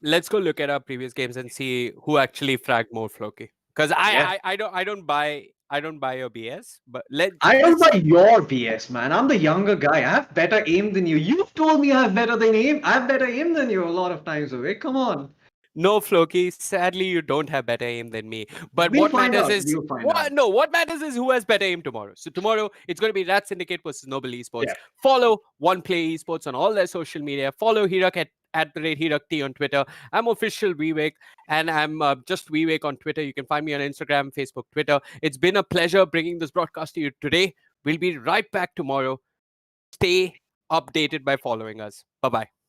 let's go look at our previous games and see who actually fragged more, Floki. Because Yeah. I don't buy your BS, but I don't let's buy your BS, man. I'm the younger guy. I have better aim than you. You've told me I have better than aim. I have better aim than you a lot of times, away. Come on. No, Floki. Sadly, you don't have better aim than me. But We'll what find matters out. is We'll find out. what matters is who has better aim tomorrow. So tomorrow it's going to be Rad Syndicate versus Noble Esports. Yeah. Follow One Play Esports on all their social media. Follow Hirak at the rate Hirak T on Twitter. I'm official Vivek, and I'm just Vivek on Twitter. You can find me on Instagram, Facebook, Twitter. It's been a pleasure bringing this broadcast to you today. We'll be right back tomorrow. Stay updated by following us. Bye bye.